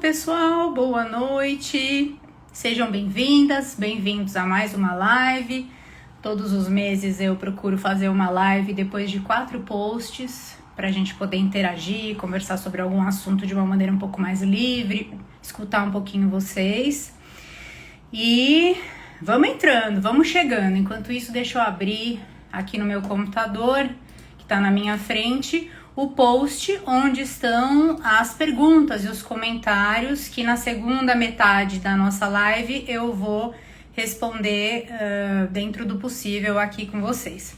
pessoal, boa noite, sejam bem-vindas, bem-vindos a mais uma live. Todos os meses eu procuro fazer uma live depois de 4 posts para a gente poder interagir, conversar sobre algum assunto de uma maneira um pouco mais livre, escutar um pouquinho vocês. E vamos entrando, vamos chegando. Enquanto isso, deixa eu abrir aqui no meu computador, que está na minha frente, o post onde estão as perguntas e os comentários que na segunda metade da nossa live eu vou responder dentro do possível aqui com vocês.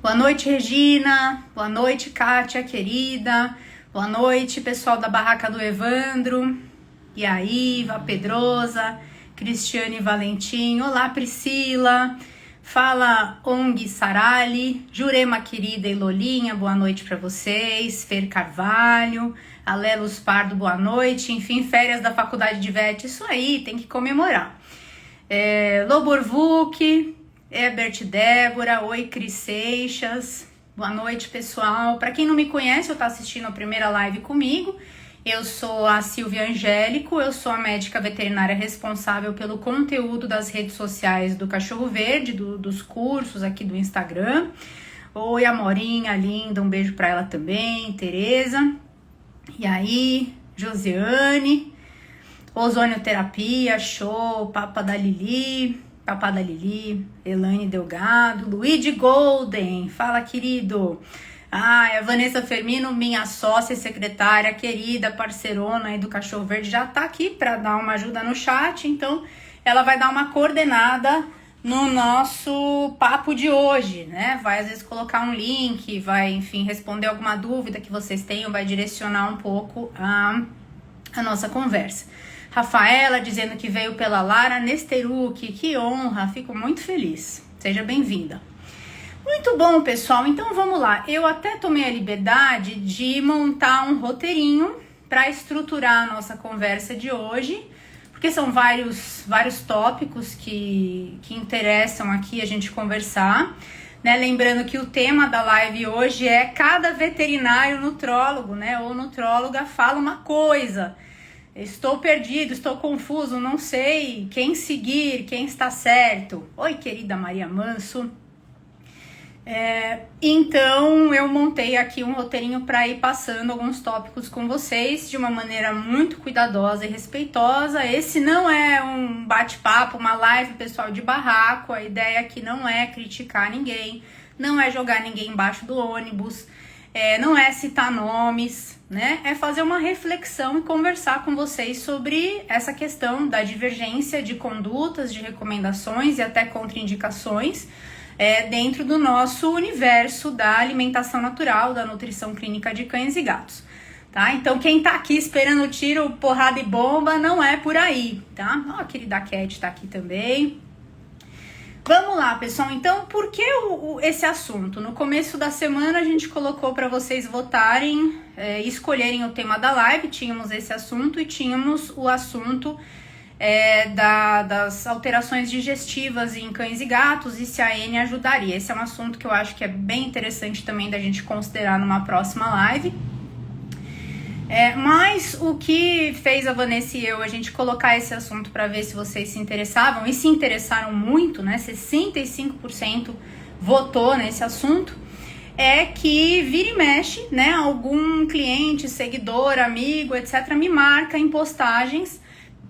Boa noite, Regina. Boa noite, Kátia, querida. Boa noite, pessoal da Barraca do Evandro. E aí, Iva Pedrosa, Cristiane Valentim. Olá, Priscila. Fala ONG Sarali, Jurema querida e Lolinha, boa noite para vocês, Fer Carvalho, Alelos Pardo, boa noite, enfim, férias da faculdade de VET, isso aí, tem que comemorar. Loborvuk, Herbert Débora, oi Cris Seixas, boa noite pessoal. Para quem não me conhece, eu tô assistindo a primeira live comigo. Eu sou a Silvia Angélico, eu sou a médica veterinária responsável pelo conteúdo das redes sociais do Cachorro Verde, dos cursos aqui do Instagram. Oi, Amorinha, linda, um beijo para ela também, Tereza. E aí, Josiane, ozonioterapia, show, Papa da Lili, Elaine Delgado, Luigi Golden, fala querido. A Vanessa Fermino, minha sócia e secretária, querida, parceirona aí do Cachorro Verde, já tá aqui para dar uma ajuda no chat, então ela vai dar uma coordenada no nosso papo de hoje, né? Vai às vezes colocar um link, vai, enfim, responder alguma dúvida que vocês tenham, vai direcionar um pouco a nossa conversa. Rafaela dizendo que veio pela Lara Nesteruk, que honra, fico muito feliz, seja bem-vinda. Muito bom, pessoal, então vamos lá. Eu até tomei a liberdade de montar um roteirinho para estruturar a nossa conversa de hoje, porque são vários tópicos que interessam aqui a gente conversar, né? Lembrando que o tema da live hoje é cada veterinário nutrólogo, né? Ou nutróloga fala uma coisa. Estou perdido, estou confuso, não sei quem seguir, quem está certo. Oi, querida Maria Manso. Então eu montei aqui um roteirinho para ir passando alguns tópicos com vocês de uma maneira muito cuidadosa e respeitosa. Esse não é um bate-papo, uma live pessoal de barraco, a ideia aqui não é criticar ninguém, não é jogar ninguém embaixo do ônibus, não é citar nomes, né? É fazer uma reflexão e conversar com vocês sobre essa questão da divergência de condutas, de recomendações e até contraindicações dentro do nosso universo da alimentação natural, da nutrição clínica de cães e gatos, tá? Então, quem tá aqui esperando tiro, porrada e bomba, não é por aí, tá? Ó, a querida Cat tá aqui também. Vamos lá, pessoal. Então, por que esse assunto? No começo da semana, a gente colocou para vocês votarem, escolherem o tema da live. Tínhamos esse assunto e tínhamos o assunto das alterações digestivas em cães e gatos e se a N ajudaria. Esse é um assunto que eu acho que é bem interessante também da gente considerar numa próxima live. Mas o que fez a Vanessa e eu a gente colocar esse assunto para ver se vocês se interessavam, e se interessaram muito, né? 65% votou nesse assunto, é que vira e mexe, né? Algum cliente, seguidor, amigo, etc., me marca em postagens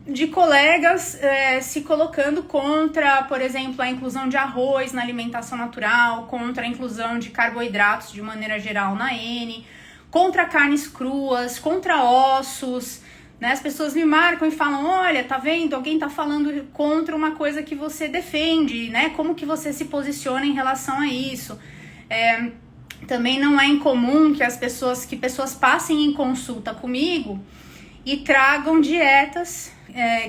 de colegas se colocando contra, por exemplo, a inclusão de arroz na alimentação natural, contra a inclusão de carboidratos de maneira geral na N, contra carnes cruas, contra ossos, né? As pessoas me marcam e falam, olha, tá vendo? Alguém tá falando contra uma coisa que você defende, né? Como que você se posiciona em relação a isso? Também não é incomum que pessoas passem em consulta comigo e tragam dietas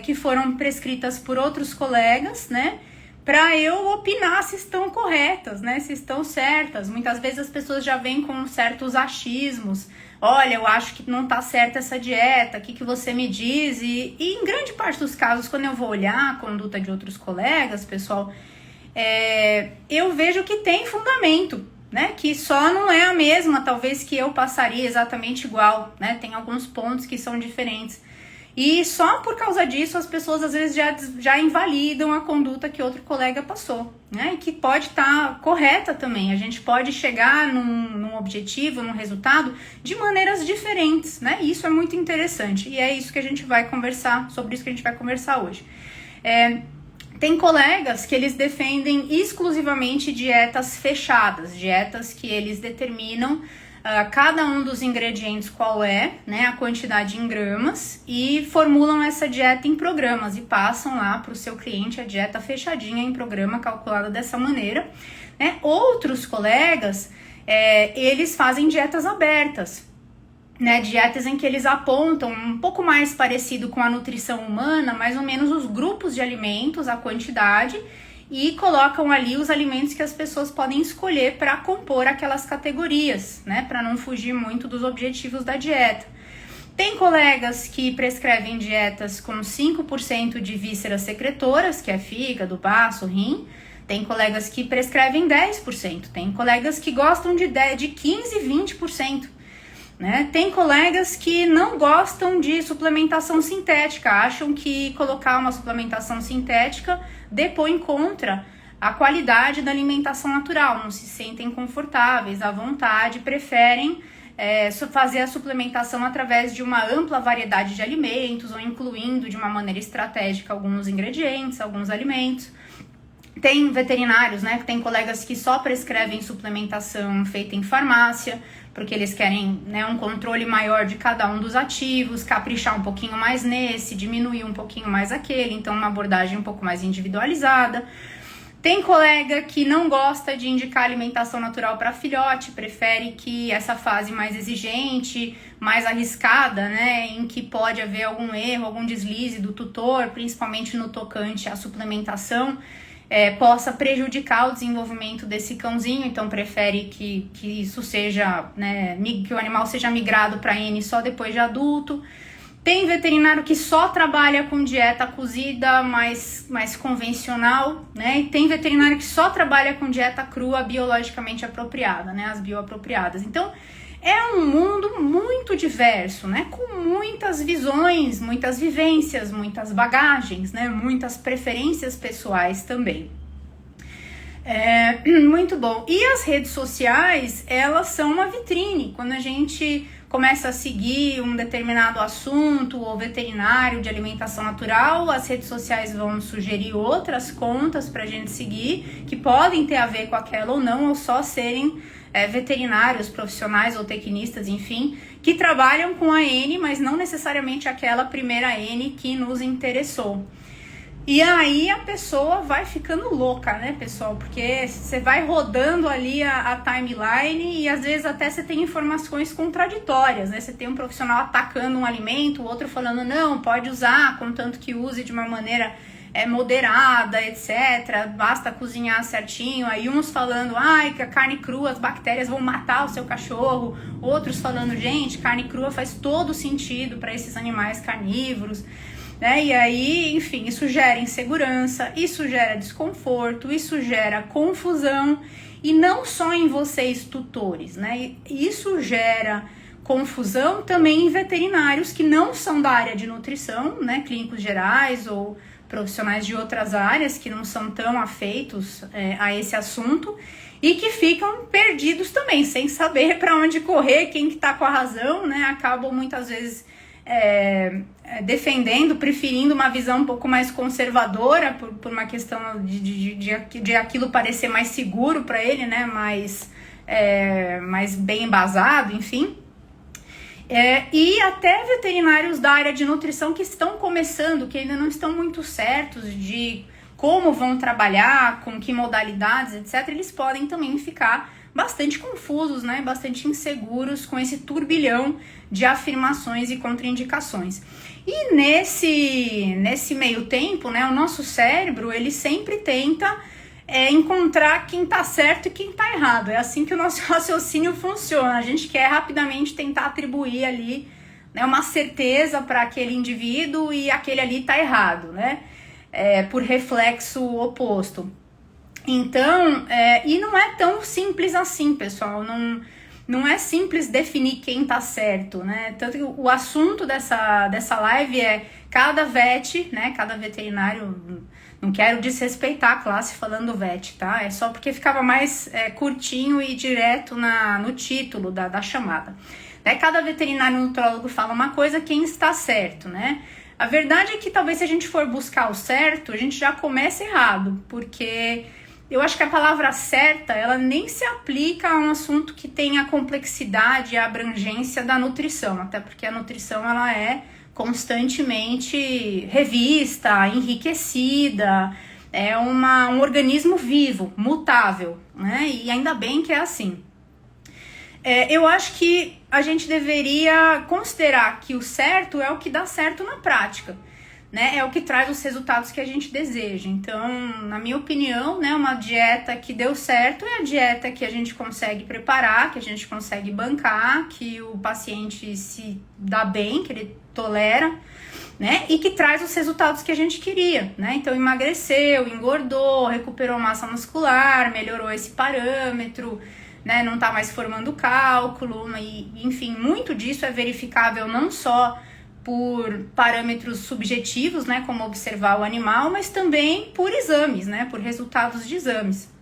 que foram prescritas por outros colegas, né, para eu opinar se estão corretas, né, se estão certas. Muitas vezes as pessoas já vêm com certos achismos. Olha, eu acho que não tá certa essa dieta, o que você me diz? E em grande parte dos casos, quando eu vou olhar a conduta de outros colegas, pessoal, eu vejo que tem fundamento, né, que só não é a mesma, talvez, que eu passaria exatamente igual, né, tem alguns pontos que são diferentes. E só por causa disso as pessoas às vezes já invalidam a conduta que outro colega passou, né? E que pode estar correta também. A gente pode chegar num objetivo, num resultado de maneiras diferentes, né? E isso é muito interessante. E é isso que a gente vai conversar, sobre isso que a gente vai conversar hoje. Tem colegas que eles defendem exclusivamente dietas fechadas, dietas que eles determinam cada um dos ingredientes qual é, né, a quantidade em gramas, e formulam essa dieta em programas e passam lá para o seu cliente a dieta fechadinha em programa, calculada dessa maneira, né? Outros colegas, eles fazem dietas abertas, né, dietas em que eles apontam um pouco mais parecido com a nutrição humana, mais ou menos os grupos de alimentos, a quantidade, e colocam ali os alimentos que as pessoas podem escolher para compor aquelas categorias, né, para não fugir muito dos objetivos da dieta. Tem colegas que prescrevem dietas com 5% de vísceras secretoras, que é fígado, baço, rim. Tem colegas que prescrevem 10%, tem colegas que gostam de 15%, 20%. Né? Tem colegas que não gostam de suplementação sintética, acham que colocar uma suplementação sintética depõe contra a qualidade da alimentação natural, não se sentem confortáveis, à vontade, preferem fazer a suplementação através de uma ampla variedade de alimentos ou incluindo de uma maneira estratégica alguns ingredientes, alguns alimentos. Tem veterinários, né? Tem colegas que só prescrevem suplementação feita em farmácia, porque eles querem, né, um controle maior de cada um dos ativos, caprichar um pouquinho mais nesse, diminuir um pouquinho mais aquele, então uma abordagem um pouco mais individualizada. Tem colega que não gosta de indicar alimentação natural para filhote, prefere que essa fase mais exigente, mais arriscada, né, em que pode haver algum erro, algum deslize do tutor, principalmente no tocante à suplementação, possa prejudicar o desenvolvimento desse cãozinho, então prefere que isso seja, né, que o animal seja migrado para N só depois de adulto. Tem veterinário que só trabalha com dieta cozida, mais convencional, né? E tem veterinário que só trabalha com dieta crua biologicamente apropriada, né? As bioapropriadas. Então, é um mundo muito diverso, né? Com muitas visões, muitas vivências, muitas bagagens, né? Muitas preferências pessoais também. Muito bom. E as redes sociais, elas são uma vitrine. Quando a gente começa a seguir um determinado assunto ou veterinário de alimentação natural, as redes sociais vão sugerir outras contas para a gente seguir, que podem ter a ver com aquela ou não, ou só serem veterinários, profissionais ou tecnistas, enfim, que trabalham com a N, mas não necessariamente aquela primeira N que nos interessou. E aí a pessoa vai ficando louca, né, pessoal? Porque você vai rodando ali a timeline e às vezes até você tem informações contraditórias, né? Você tem um profissional atacando um alimento, o outro falando, não, pode usar, contanto que use de uma maneira moderada, etc. Basta cozinhar certinho. Aí uns falando, que a carne crua, as bactérias vão matar o seu cachorro. Outros falando, gente, carne crua faz todo sentido para esses animais carnívoros. Né? E aí, enfim, isso gera insegurança, isso gera desconforto, isso gera confusão, e não só em vocês tutores, né? Isso gera confusão também em veterinários que não são da área de nutrição, né? Clínicos gerais ou profissionais de outras áreas que não são tão afeitos a esse assunto e que ficam perdidos também, sem saber para onde correr, quem que tá com a razão, né? Acabam muitas vezes defendendo, preferindo uma visão um pouco mais conservadora por uma questão de aquilo parecer mais seguro para ele, né? Mais bem embasado, enfim. E até veterinários da área de nutrição que estão começando, que ainda não estão muito certos de como vão trabalhar, com que modalidades, etc., eles podem também ficar bastante confusos, né? Bastante inseguros com esse turbilhão de afirmações e contraindicações. E nesse meio tempo, né, o nosso cérebro, ele sempre tenta encontrar quem tá certo e quem tá errado. É assim que o nosso raciocínio funciona. A gente quer rapidamente tentar atribuir ali, né, uma certeza para aquele indivíduo e aquele ali tá errado, né? Por reflexo oposto. Então, e não é tão simples assim, pessoal. não é simples definir quem tá certo, né? Tanto que o assunto dessa live é cada vet, né? Cada veterinário, não quero desrespeitar a classe falando vet, tá? É só porque ficava mais curtinho e direto no título da chamada. Né? Cada veterinário nutrólogo fala uma coisa, quem está certo, né? A verdade é que talvez se a gente for buscar o certo, a gente já começa errado, porque eu acho que a palavra certa, ela nem se aplica a um assunto que tem a complexidade e a abrangência da nutrição, até porque a nutrição, ela é constantemente revista, enriquecida, é um organismo vivo, mutável, né? E ainda bem que é assim. Eu acho que a gente deveria considerar que o certo é o que dá certo na prática, né? É o que traz os resultados que a gente deseja. Então, na minha opinião, né, uma dieta que deu certo é a dieta que a gente consegue preparar, que a gente consegue bancar, que o paciente se dá bem, que ele tolera, né? E que traz os resultados que a gente queria, né? Então, emagreceu, engordou, recuperou massa muscular, melhorou esse parâmetro, né? Não tá mais formando cálculo, e, enfim, muito disso é verificável não só por parâmetros subjetivos, né, como observar o animal, mas também por exames, né, por resultados de exames.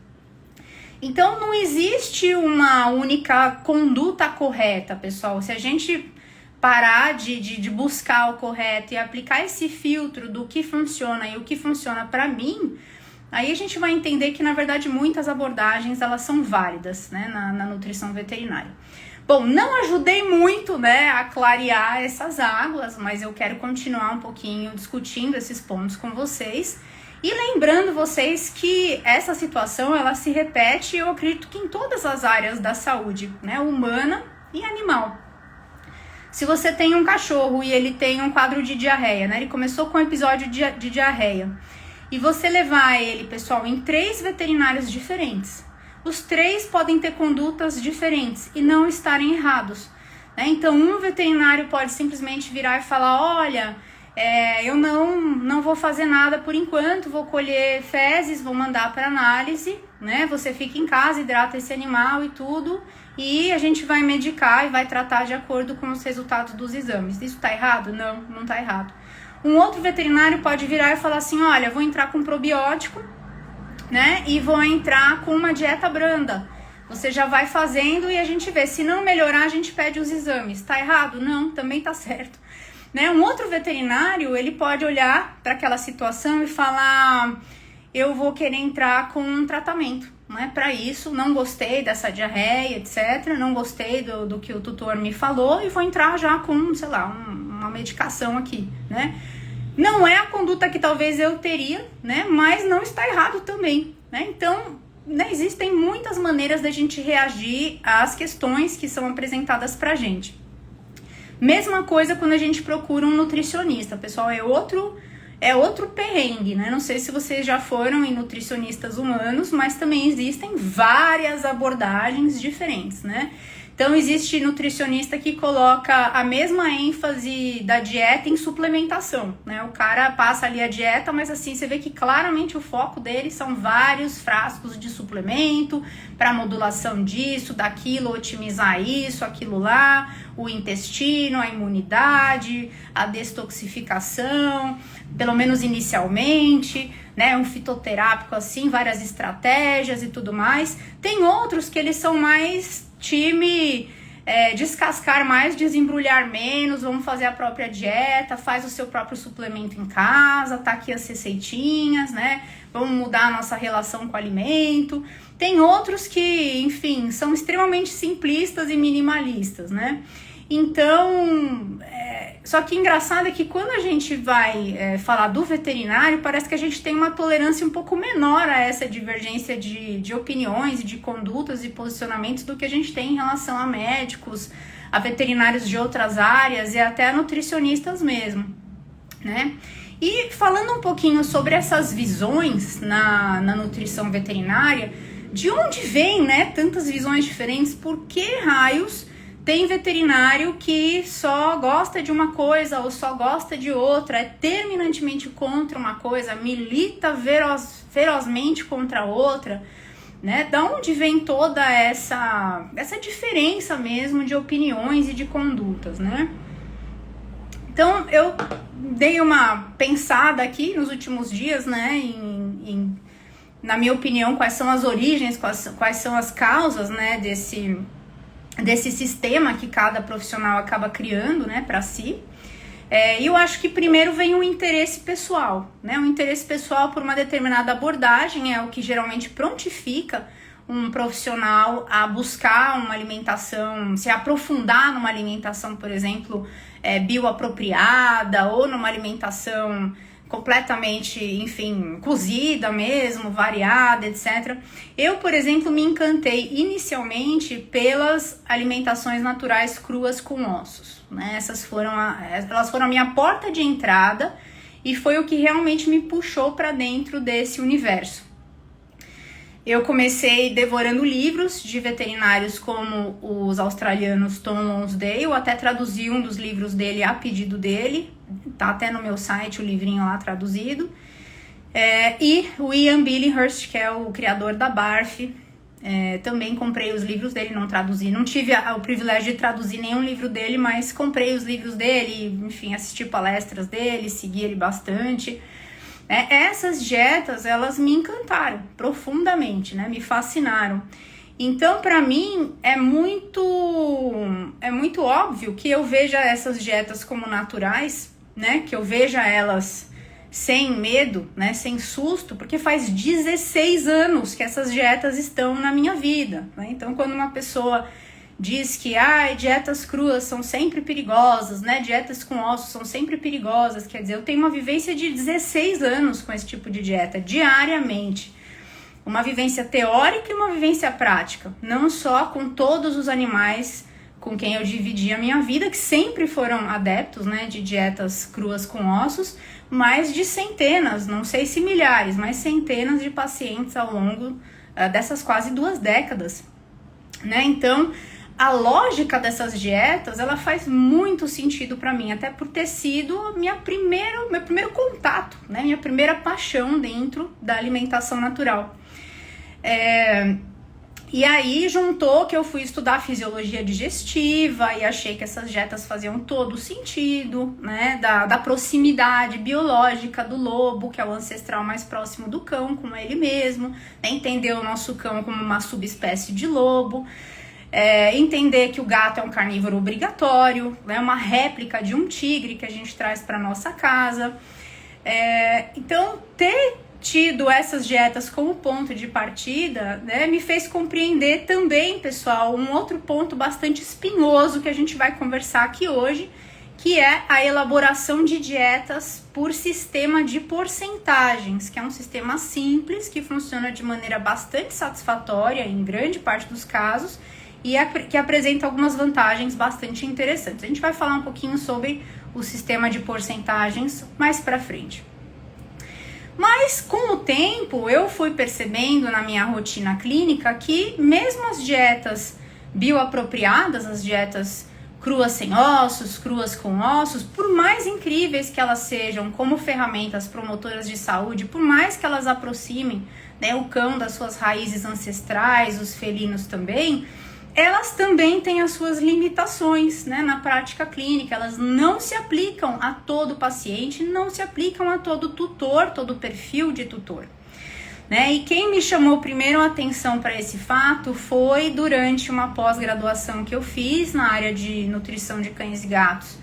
Então, não existe uma única conduta correta, pessoal. Se a gente parar de buscar o correto e aplicar esse filtro do que funciona e o que funciona para mim, aí a gente vai entender que, na verdade, muitas abordagens, elas são válidas, né, na nutrição veterinária. Bom, não ajudei muito, né, a clarear essas águas, mas eu quero continuar um pouquinho discutindo esses pontos com vocês. E lembrando vocês que essa situação, ela se repete, eu acredito que em todas as áreas da saúde, né, humana e animal. Se você tem um cachorro e ele tem um quadro de diarreia, né, ele começou com um episódio de diarreia, e você levar ele, pessoal, em 3 veterinários diferentes, os 3 podem ter condutas diferentes e não estarem errados, né? Então, um veterinário pode simplesmente virar e falar, olha, eu não vou fazer nada por enquanto, vou colher fezes, vou mandar para análise, né? Você fica em casa, hidrata esse animal e tudo, e a gente vai medicar e vai tratar de acordo com os resultados dos exames. Isso tá errado? Não, não tá errado. Um outro veterinário pode virar e falar assim, olha, vou entrar com probiótico, né? E vou entrar com uma dieta branda. Você já vai fazendo e a gente vê. Se não melhorar, a gente pede os exames. Tá errado? Não, também tá certo. Né? Um outro veterinário, ele pode olhar para aquela situação e falar, eu vou querer entrar com um tratamento, né? Para isso, não gostei dessa diarreia, etc. Não gostei do que o tutor me falou e vou entrar já com, sei lá, uma medicação aqui, né? Não é a conduta que talvez eu teria, né? Mas não está errado também, né? Então, né, existem muitas maneiras da gente reagir às questões que são apresentadas pra gente. Mesma coisa quando a gente procura um nutricionista, pessoal, é outro perrengue, né? Não sei se vocês já foram em nutricionistas humanos, mas também existem várias abordagens diferentes, né? Então, existe nutricionista que coloca a mesma ênfase da dieta em suplementação, né? O cara passa ali a dieta, mas assim, você vê que claramente o foco dele são vários frascos de suplemento para modulação disso, daquilo, otimizar isso, aquilo lá, o intestino, a imunidade, a detoxificação, pelo menos inicialmente, né? Um fitoterápico assim, várias estratégias e tudo mais. Tem outros que eles são mais time descascar mais, desembrulhar menos, vamos fazer a própria dieta, faz o seu próprio suplemento em casa, tá aqui as receitinhas, né? Vamos mudar a nossa relação com o alimento. Tem outros que, enfim, são extremamente simplistas e minimalistas, né? Então, só que engraçado é que quando a gente vai falar do veterinário, parece que a gente tem uma tolerância um pouco menor a essa divergência de opiniões, de condutas e posicionamentos do que a gente tem em relação a médicos, a veterinários de outras áreas e até a nutricionistas mesmo, né? E falando um pouquinho sobre essas visões na nutrição veterinária, de onde vem, né, tantas visões diferentes, por que raios tem veterinário que só gosta de uma coisa ou só gosta de outra, é terminantemente contra uma coisa, milita ferozmente contra a outra, né? Da onde vem toda essa diferença mesmo de opiniões e de condutas, né? Então, eu dei uma pensada aqui nos últimos dias, né, na minha opinião, quais são as origens, quais são as causas, né, desse sistema que cada profissional acaba criando, né, para si. E eu acho que primeiro vem o interesse pessoal, né, o interesse pessoal por uma determinada abordagem é o que geralmente prontifica um profissional a buscar uma alimentação, se aprofundar numa alimentação, por exemplo, bioapropriada ou numa alimentação completamente, enfim, cozida mesmo, variada, etc. Eu, por exemplo, me encantei inicialmente pelas alimentações naturais cruas com ossos, né? Elas foram a minha porta de entrada e foi o que realmente me puxou para dentro desse universo. Eu comecei devorando livros de veterinários como os australianos Tom Lonsdale, eu até traduzi um dos livros dele a pedido dele, tá até no meu site o livrinho lá traduzido, e o Ian Billinghurst, que é o criador da Barf, também comprei os livros dele, não traduzi, não tive o privilégio de traduzir nenhum livro dele, mas comprei os livros dele, enfim, assisti palestras dele, segui ele bastante. Essas dietas, elas me encantaram profundamente, né? Me fascinaram. Então, para mim, é muito óbvio que eu veja essas dietas como naturais, né? Que eu veja elas sem medo, né? Sem susto, porque faz 16 anos que essas dietas estão na minha vida, né? Então, quando uma pessoa diz que dietas cruas são sempre perigosas, né? Dietas com ossos são sempre perigosas. Quer dizer, eu tenho uma vivência de 16 anos com esse tipo de dieta, diariamente. Uma vivência teórica e uma vivência prática. Não só com todos os animais com quem eu dividi a minha vida, que sempre foram adeptos, né, de dietas cruas com ossos, mas de centenas, não sei se milhares, mas centenas de pacientes ao longo dessas quase 2 décadas, né? Então, a lógica dessas dietas, ela faz muito sentido para mim, até por ter sido meu primeiro contato, né? Minha primeira paixão dentro da alimentação natural. E aí juntou que eu fui estudar fisiologia digestiva e achei que essas dietas faziam todo sentido, né? Da proximidade biológica do lobo, que é o ancestral mais próximo do cão, como ele mesmo, né? Entender o nosso cão como uma subespécie de lobo. Entender que o gato é um carnívoro obrigatório, né, uma réplica de um tigre que a gente traz para nossa casa. Então, ter tido essas dietas como ponto de partida, né, me fez compreender também, pessoal, um outro ponto bastante espinhoso que a gente vai conversar aqui hoje, que é a elaboração de dietas por sistema de porcentagens, que é um sistema simples, que funciona de maneira bastante satisfatória em grande parte dos casos, e que apresenta algumas vantagens bastante interessantes. A gente vai falar um pouquinho sobre o sistema de porcentagens mais para frente. Mas com o tempo eu fui percebendo na minha rotina clínica que mesmo as dietas bioapropriadas, as dietas cruas sem ossos, cruas com ossos, por mais incríveis que elas sejam como ferramentas promotoras de saúde, por mais que elas aproximem, né, o cão das suas raízes ancestrais, os felinos também, elas também têm as suas limitações, né, na prática clínica. Elas não se aplicam a todo paciente, não se aplicam a todo tutor, todo perfil de tutor, né? E quem me chamou primeiro a atenção para esse fato foi durante uma pós-graduação que eu fiz na área de nutrição de cães e gatos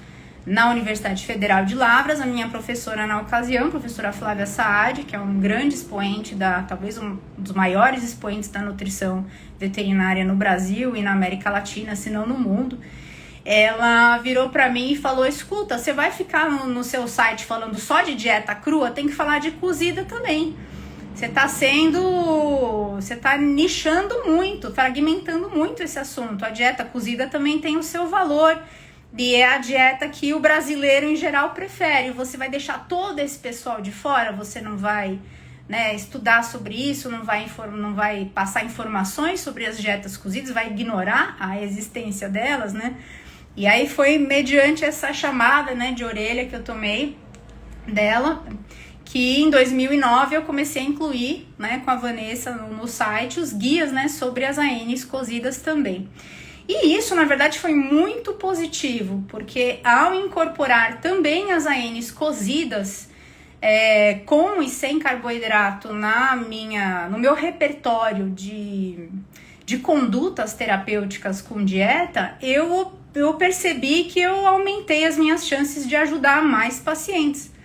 na Universidade Federal de Lavras. A minha professora na ocasião, professora Flávia Saad, que é um grande expoente, talvez um dos maiores expoentes da nutrição veterinária no Brasil e na América Latina, se não no mundo, ela virou para mim e falou: escuta, você vai ficar no seu site falando só de dieta crua, tem que falar de cozida também. Você tá nichando muito, fragmentando muito esse assunto. A dieta cozida também tem o seu valor. E é a dieta que o brasileiro em geral prefere. Você vai deixar todo esse pessoal de fora? Você não vai, né, estudar sobre isso, não vai passar informações sobre as dietas cozidas, vai ignorar a existência delas, né? E aí foi mediante essa chamada, né, de orelha que eu tomei dela que em 2009 eu comecei a incluir, né, com a Vanessa no site, os guias, né, sobre as ANs cozidas também. E isso, na verdade, foi muito positivo, porque ao incorporar também as ANs cozidas, com e sem carboidrato no meu repertório de condutas terapêuticas com dieta, eu percebi que eu aumentei as minhas chances de ajudar mais pacientes.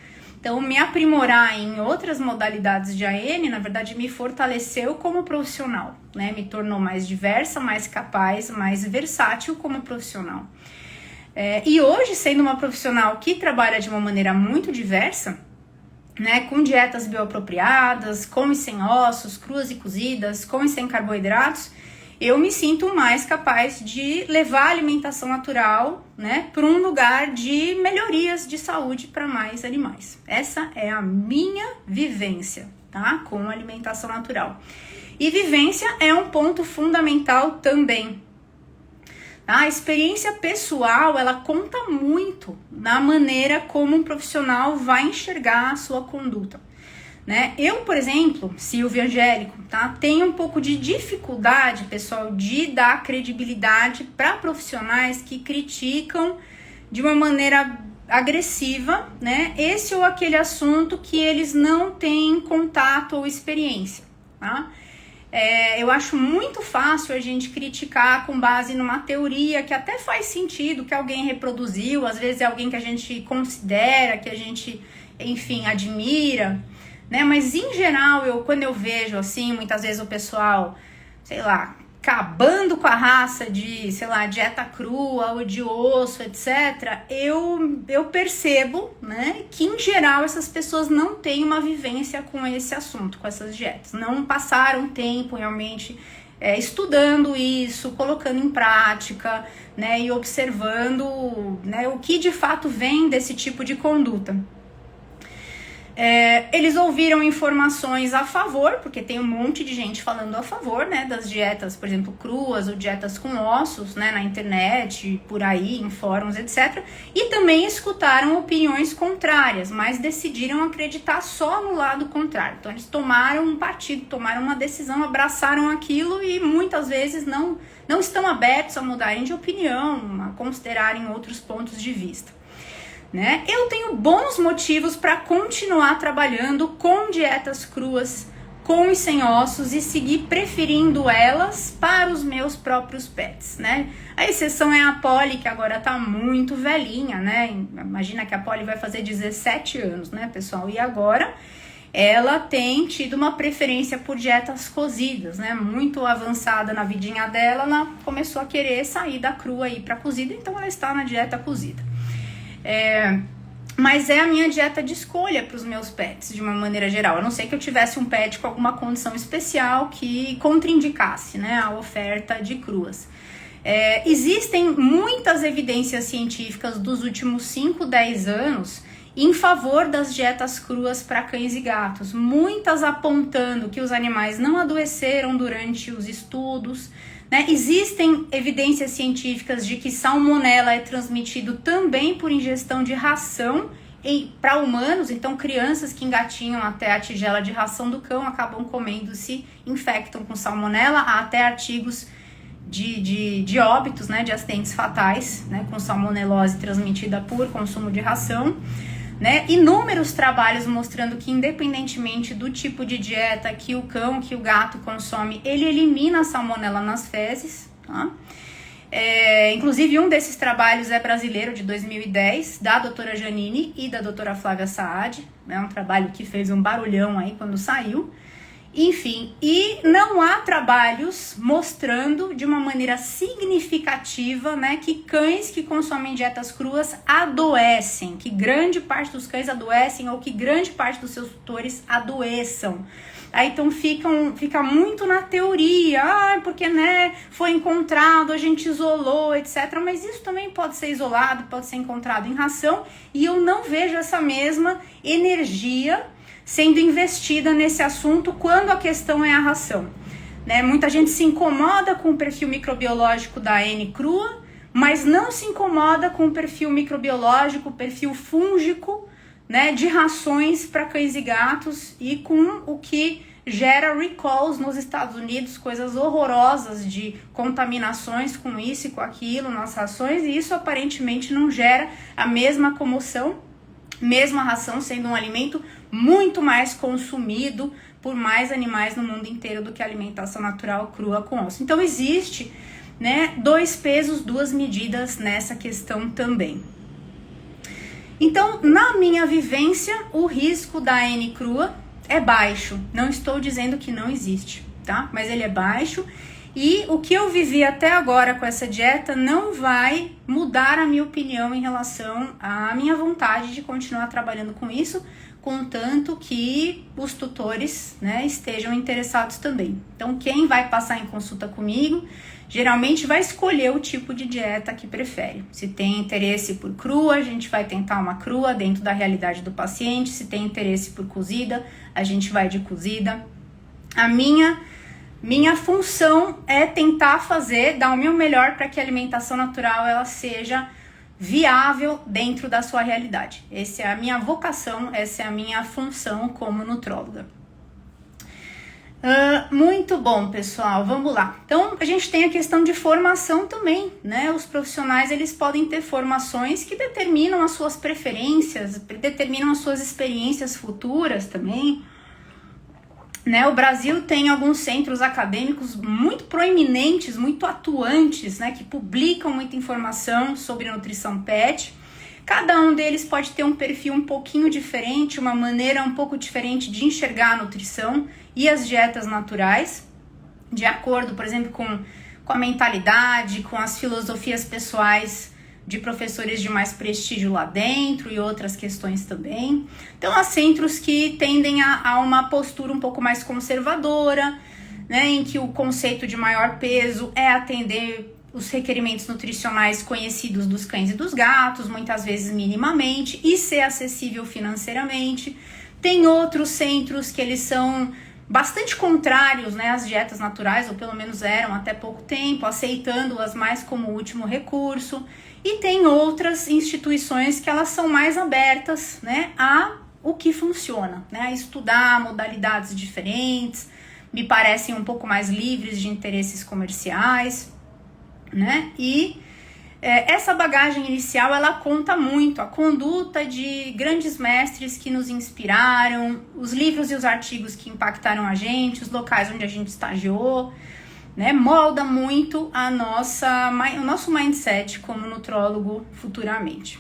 Então, me aprimorar em outras modalidades de AN, na verdade, me fortaleceu como profissional, né? Me tornou mais diversa, mais capaz, mais versátil como profissional. E hoje, sendo uma profissional que trabalha de uma maneira muito diversa, né, com dietas bioapropriadas, com e sem ossos, cruas e cozidas, com e sem carboidratos, eu me sinto mais capaz de levar a alimentação natural, né, para um lugar de melhorias de saúde para mais animais. Essa é a minha vivência, tá, com a alimentação natural. E vivência é um ponto fundamental também. A experiência pessoal, ela conta muito na maneira como um profissional vai enxergar a sua conduta, né? Eu, por exemplo, Silvia Angélico, tá? Tenho um pouco de dificuldade, pessoal, de dar credibilidade para profissionais que criticam de uma maneira agressiva, né? Esse ou aquele assunto que eles não têm contato ou experiência, tá? Eu acho muito fácil a gente criticar com base numa teoria que até faz sentido, que alguém reproduziu, às vezes é alguém que a gente considera, que a gente, enfim, admira, né? Mas em geral, quando eu vejo assim, muitas vezes o pessoal, sei lá, acabando com a raça de, sei lá, dieta crua ou de osso, etc., eu percebo, né, que em geral essas pessoas não têm uma vivência com esse assunto, com essas dietas. Não passaram tempo realmente estudando isso, colocando em prática, né, e observando, né, o que de fato vem desse tipo de conduta. Eles ouviram informações a favor, porque tem um monte de gente falando a favor, né, das dietas, por exemplo, cruas ou dietas com ossos, né, na internet, por aí, em fóruns, etc. E também escutaram opiniões contrárias, mas decidiram acreditar só no lado contrário. Então, eles tomaram um partido, tomaram uma decisão, abraçaram aquilo e muitas vezes não estão abertos a mudarem de opinião, a considerarem outros pontos de vista. Né? Eu tenho bons motivos para continuar trabalhando com dietas cruas, com e sem ossos, e seguir preferindo elas para os meus próprios pets, né? A exceção é a Polly, que agora tá muito velhinha, né? Imagina que a Polly vai fazer 17 anos, né, pessoal? E agora ela tem tido uma preferência por dietas cozidas, né? Muito avançada na vidinha dela, ela começou a querer sair da crua e ir para cozida, então ela está na dieta cozida. Mas é a minha dieta de escolha para os meus pets, de uma maneira geral. A não ser que eu tivesse um pet com alguma condição especial que contraindicasse, né, a oferta de cruas. Existem muitas evidências científicas dos últimos 5, 10 anos em favor das dietas cruas para cães e gatos. Muitas apontando que os animais não adoeceram durante os estudos, né? Existem evidências científicas de que salmonela é transmitido também por ingestão de ração para humanos, então crianças que engatinham até a tigela de ração do cão acabam comendo, se infectam com salmonela, há até artigos de óbitos, né, de acidentes fatais, né, com salmonelose transmitida por consumo de ração. Né? Inúmeros trabalhos mostrando que, independentemente do tipo de dieta que o cão, que o gato consome, ele elimina a salmonela nas fezes, tá? Inclusive, um desses trabalhos é brasileiro, de 2010, da doutora Janine e da doutora Flávia Saad, né? Um trabalho que fez um barulhão aí quando saiu. Enfim, e não há trabalhos mostrando de uma maneira significativa, né, que cães que consomem dietas cruas adoecem, que grande parte dos cães adoecem ou que grande parte dos seus tutores adoeçam. Aí então fica muito na teoria, porque, né, foi encontrado, a gente isolou, etc. Mas isso também pode ser isolado, pode ser encontrado em ração, e eu não vejo essa mesma energia sendo investida nesse assunto quando a questão é a ração, né? Muita gente se incomoda com o perfil microbiológico da AN crua, mas não se incomoda com o perfil microbiológico, o perfil fúngico né, de rações para cães e gatos e com o que gera recalls nos Estados Unidos, coisas horrorosas de contaminações com isso e com aquilo nas rações, e isso aparentemente não gera a mesma comoção, mesmo a ração sendo um alimento muito mais consumido por mais animais no mundo inteiro do que a alimentação natural crua com osso. Então existe, né, 2 pesos, 2 medidas nessa questão também. Então, na minha vivência, o risco da N crua é baixo. Não estou dizendo que não existe, tá? Mas ele é baixo. E o que eu vivi até agora com essa dieta não vai mudar a minha opinião em relação à minha vontade de continuar trabalhando com isso, contanto que os tutores, né, estejam interessados também. Então, quem vai passar em consulta comigo, geralmente vai escolher o tipo de dieta que prefere. Se tem interesse por crua, a gente vai tentar uma crua dentro da realidade do paciente. Se tem interesse por cozida, a gente vai de cozida. A minha função é tentar dar o meu melhor para que a alimentação natural ela seja viável dentro da sua realidade. Essa é a minha vocação, essa é a minha função como nutróloga. Muito bom, pessoal, vamos lá. Então, a gente tem a questão de formação também, né? Os profissionais, eles podem ter formações que determinam as suas preferências, determinam as suas experiências futuras também, né? O Brasil tem alguns centros acadêmicos muito proeminentes, muito atuantes, né? Que publicam muita informação sobre nutrição pet. Cada um deles pode ter um perfil um pouquinho diferente, uma maneira um pouco diferente de enxergar a nutrição e as dietas naturais, de acordo, por exemplo, com a mentalidade, com as filosofias pessoais de professores de mais prestígio lá dentro e outras questões também. Então, há centros que tendem a uma postura um pouco mais conservadora, né, em que o conceito de maior peso é atender os requerimentos nutricionais conhecidos dos cães e dos gatos, muitas vezes minimamente, e ser acessível financeiramente. Tem outros centros que eles são bastante contrários, né, às dietas naturais, ou pelo menos eram até pouco tempo, aceitando-as mais como último recurso. E tem outras instituições que elas são mais abertas, né, a o que funciona, né, a estudar modalidades diferentes, me parecem um pouco mais livres de interesses comerciais, né? E essa bagagem inicial, ela conta muito, a conduta de grandes mestres que nos inspiraram, os livros e os artigos que impactaram a gente, os locais onde a gente estagiou, né? Molda muito o nosso mindset como nutrólogo futuramente.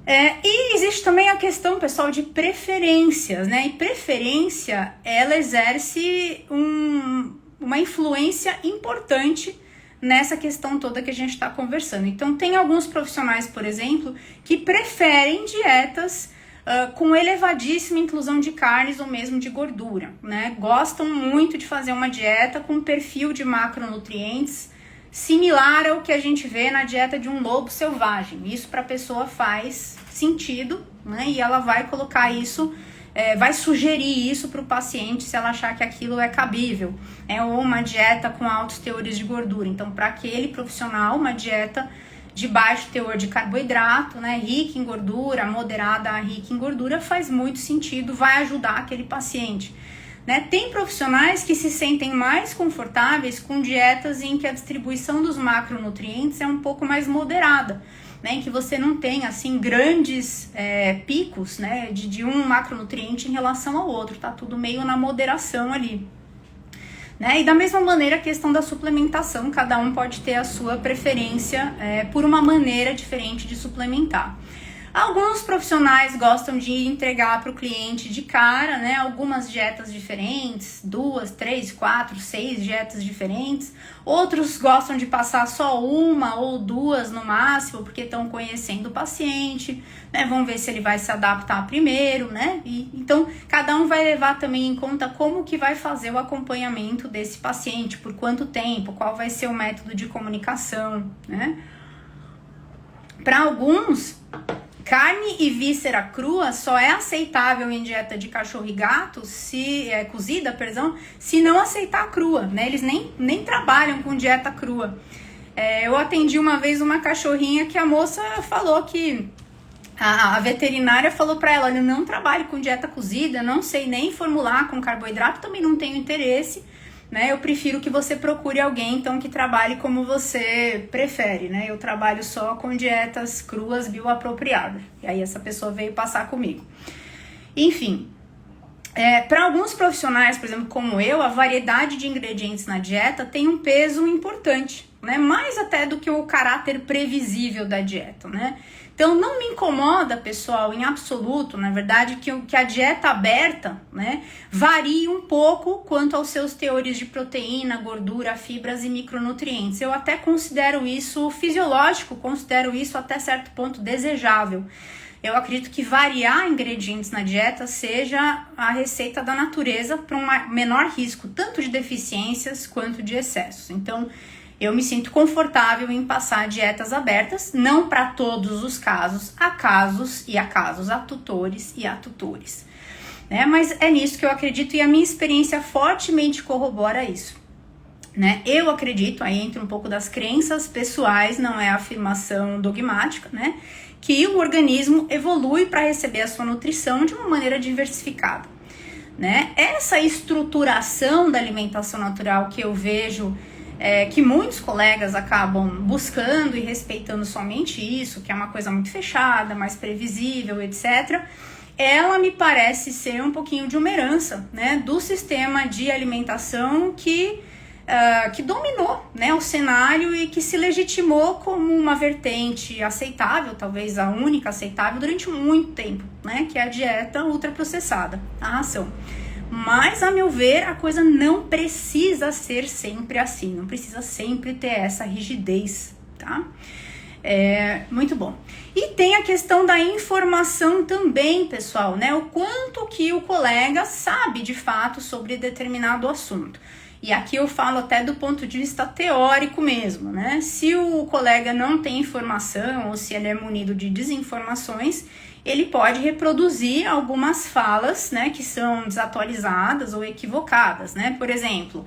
E existe também a questão, pessoal, de preferências, né? E preferência, ela exerce uma influência importante nessa questão toda que a gente está conversando. Então, tem alguns profissionais, por exemplo, que preferem dietas com elevadíssima inclusão de carnes ou mesmo de gordura, né? Gostam muito de fazer uma dieta com perfil de macronutrientes similar ao que a gente vê na dieta de um lobo selvagem. Isso para a pessoa faz sentido, né? E ela vai colocar isso, vai sugerir isso para o paciente se ela achar que aquilo é cabível. Ou uma dieta com altos teores de gordura. Então, para aquele profissional, uma dieta de baixo teor de carboidrato, né, rica em gordura, moderada a rica em gordura, faz muito sentido, vai ajudar aquele paciente. Né? Tem profissionais que se sentem mais confortáveis com dietas em que a distribuição dos macronutrientes é um pouco mais moderada, né? Em que você não tem assim grandes picos, né, de um macronutriente em relação ao outro, tá tudo meio na moderação ali. Né? E da mesma maneira a questão da suplementação, cada um pode ter a sua preferência por uma maneira diferente de suplementar. Alguns profissionais gostam de entregar para o cliente de cara, né, algumas dietas diferentes, 2, 3, 4, 6 dietas diferentes. Outros gostam de passar só uma ou 2 no máximo, porque estão conhecendo o paciente, né, vão ver se ele vai se adaptar primeiro, né? Então, cada um vai levar também em conta como que vai fazer o acompanhamento desse paciente, por quanto tempo, qual vai ser o método de comunicação, né? Para alguns, carne e víscera crua só é aceitável em dieta de cachorro e gato, cozida, se não aceitar a crua, né? Eles nem trabalham com dieta crua. Eu atendi uma vez uma cachorrinha que a moça falou que A veterinária falou para ela, olha, eu não trabalho com dieta cozida, não sei nem formular com carboidrato, também não tenho interesse, né? Eu prefiro que você procure alguém, então, que trabalhe como você prefere, né? Eu trabalho só com dietas cruas bioapropriadas. E aí essa pessoa veio passar comigo. Enfim, para alguns profissionais, por exemplo, como eu, a variedade de ingredientes na dieta tem um peso importante, né? Mais até do que o caráter previsível da dieta, né? Então, não me incomoda, pessoal, em absoluto, na verdade, que a dieta aberta, né, varie um pouco quanto aos seus teores de proteína, gordura, fibras e micronutrientes. Eu até considero isso fisiológico, considero isso até certo ponto desejável. Eu acredito que variar ingredientes na dieta seja a receita da natureza para um menor risco, tanto de deficiências quanto de excessos. Então, eu me sinto confortável em passar dietas abertas, não para todos os casos, há casos e há casos, há tutores e há tutores, né? Mas é nisso que eu acredito e a minha experiência fortemente corrobora isso, né? Eu acredito, aí entra um pouco das crenças pessoais, não é afirmação dogmática, né? Que o organismo evolui para receber a sua nutrição de uma maneira diversificada, né? Essa estruturação da alimentação natural que eu vejo que muitos colegas acabam buscando e respeitando somente isso, que é uma coisa muito fechada, mais previsível, etc., ela me parece ser um pouquinho de uma herança, né, do sistema de alimentação que dominou, né, o cenário e que se legitimou como uma vertente aceitável, talvez a única aceitável durante muito tempo, né, que é a dieta ultraprocessada, a ração. Mas, a meu ver, a coisa não precisa ser sempre assim, não precisa sempre ter essa rigidez, tá? Muito bom. E tem a questão da informação também, pessoal, né? O quanto que o colega sabe, de fato, sobre determinado assunto. E aqui eu falo até do ponto de vista teórico mesmo, né? Se o colega não tem informação ou se ele é munido de desinformações, ele pode reproduzir algumas falas, né, que são desatualizadas ou equivocadas, né? Por exemplo,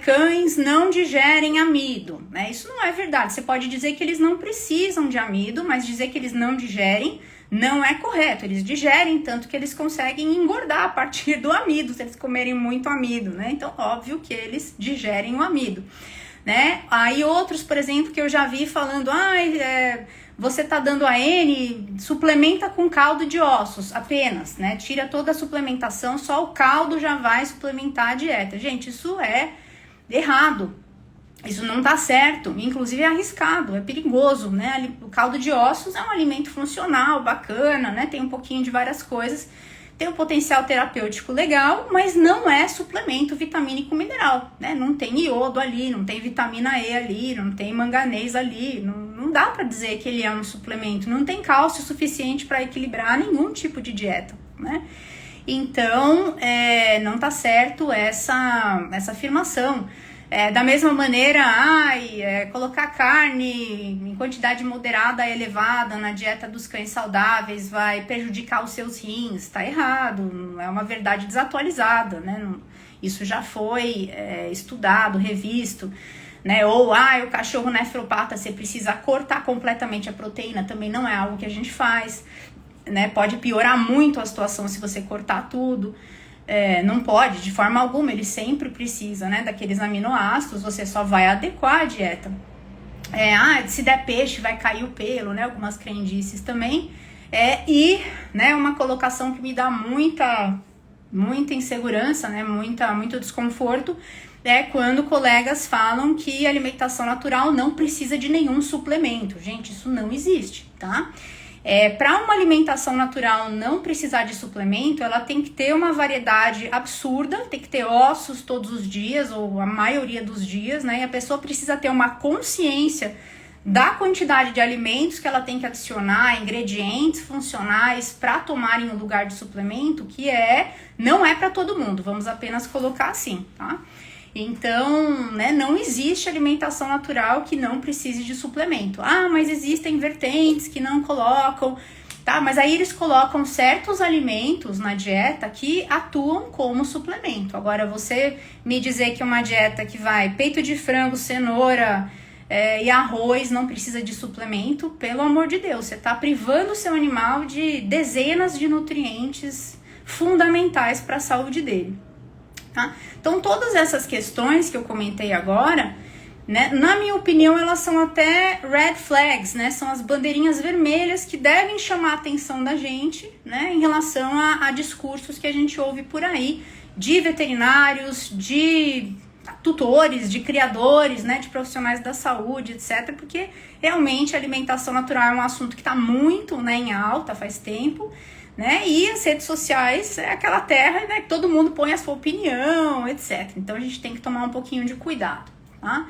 cães não digerem amido, né? Isso não é verdade. Você pode dizer que eles não precisam de amido, mas dizer que eles não digerem não é correto. Eles digerem tanto que eles conseguem engordar a partir do amido, se eles comerem muito amido, né? Então, óbvio que eles digerem o amido, né? Aí outros, por exemplo, que eu já vi falando, você tá dando AN, suplementa com caldo de ossos apenas, né? Tira toda a suplementação, só o caldo já vai suplementar a dieta. Gente, isso é errado. Isso não tá certo, inclusive é arriscado, é perigoso, né? O caldo de ossos é um alimento funcional, bacana, né? Tem um pouquinho de várias coisas, tem um potencial terapêutico legal, mas não é suplemento vitamínico mineral, né? Não tem iodo ali, não tem vitamina E ali, não tem manganês ali, não dá para dizer que ele é um suplemento, não tem cálcio suficiente para equilibrar nenhum tipo de dieta, né? Então, não tá certo essa afirmação. Da mesma maneira, colocar carne em quantidade moderada e elevada na dieta dos cães saudáveis vai prejudicar os seus rins, tá errado, é uma verdade desatualizada, né? Isso já foi estudado, revisto, né? Ou, o cachorro nefropata, você precisa cortar completamente a proteína, também não é algo que a gente faz, né? Pode piorar muito a situação se você cortar tudo. Não pode, de forma alguma, ele sempre precisa, né, daqueles aminoácidos, você só vai adequar a dieta. Se der peixe vai cair o pelo, né, algumas crendices também. Né, uma colocação que me dá muita insegurança, né, muito desconforto, é quando colegas falam que a alimentação natural não precisa de nenhum suplemento. Gente, isso não existe, tá? Para uma alimentação natural não precisar de suplemento, ela tem que ter uma variedade absurda, tem que ter ossos todos os dias, ou a maioria dos dias, né? E a pessoa precisa ter uma consciência da quantidade de alimentos que ela tem que adicionar, ingredientes funcionais para tomar em um lugar de suplemento, que não é para todo mundo, vamos apenas colocar assim, tá? Então, né, não existe alimentação natural que não precise de suplemento. Mas existem vertentes que não colocam, tá? Mas aí eles colocam certos alimentos na dieta que atuam como suplemento. Agora, você me dizer que uma dieta que vai peito de frango, cenoura, e arroz não precisa de suplemento, pelo amor de Deus, você está privando o seu animal de dezenas de nutrientes fundamentais para a saúde dele. Tá? Então todas essas questões que eu comentei agora, né, na minha opinião, elas são até red flags, né, são as bandeirinhas vermelhas que devem chamar a atenção da gente, né, em relação a discursos que a gente ouve por aí, de veterinários, de tutores, de criadores, né, de profissionais da saúde, etc, porque realmente a alimentação natural é um assunto que está muito, né, em alta faz tempo, né, e as redes sociais é aquela terra, né, que todo mundo põe a sua opinião, etc. Então a gente tem que tomar um pouquinho de cuidado, tá?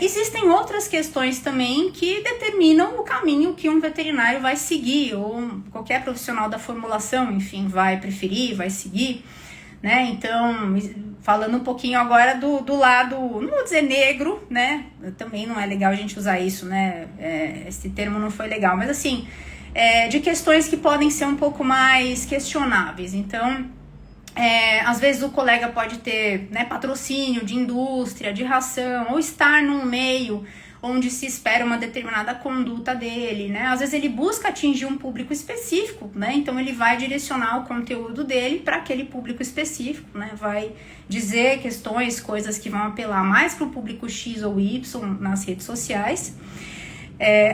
Existem outras questões também que determinam o caminho que um veterinário vai seguir, ou qualquer profissional da formulação, enfim, vai preferir, vai seguir, né? Então, falando um pouquinho agora do lado, não vou dizer negro, né? Também não é legal a gente usar isso, né? Esse termo não foi legal, mas assim, de questões que podem ser um pouco mais questionáveis. Então, às vezes o colega pode ter, né, patrocínio de indústria, de ração, ou estar num meio onde se espera uma determinada conduta dele, né? Às vezes ele busca atingir um público específico, né? Então ele vai direcionar o conteúdo dele para aquele público específico, né? Vai dizer questões, coisas que vão apelar mais para o público X ou Y nas redes sociais.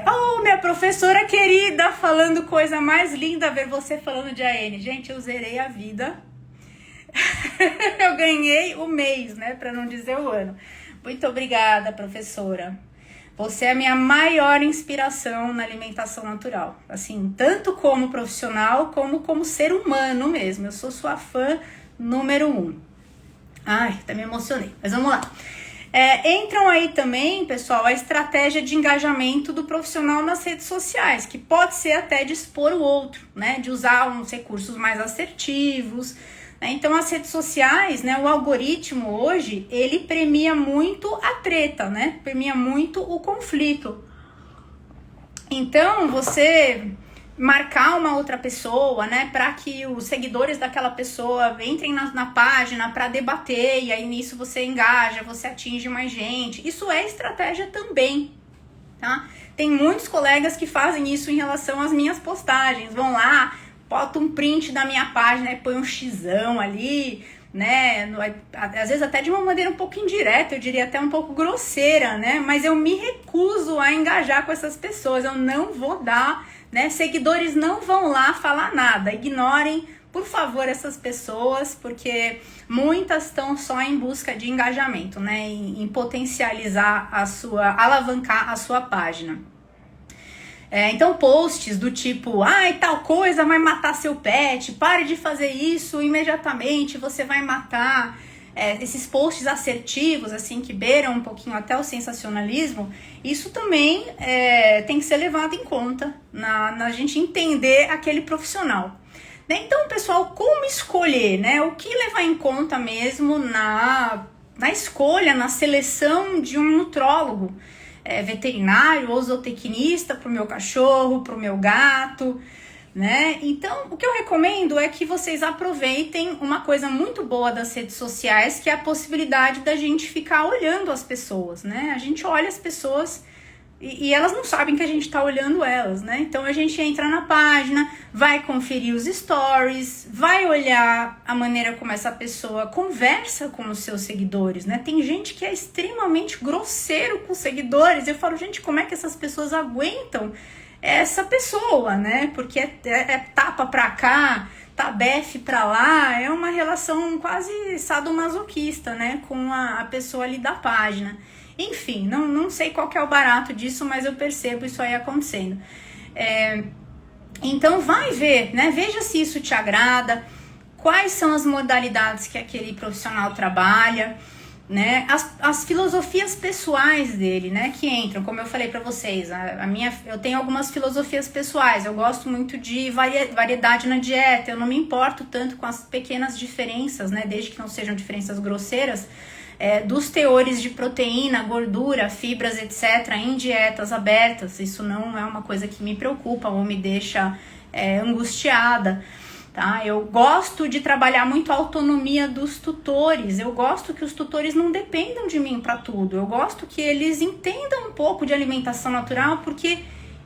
Oh, minha professora querida, falando coisa mais linda, ver você falando de AN. Gente, eu zerei a vida. Eu ganhei o mês, né? Para não dizer o ano. Muito obrigada, professora. Você é a minha maior inspiração na alimentação natural. Assim, tanto como profissional, como ser humano mesmo. Eu sou sua fã número 1. Ai, até me emocionei. Mas vamos lá. Entram aí também, pessoal, a estratégia de engajamento do profissional nas redes sociais, que pode ser até de expor o outro, né? De usar uns recursos mais assertivos. Então as redes sociais, né, o algoritmo hoje, ele premia muito a treta, né, premia muito o conflito. Então você marcar uma outra pessoa, né, para que os seguidores daquela pessoa entrem na página para debater, e aí nisso você engaja, você atinge mais gente, isso é estratégia também, tá? Tem muitos colegas que fazem isso em relação às minhas postagens, vão lá, bota um print da minha página e põe um xizão ali, né, às vezes até de uma maneira um pouco indireta, eu diria até um pouco grosseira, né, mas eu me recuso a engajar com essas pessoas, eu não vou dar, né, seguidores não vão lá falar nada, ignorem, por favor, essas pessoas, porque muitas estão só em busca de engajamento, né, em potencializar alavancar a sua página. Então posts do tipo, ai, tal coisa vai matar seu pet, pare de fazer isso imediatamente, você vai matar. Esses posts assertivos, assim, que beiram um pouquinho até o sensacionalismo, isso também tem que ser levado em conta na gente entender aquele profissional. Então, pessoal, como escolher, né? O que levar em conta mesmo na escolha, na seleção de um nutrólogo? Veterinário ou zootecnista para o meu cachorro, para o meu gato, né? Então, o que eu recomendo é que vocês aproveitem uma coisa muito boa das redes sociais, que é a possibilidade da gente ficar olhando as pessoas, né? A gente olha as pessoas e elas não sabem que a gente tá olhando elas, né? Então a gente entra na página, vai conferir os stories, vai olhar a maneira como essa pessoa conversa com os seus seguidores, né? Tem gente que é extremamente grosseiro com os seguidores. Eu falo, gente, como é que essas pessoas aguentam essa pessoa, né? Porque é tapa pra cá, tabefe pra lá, é uma relação quase sadomasoquista, né? Com a pessoa ali da página. Enfim, não sei qual que é o barato disso, mas eu percebo isso aí acontecendo. Então vai ver, né? Veja se isso te agrada, quais são as modalidades que aquele profissional trabalha, né? As filosofias pessoais dele, né? Que entram, como eu falei para vocês, eu tenho algumas filosofias pessoais, eu gosto muito de variedade na dieta, eu não me importo tanto com as pequenas diferenças, né? Desde que não sejam diferenças grosseiras, dos teores de proteína, gordura, fibras, etc., em dietas abertas. Isso não é uma coisa que me preocupa ou me deixa angustiada, tá? Eu gosto de trabalhar muito a autonomia dos tutores, eu gosto que os tutores não dependam de mim para tudo, eu gosto que eles entendam um pouco de alimentação natural, porque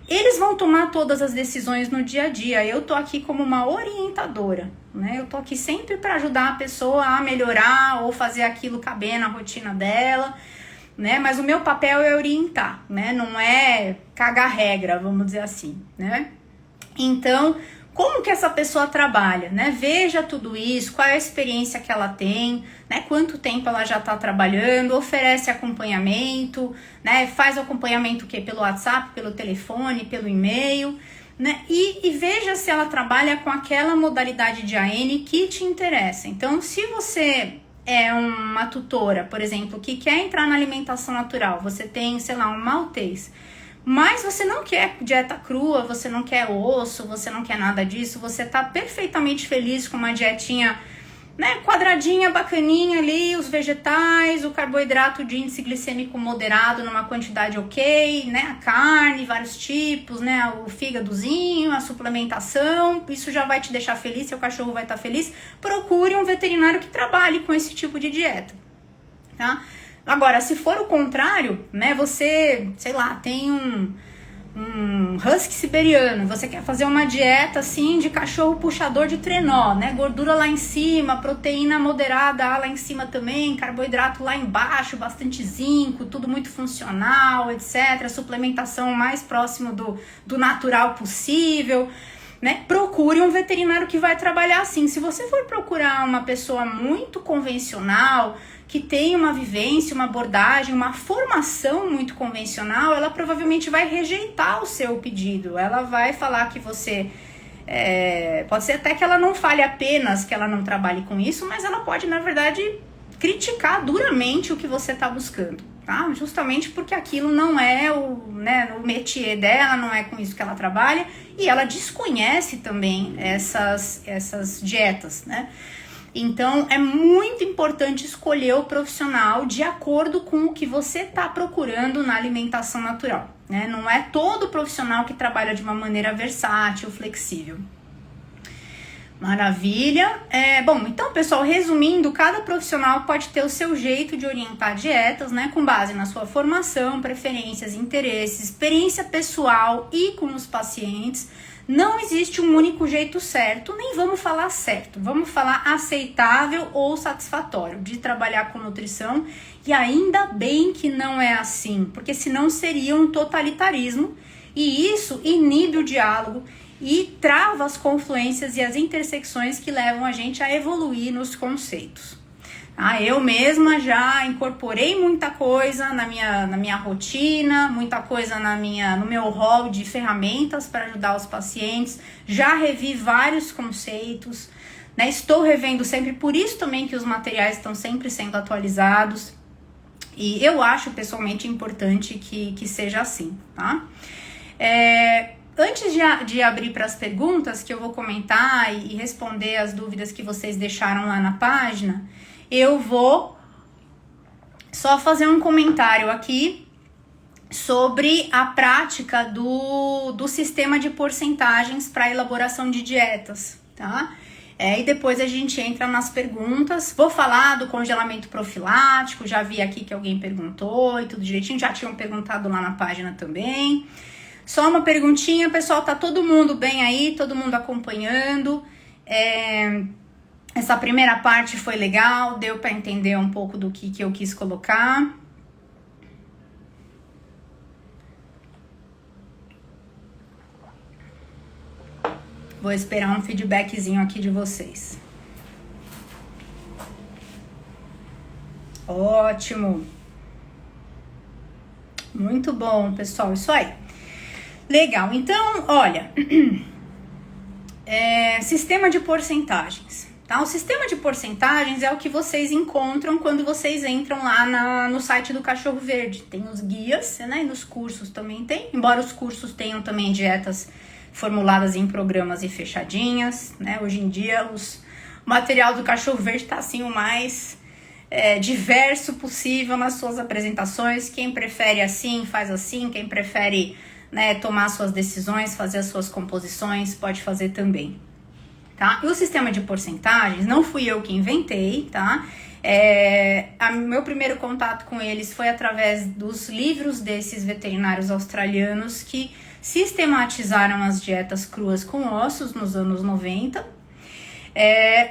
eles vão tomar todas as decisões no dia a dia. Eu tô aqui como uma orientadora, né? Eu tô aqui sempre para ajudar a pessoa a melhorar ou fazer aquilo caber na rotina dela, né? Mas o meu papel é orientar, né? Não é cagar regra, vamos dizer assim, né? Então, como que essa pessoa trabalha, né? Veja tudo isso, qual é a experiência que ela tem, né? Quanto tempo ela já está trabalhando, oferece acompanhamento, né? Faz o acompanhamento o quê? Pelo WhatsApp, pelo telefone, pelo e-mail, né? E veja se ela trabalha com aquela modalidade de AN que te interessa. Então, se você é uma tutora, por exemplo, que quer entrar na alimentação natural, você tem, sei lá, um maltês, mas você não quer dieta crua, você não quer osso, você não quer nada disso, você tá perfeitamente feliz com uma dietinha, né, quadradinha, bacaninha ali, os vegetais, o carboidrato de índice glicêmico moderado numa quantidade ok, né, a carne, vários tipos, né, o fígadozinho, a suplementação, isso já vai te deixar feliz, seu cachorro vai estar feliz. Procure um veterinário que trabalhe com esse tipo de dieta, tá? Agora, se for o contrário, né, você, sei lá, tem um husky siberiano, você quer fazer uma dieta assim de cachorro puxador de trenó, né, gordura lá em cima, proteína moderada lá em cima também, carboidrato lá embaixo, bastante zinco, tudo muito funcional, etc, suplementação mais próximo do natural possível, né? Procure um veterinário que vai trabalhar assim. Se você for procurar uma pessoa muito convencional, que tem uma vivência, uma abordagem, uma formação muito convencional, ela provavelmente vai rejeitar o seu pedido. Ela vai falar que você... pode ser até que ela não fale apenas que ela não trabalhe com isso, mas ela pode, na verdade, criticar duramente o que você está buscando, tá? Justamente porque aquilo não é o métier dela, não é com isso que ela trabalha, e ela desconhece também essas dietas, né? Então, é muito importante escolher o profissional de acordo com o que você está procurando na alimentação natural, né? Não é todo profissional que trabalha de uma maneira versátil, flexível. Maravilha. Bom, então, pessoal, resumindo, cada profissional pode ter o seu jeito de orientar dietas, né? Com base na sua formação, preferências, interesses, experiência pessoal e com os pacientes. Não existe um único jeito certo, nem vamos falar certo, vamos falar aceitável ou satisfatório de trabalhar com nutrição, e ainda bem que não é assim, porque senão seria um totalitarismo, e isso inibe o diálogo e trava as confluências e as intersecções que levam a gente a evoluir nos conceitos. Eu mesma já incorporei muita coisa na minha rotina, muita coisa no meu hall de ferramentas para ajudar os pacientes, já revi vários conceitos, né? Estou revendo sempre, por isso também que os materiais estão sempre sendo atualizados, e eu acho pessoalmente importante que seja assim, tá? Antes de abrir para as perguntas, que eu vou comentar e responder as dúvidas que vocês deixaram lá na página, eu vou só fazer um comentário aqui sobre a prática do sistema de porcentagens para elaboração de dietas, tá? E depois a gente entra nas perguntas. Vou falar do congelamento profilático, já vi aqui que alguém perguntou e tudo direitinho, já tinham perguntado lá na página também. Só uma perguntinha, pessoal, tá todo mundo bem aí? Todo mundo acompanhando? Essa primeira parte foi legal, deu para entender um pouco do que eu quis colocar. Vou esperar um feedbackzinho aqui de vocês. Ótimo. Muito bom, pessoal, isso aí. Legal, então, olha, sistema de porcentagens. Tá? O sistema de porcentagens é o que vocês encontram quando vocês entram lá no site do Cachorro Verde. Tem os guias, né? E nos cursos também tem, embora os cursos tenham também dietas formuladas em programas e fechadinhas, né? Hoje em dia o material do Cachorro Verde está assim o mais diverso possível nas suas apresentações. Quem prefere assim, faz assim. Quem prefere, né, tomar suas decisões, fazer as suas composições, pode fazer também. tá? E o sistema de porcentagens não fui eu que inventei, tá? Meu primeiro contato com eles foi através dos livros desses veterinários australianos que sistematizaram as dietas cruas com ossos nos anos 90.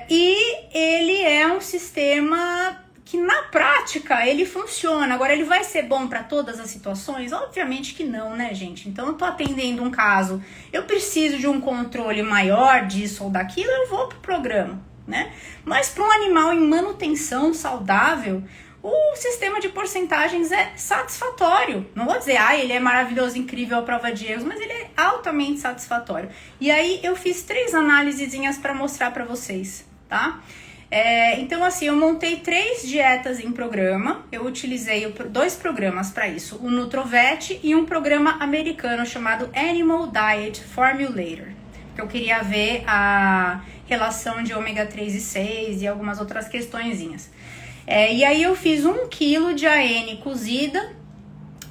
E ele é um sistema que na prática ele funciona. Agora, ele vai ser bom para todas as situações? Obviamente que não, né, gente? Então, eu tô atendendo um caso, eu preciso de um controle maior disso ou daquilo, eu vou pro programa, né? Mas para um animal em manutenção saudável, o sistema de porcentagens é satisfatório. Não vou dizer, ele é maravilhoso, incrível, à prova de erros, mas ele é altamente satisfatório. E aí, eu fiz 3 análisezinhas para mostrar para vocês, tá? Então, assim, eu montei 3 dietas em programa. Eu utilizei 2 programas para isso, o Nutrovet e um programa americano chamado Animal Diet Formulator, que eu queria ver a relação de ômega 3 e 6 e algumas outras questõezinhas. E aí eu fiz 1 kg de AN cozida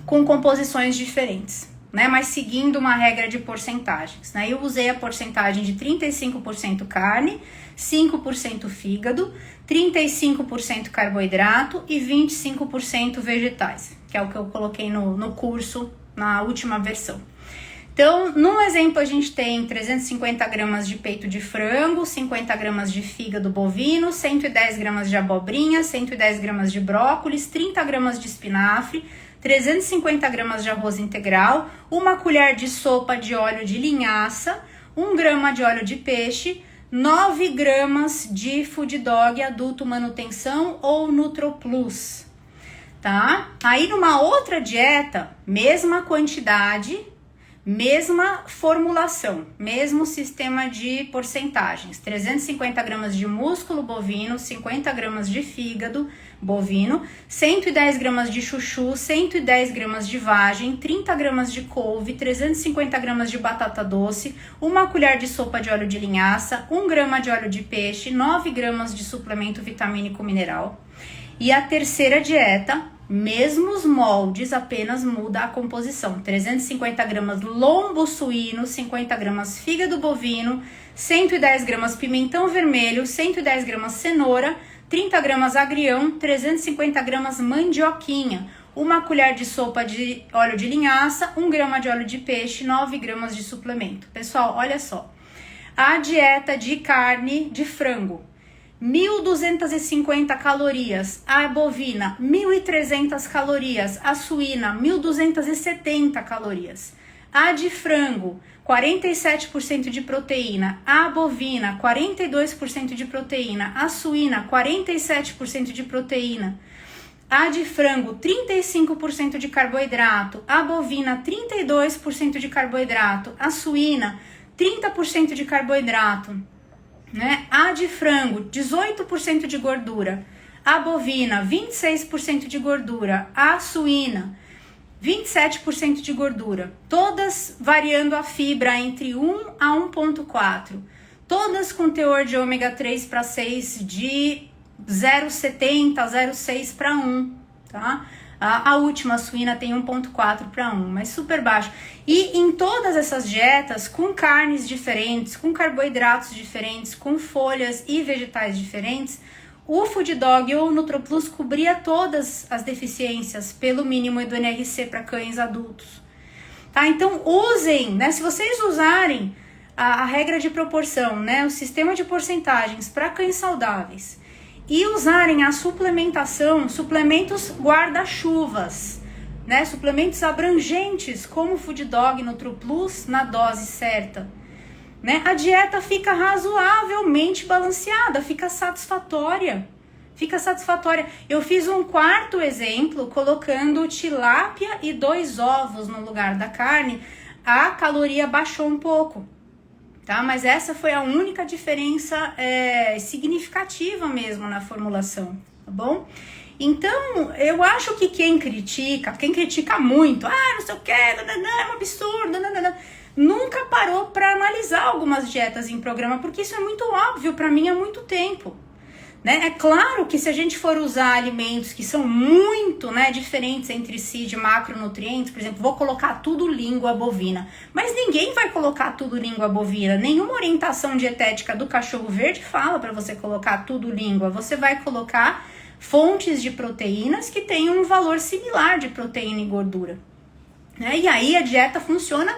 com composições diferentes, né? Mas seguindo uma regra de porcentagens, né? Eu usei a porcentagem de 35% carne, 5% fígado, 35% carboidrato e 25% vegetais, que é o que eu coloquei no curso, na última versão. Então, num exemplo, a gente tem 350 gramas de peito de frango, 50 gramas de fígado bovino, 110 gramas de abobrinha, 110 gramas de brócolis, 30 gramas de espinafre, 350 gramas de arroz integral, 1 colher de sopa de óleo de linhaça, 1 grama de óleo de peixe, 9 gramas de Food Dog adulto manutenção ou NutroPlus, tá? Aí numa outra dieta, mesma quantidade, mesma formulação, mesmo sistema de porcentagens, 350 gramas de músculo bovino, 50 gramas de fígado bovino, 110 gramas de chuchu, 110 gramas de vagem, 30 gramas de couve, 350 gramas de batata doce, 1 colher de sopa de óleo de linhaça, 1 grama de óleo de peixe, 9 gramas de suplemento vitamínico mineral. E a terceira dieta, mesmos moldes, apenas muda a composição. 350 gramas lombo suíno, 50 gramas fígado bovino, 110 gramas pimentão vermelho, 110 gramas cenoura, 30 gramas agrião, 350 gramas mandioquinha, 1 colher de sopa de óleo de linhaça, 1 grama de óleo de peixe, 9 gramas de suplemento. Pessoal, olha só. A dieta de carne de frango, 1.250 calorias, a bovina 1.300 calorias, a suína 1.270 calorias, a de frango 47% de proteína, a bovina 42% de proteína, a suína 47% de proteína, a de frango 35% de carboidrato, a bovina 32% de carboidrato, a suína 30% de carboidrato, né? A de frango, 18% de gordura, a bovina, 26% de gordura, a suína, 27% de gordura, todas variando a fibra entre 1 a 1,4, todas com teor de ômega 3 para 6 de 0,70 a 0,6 para 1, tá? A última suína tem 1,4 para 1, mas super baixo. E em todas essas dietas, com carnes diferentes, com carboidratos diferentes, com folhas e vegetais diferentes, o Food Dog ou o NutroPlus cobria todas as deficiências pelo mínimo do NRC para cães adultos. Tá? Então usem, né? Se vocês usarem a regra de proporção, né? O sistema de porcentagens para cães saudáveis, e usarem a suplementação, suplementos guarda-chuvas, né? Suplementos abrangentes, como o Food Dog, NutroPlus, na dose certa, né? A dieta fica razoavelmente balanceada, fica satisfatória. Eu fiz um 4º exemplo, colocando tilápia e 2 ovos no lugar da carne, a caloria baixou um pouco. Tá? Mas essa foi a única diferença significativa mesmo na formulação, tá bom? Então, eu acho que quem critica muito, não sei o que, é um absurdo, nunca parou para analisar algumas dietas em programa, porque isso é muito óbvio para mim há muito tempo. né? É claro que se a gente for usar alimentos que são muito, né, diferentes entre si de macronutrientes, por exemplo, vou colocar tudo língua bovina, mas ninguém vai colocar tudo língua bovina. Nenhuma orientação dietética do cachorro verde fala para você colocar tudo língua. Você vai colocar fontes de proteínas que tenham um valor similar de proteína e gordura, né? E aí a dieta funciona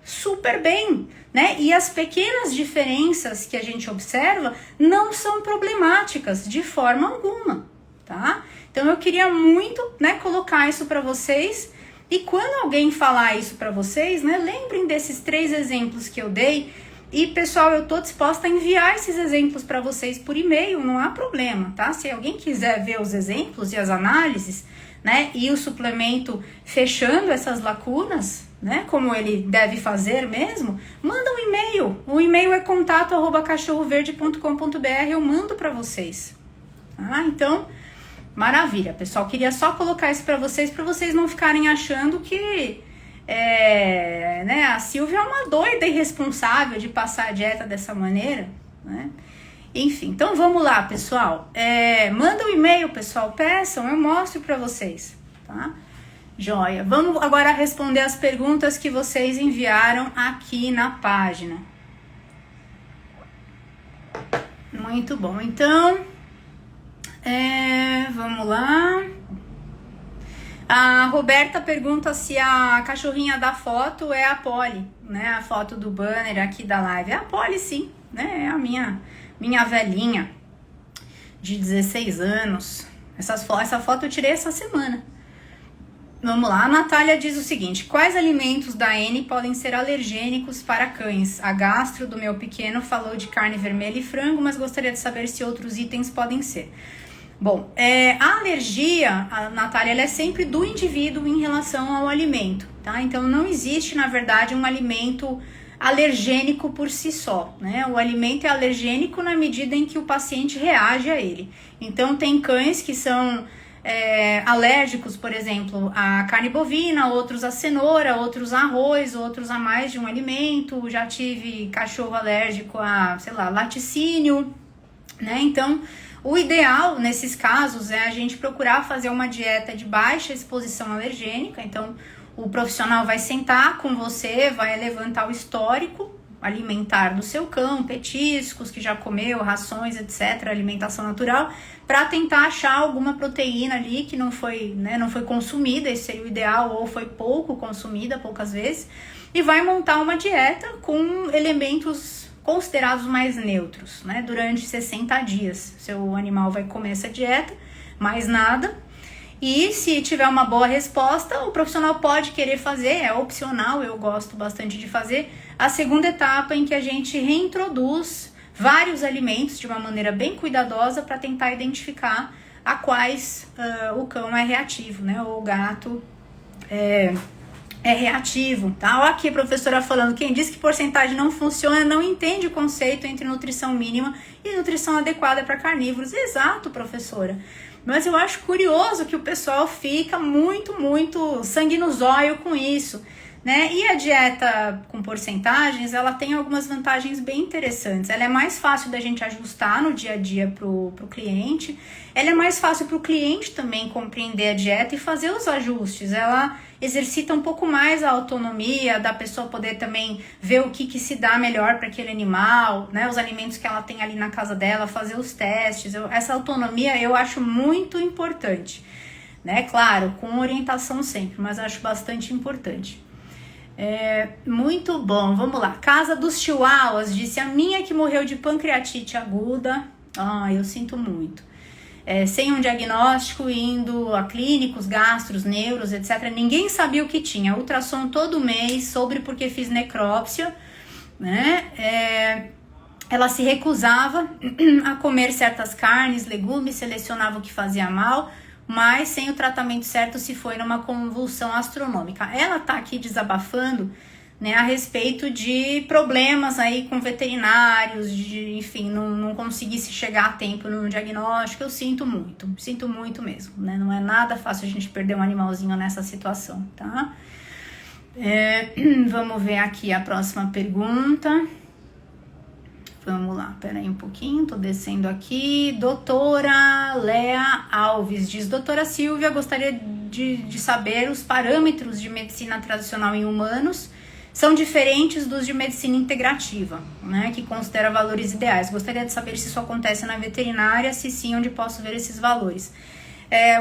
super bem, né? E as pequenas diferenças que a gente observa não são problemáticas de forma alguma, tá? Então eu queria muito, né, colocar isso para vocês, e quando alguém falar isso para vocês, né, lembrem desses 3 exemplos que eu dei. E pessoal, eu tô disposta a enviar esses exemplos para vocês por e-mail, não há problema, tá? Se alguém quiser ver os exemplos e as análises, né, e o suplemento fechando essas lacunas, né, como ele deve fazer mesmo, manda um e-mail. O e-mail é contato@cachorroverde.com.br, eu mando para vocês. Ah, então, maravilha, pessoal. Queria só colocar isso para vocês não ficarem achando que né, a Silvia é uma doida irresponsável de passar a dieta dessa maneira, né? Enfim, então vamos lá, pessoal. Manda um e-mail, pessoal, peçam, eu mostro para vocês, tá? Joia. Vamos agora responder as perguntas que vocês enviaram aqui na página. Muito bom. Então, vamos lá. A Roberta pergunta se a cachorrinha da foto é a Polly, né? A foto do banner aqui da live. É a Polly, sim, né? É a minha velhinha de 16 anos. Essa foto eu tirei essa semana. Vamos lá, a Natália diz o seguinte: quais alimentos da N podem ser alergênicos para cães? A gastro do meu pequeno falou de carne vermelha e frango, mas gostaria de saber se outros itens podem ser. Bom, a alergia, a Natália, ela é sempre do indivíduo em relação ao alimento, tá? Então não existe, na verdade, um alimento alergênico por si só, né? O alimento é alergênico na medida em que o paciente reage a ele. Então tem cães que são alérgicos, por exemplo, à carne bovina, outros à cenoura, outros a arroz, outros a mais de um alimento. Já tive cachorro alérgico a, sei lá, laticínio, né? Então, o ideal nesses casos é a gente procurar fazer uma dieta de baixa exposição alergênica. Então, o profissional vai sentar com você, vai levantar o histórico alimentar do seu cão, petiscos que já comeu, rações, etc., alimentação natural, para tentar achar alguma proteína ali que não foi, né, não foi consumida, esse seria o ideal, ou foi pouco consumida, poucas vezes, e vai montar uma dieta com elementos considerados mais neutros, né, durante 60 dias. Seu animal vai comer essa dieta, mais nada. E se tiver uma boa resposta, o profissional pode querer fazer, é opcional, eu gosto bastante de fazer, a segunda etapa em que a gente reintroduz vários alimentos de uma maneira bem cuidadosa para tentar identificar a quais o cão é reativo, né? Ou o gato é reativo, tá? Olha aqui a professora falando, quem diz que porcentagem não funciona não entende o conceito entre nutrição mínima e nutrição adequada para carnívoros. Exato, professora. Mas eu acho curioso que o pessoal fica muito sangue no zóio com isso, né? E a dieta com porcentagens, ela tem algumas vantagens bem interessantes. Ela é mais fácil da gente ajustar no dia a dia pro cliente. Ela é mais fácil pro cliente também compreender a dieta e fazer os ajustes. Ela exercita um pouco mais a autonomia da pessoa poder também ver o que se dá melhor para aquele animal, né? Os alimentos que ela tem ali na casa dela, fazer os testes. Essa autonomia eu acho muito importante, né? Claro, com orientação sempre, mas acho bastante importante. Muito bom, vamos lá. Casa dos Chihuahuas disse: a minha que morreu de pancreatite aguda. Eu sinto muito. Sem um diagnóstico, indo a clínicos, gastros, neuros, etc. Ninguém sabia o que tinha. Ultrassom todo mês, sobre porque fiz necrópsia, né? Ela se recusava a comer certas carnes, legumes, selecionava o que fazia mal, mas sem o tratamento certo se foi numa convulsão astronômica. Ela tá aqui desabafando, né, a respeito de problemas aí com veterinários, enfim, não conseguisse chegar a tempo no diagnóstico. Eu sinto muito mesmo, né? Não é nada fácil a gente perder um animalzinho nessa situação, tá? Vamos ver aqui a próxima pergunta. Vamos lá, peraí um pouquinho, tô descendo aqui. Doutora Lea Alves diz: doutora Silvia, gostaria de saber os parâmetros de medicina tradicional em humanos são diferentes dos de medicina integrativa, né, que considera valores ideais. Gostaria de saber se isso acontece na veterinária, se sim, onde posso ver esses valores.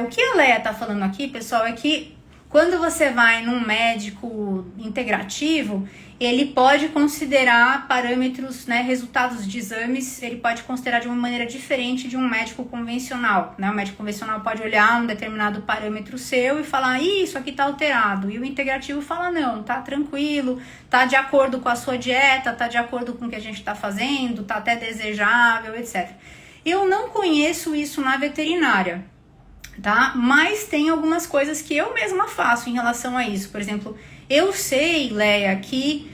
O que a Lea tá falando aqui, pessoal, é que quando você vai num médico integrativo, ele pode considerar parâmetros, né, resultados de exames, ele pode considerar de uma maneira diferente de um médico convencional, né? O médico convencional pode olhar um determinado parâmetro seu e falar: isso aqui tá alterado, e o integrativo fala: não, tá tranquilo, tá de acordo com a sua dieta, tá de acordo com o que a gente tá fazendo, tá até desejável, etc. Eu não conheço isso na veterinária, tá? Mas tem algumas coisas que eu mesma faço em relação a isso. Por exemplo, eu sei, Leia, que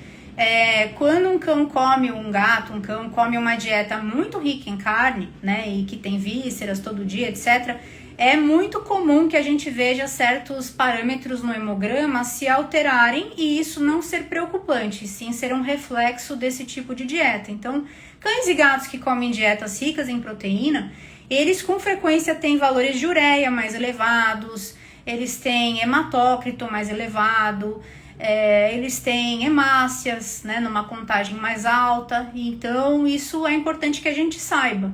quando um gato, um cão come uma dieta muito rica em carne, né, e que tem vísceras todo dia, etc., é muito comum que a gente veja certos parâmetros no hemograma se alterarem, e isso não ser preocupante, sim ser um reflexo desse tipo de dieta. Então, cães e gatos que comem dietas ricas em proteína, eles com frequência têm valores de ureia mais elevados, eles têm hematócrito mais elevado, eles têm hemácias, né, numa contagem mais alta. Então isso é importante que a gente saiba.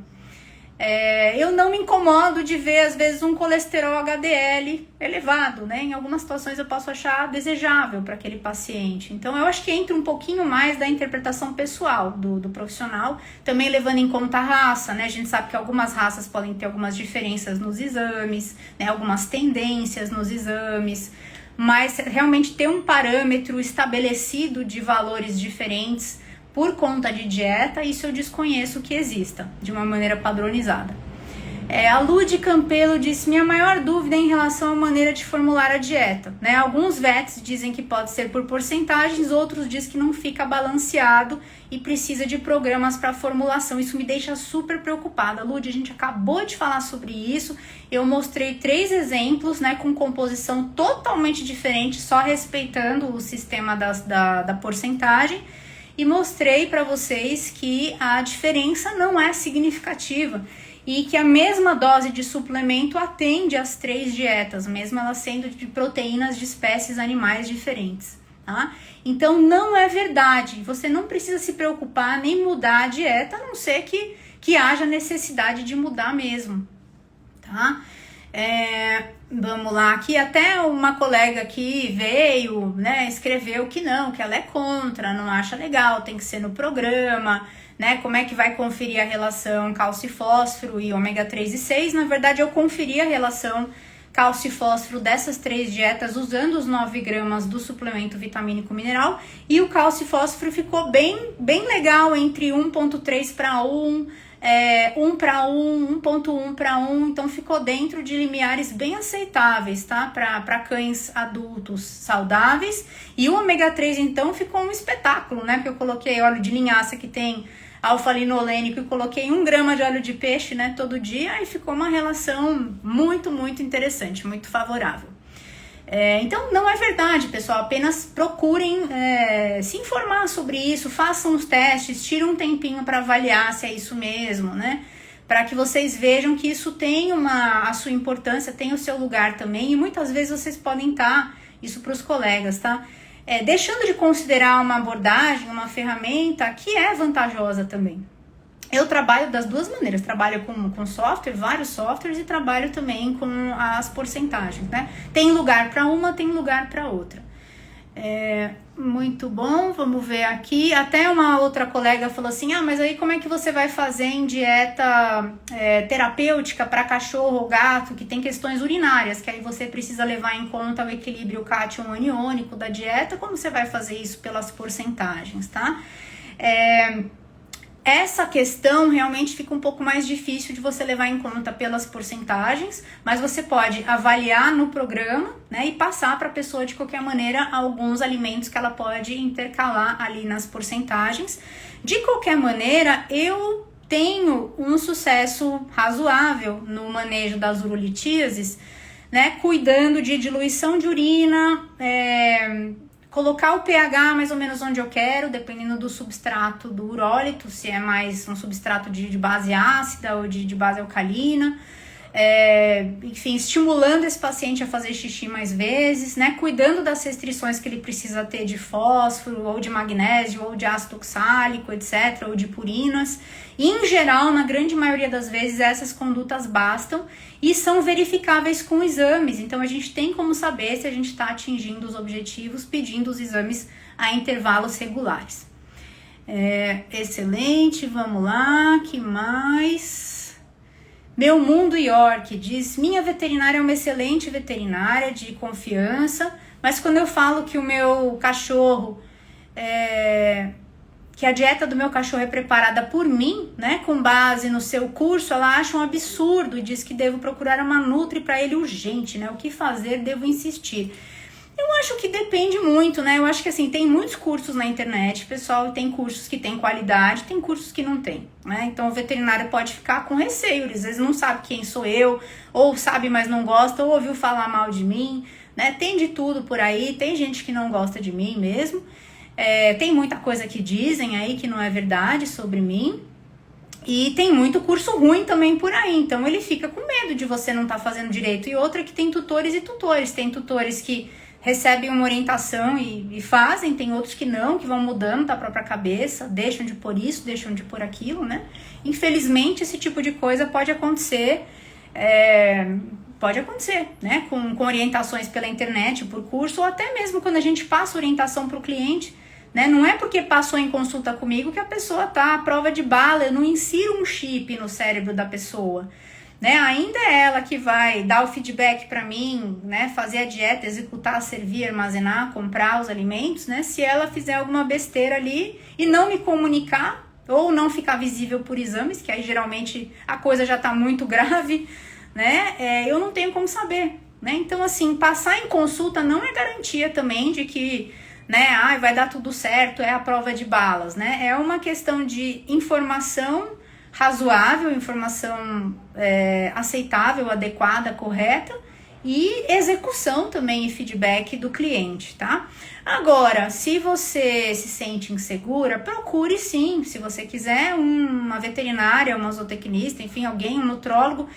Eu não me incomodo de ver às vezes um colesterol HDL elevado, né? Em algumas situações eu posso achar desejável para aquele paciente. Então eu acho que entra um pouquinho mais da interpretação pessoal do profissional, também levando em conta a raça, né? A gente sabe que algumas raças podem ter algumas diferenças nos exames, né? Algumas tendências nos exames, mas realmente ter um parâmetro estabelecido de valores diferentes por conta de dieta, isso eu desconheço que exista de uma maneira padronizada. A Lude Campelo disse: minha maior dúvida é em relação à maneira de formular a dieta, né? Alguns vets dizem que pode ser por porcentagens, outros dizem que não fica balanceado e precisa de programas para formulação. Isso me deixa super preocupada. Lude, a gente acabou de falar sobre isso, eu mostrei 3 exemplos, né, com composição totalmente diferente, só respeitando o sistema da porcentagem, e mostrei para vocês que a diferença não é significativa e que a mesma dose de suplemento atende às 3 dietas, mesmo elas sendo de proteínas de espécies animais diferentes, tá? Então não é verdade, você não precisa se preocupar nem mudar a dieta, a não ser que haja necessidade de mudar mesmo, tá? Vamos lá, aqui até uma colega que veio, né, escreveu que não, que ela é contra, não acha legal, tem que ser no programa, né, como é que vai conferir a relação cálcio e fósforo e ômega 3 e 6, na verdade eu conferi a relação cálcio e fósforo dessas 3 dietas usando os 9 gramas do suplemento vitamínico mineral, e o cálcio e fósforo ficou bem legal, entre 1.3 para 1, 1 para 1, 1.1 para 1, então ficou dentro de limiares bem aceitáveis, tá? Para cães adultos saudáveis. E o ômega 3 então ficou um espetáculo, né? Porque eu coloquei óleo de linhaça que tem alfa-linolênico e coloquei 1 grama de óleo de peixe, né, todo dia, e ficou uma relação muito interessante, muito favorável. Então não é verdade, pessoal, apenas procurem se informar sobre isso, façam os testes, tirem um tempinho para avaliar se é isso mesmo, né? Para que vocês vejam que isso tem a sua importância, tem o seu lugar também, e muitas vezes vocês podem estar, isso para os colegas, tá? Deixando de considerar uma abordagem, uma ferramenta que é vantajosa também. Eu trabalho das duas maneiras, trabalho com software, vários softwares, e trabalho também com as porcentagens, né? Tem lugar para uma, tem lugar para outra. Muito bom, vamos ver aqui. Até uma outra colega falou assim: mas aí como é que você vai fazer em dieta terapêutica para cachorro ou gato que tem questões urinárias, que aí você precisa levar em conta o equilíbrio cátion aniônico da dieta, como você vai fazer isso pelas porcentagens, tá? Essa questão realmente fica um pouco mais difícil de você levar em conta pelas porcentagens, mas você pode avaliar no programa, né, e passar para a pessoa de qualquer maneira alguns alimentos que ela pode intercalar ali nas porcentagens. De qualquer maneira, eu tenho um sucesso razoável no manejo das urolitíases, né, cuidando de diluição de urina, colocar o pH mais ou menos onde eu quero, dependendo do substrato do urólito, se é mais um substrato de base ácida ou de base alcalina. Enfim, estimulando esse paciente a fazer xixi mais vezes, né? Cuidando das restrições que ele precisa ter de fósforo, ou de magnésio, ou de ácido oxálico, etc., ou de purinas. E, em geral, na grande maioria das vezes, essas condutas bastam e são verificáveis com exames. Então, a gente tem como saber se a gente está atingindo os objetivos pedindo os exames a intervalos regulares. Excelente, vamos lá, que mais? Meu Mundo York diz, minha veterinária é uma excelente veterinária de confiança, mas quando eu falo que o meu cachorro, que a dieta do meu cachorro é preparada por mim, né, com base no seu curso, ela acha um absurdo e diz que devo procurar uma nutri para ele urgente, né, o que fazer, devo insistir. Eu acho que depende muito, né? Eu acho que assim, tem muitos cursos na internet, pessoal, tem cursos que tem qualidade, tem cursos que não tem, né? Então o veterinário pode ficar com receio, ele às vezes não sabe quem sou eu, ou sabe, mas não gosta, ou ouviu falar mal de mim, né? Tem de tudo por aí, tem gente que não gosta de mim mesmo, tem muita coisa que dizem aí que não é verdade sobre mim, e tem muito curso ruim também por aí, então ele fica com medo de você não estar fazendo direito. E outra que tem tutores e tutores, tem tutores que recebem uma orientação e fazem, tem outros que não, que vão mudando da própria cabeça, deixam de pôr isso, deixam de pôr aquilo, né? Infelizmente, esse tipo de coisa pode acontecer, né? Com orientações pela internet, por curso, ou até mesmo quando a gente passa orientação para o cliente, né? Não é porque passou em consulta comigo que a pessoa tá à prova de bala, eu não insiro um chip no cérebro da pessoa, né? Ainda é ela que vai dar o feedback para mim, né? Fazer a dieta, executar, servir, armazenar, comprar os alimentos, né? Se ela fizer alguma besteira ali e não me comunicar ou não ficar visível por exames, que aí geralmente a coisa já tá muito grave, né? Eu não tenho como saber, né? Então, assim, passar em consulta não é garantia também de que, né? Vai dar tudo certo, é a prova de balas, né? É uma questão de informação razoável, informação aceitável, adequada, correta, e execução também e feedback do cliente, tá? Agora, se você se sente insegura, procure sim, se você quiser, uma veterinária, uma zootecnista, enfim, alguém, um nutrólogo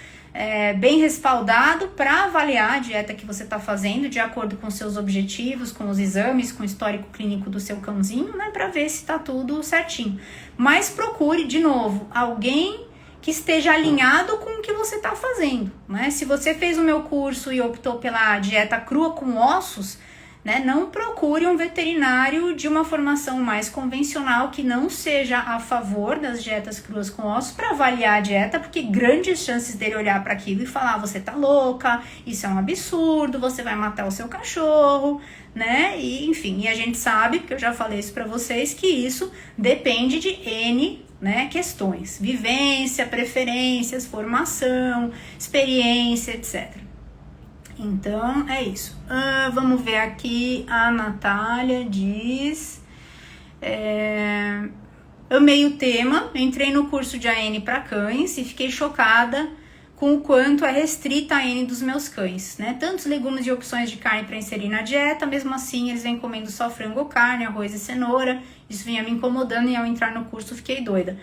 bem respaldado para avaliar a dieta que você está fazendo de acordo com seus objetivos, com os exames, com o histórico clínico do seu cãozinho, né, para ver se está tudo certinho. Mas procure, de novo, alguém que esteja alinhado com o que você está fazendo, né? Se você fez o meu curso e optou pela dieta crua com ossos, né, não procure um veterinário de uma formação mais convencional que não seja a favor das dietas cruas com ossos para avaliar a dieta, porque grandes chances dele olhar para aquilo e falar, você tá louca, isso é um absurdo, você vai matar o seu cachorro, né? E enfim, e a gente sabe, porque eu já falei isso para vocês, que isso depende de N, né, questões, vivência, preferências, formação, experiência, etc. Então, é isso. Vamos ver aqui, a Natália diz... amei o tema, entrei no curso de AN para cães e fiquei chocada com o quanto é restrita a AN dos meus cães, né? Tantos legumes e opções de carne para inserir na dieta, mesmo assim eles vêm comendo só frango ou carne, arroz e cenoura, isso vinha me incomodando e ao entrar no curso fiquei doida.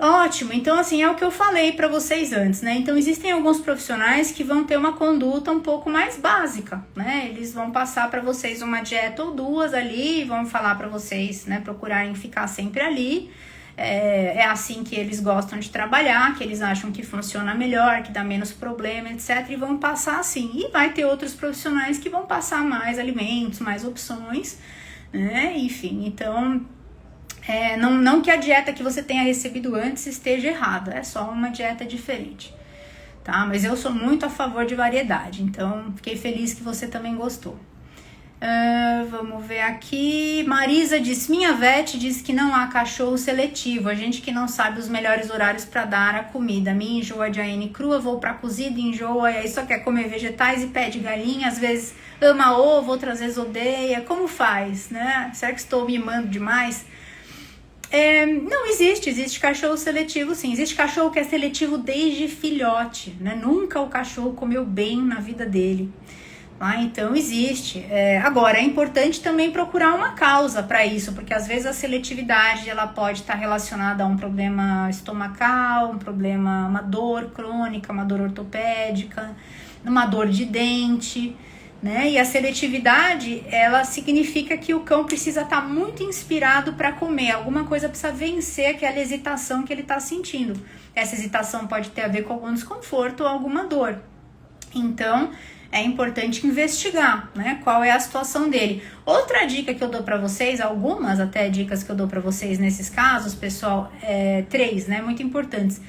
Ótimo, então assim, é o que eu falei para vocês antes, né? Então existem alguns profissionais que vão ter uma conduta um pouco mais básica, né? Eles vão passar para vocês uma dieta ou duas ali, vão falar para vocês, né, procurarem ficar sempre ali. É assim que eles gostam de trabalhar, que eles acham que funciona melhor, que dá menos problema, etc. E vão passar assim. E vai ter outros profissionais que vão passar mais alimentos, mais opções, né? Enfim, então... não que a dieta que você tenha recebido antes esteja errada, é só uma dieta diferente, tá? Mas eu sou muito a favor de variedade, então fiquei feliz que você também gostou. Vamos ver aqui, Marisa disse, minha vet diz que não há cachorro seletivo, a gente que não sabe os melhores horários para dar a comida, me enjoa de AN crua, vou pra cozida, enjoa, e aí só quer comer vegetais e pede galinha, às vezes ama ovo, outras vezes odeia, como faz, né? Será que estou mimando demais? Não existe cachorro seletivo sim, existe cachorro que é seletivo desde filhote, né? Nunca o cachorro comeu bem na vida dele, Tá? Então existe. Agora, é importante também procurar uma causa para isso, porque às vezes a seletividade ela pode estar relacionada a um problema estomacal, uma dor crônica, uma dor ortopédica, uma dor de dente, né? E a seletividade, ela significa que o cão precisa estar muito inspirado para comer, alguma coisa precisa vencer aquela hesitação que ele está sentindo. Essa hesitação pode ter a ver com algum desconforto ou alguma dor. Então, é importante investigar, né, qual é a situação dele. Outra dica que eu dou para vocês, algumas até dicas que eu dou para vocês nesses casos, pessoal, 3, né, muito importantes.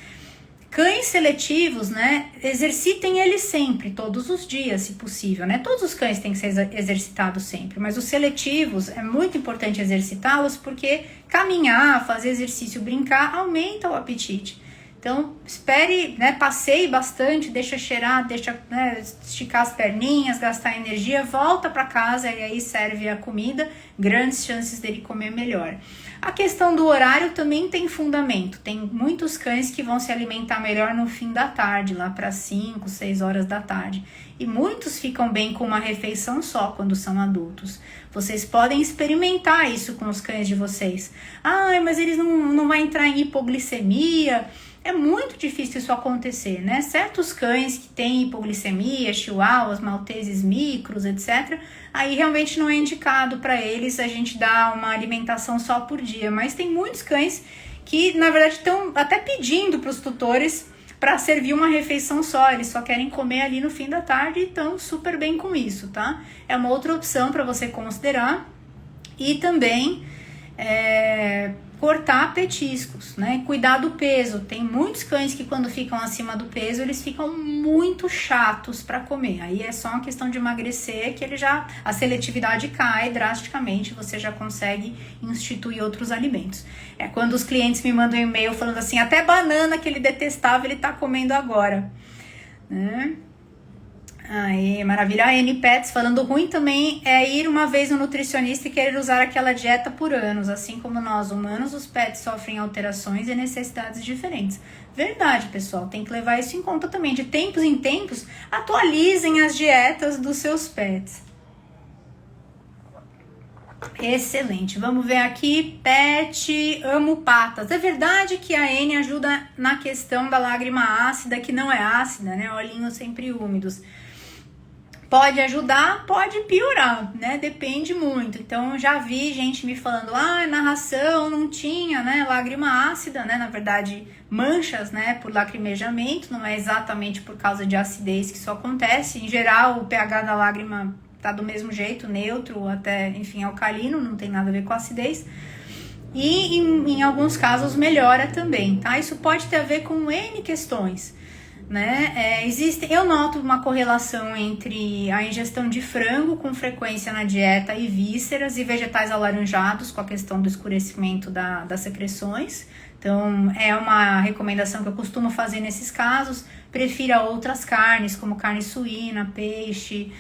Cães seletivos, né, exercitem eles sempre, todos os dias, se possível, né? Todos os cães têm que ser exercitados sempre, mas os seletivos é muito importante exercitá-los porque caminhar, fazer exercício, brincar, aumenta o apetite. Então, espere, né, passeie bastante, deixa cheirar, deixa, né, esticar as perninhas, gastar energia, volta para casa e aí serve a comida, grandes chances dele comer melhor. A questão do horário também tem fundamento. Tem muitos cães que vão se alimentar melhor no fim da tarde, lá para 5, 6 horas da tarde. E muitos ficam bem com uma refeição só quando são adultos. Vocês podem experimentar isso com os cães de vocês. Mas eles não vão entrar em hipoglicemia. É muito difícil isso acontecer, né? Certos cães que têm hipoglicemia, chihuahuas, malteses micros, etc., aí realmente não é indicado para eles a gente dar uma alimentação só por dia. Mas tem muitos cães que, na verdade, estão até pedindo para os tutores para servir uma refeição só. Eles só querem comer ali no fim da tarde e estão super bem com isso, tá? É uma outra opção para você considerar. E também cortar petiscos, né? Cuidar do peso. Tem muitos cães que quando ficam acima do peso, eles ficam muito chatos para comer. Aí é só uma questão de emagrecer que a seletividade cai drasticamente, você já consegue instituir outros alimentos. Quando os clientes me mandam um e-mail falando assim, até banana que ele detestava, ele tá comendo agora, né? Aí, maravilha. A NPets falando, ruim também é ir uma vez no nutricionista e querer usar aquela dieta por anos. Assim como nós humanos, os pets sofrem alterações e necessidades diferentes. Verdade, pessoal. Tem que levar isso em conta também. De tempos em tempos, atualizem as dietas dos seus pets. Excelente. Vamos ver aqui. Pet, amo patas. É verdade que a N ajuda na questão da lágrima ácida, que não é ácida, né? Olhinhos sempre úmidos. Pode ajudar, pode piorar, né? Depende muito. Então, já vi gente me falando, narração não tinha, né? Lágrima ácida, né? Na verdade, manchas, né? Por lacrimejamento, não é exatamente por causa de acidez que isso acontece. Em geral, o pH da lágrima tá do mesmo jeito, neutro, até, enfim, alcalino, não tem nada a ver com acidez. E em alguns casos melhora também, tá? Isso pode ter a ver com N questões, né? Eu noto uma correlação entre a ingestão de frango com frequência na dieta e vísceras e vegetais alaranjados com a questão do escurecimento das secreções. Então, é uma recomendação que eu costumo fazer nesses casos. Prefira outras carnes, como carne suína, peixe,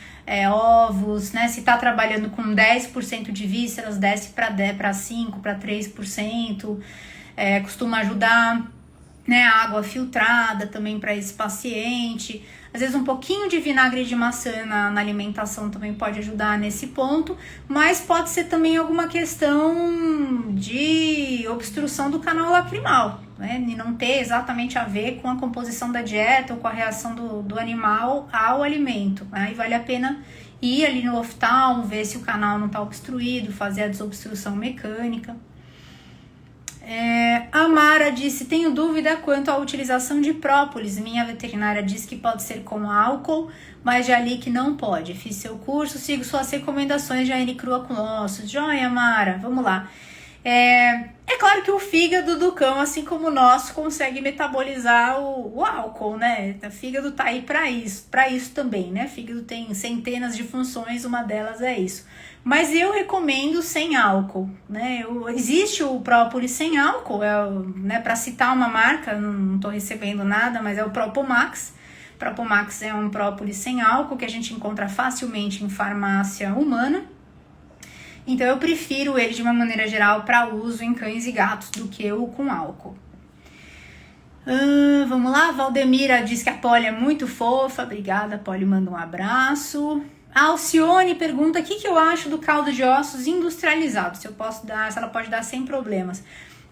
ovos, né? Se tá trabalhando com 10% de vísceras, desce para 5%, para 3%. Costuma ajudar. Né, água filtrada também para esse paciente. Às vezes um pouquinho de vinagre de maçã na alimentação também pode ajudar nesse ponto, mas pode ser também alguma questão de obstrução do canal lacrimal, né, e não ter exatamente a ver com a composição da dieta ou com a reação do animal ao alimento. Aí vale a pena ir ali no oftalmo, ver se o canal não está obstruído, fazer a desobstrução mecânica. A Mara disse, tenho dúvida quanto à utilização de própolis. Minha veterinária diz que pode ser com álcool, mas já li que não pode. Fiz seu curso, sigo suas recomendações de AN crua com ossos. Joia, Mara, vamos lá. É claro que o fígado do cão, assim como o nosso, consegue metabolizar o álcool, né? O fígado tá aí para isso também, né? O fígado tem centenas de funções, uma delas é isso. Mas eu recomendo sem álcool, né? Existe o própolis sem álcool, né? Para citar uma marca, não tô recebendo nada, mas é o Propomax. Propomax é um própolis sem álcool que a gente encontra facilmente em farmácia humana. Então eu prefiro ele de uma maneira geral para uso em cães e gatos do que o com álcool. Vamos lá, Valdemira diz que a Polly é muito fofa. Obrigada, Polly, manda um abraço. A Alcione pergunta o que eu acho do caldo de ossos industrializado, se ela pode dar sem problemas.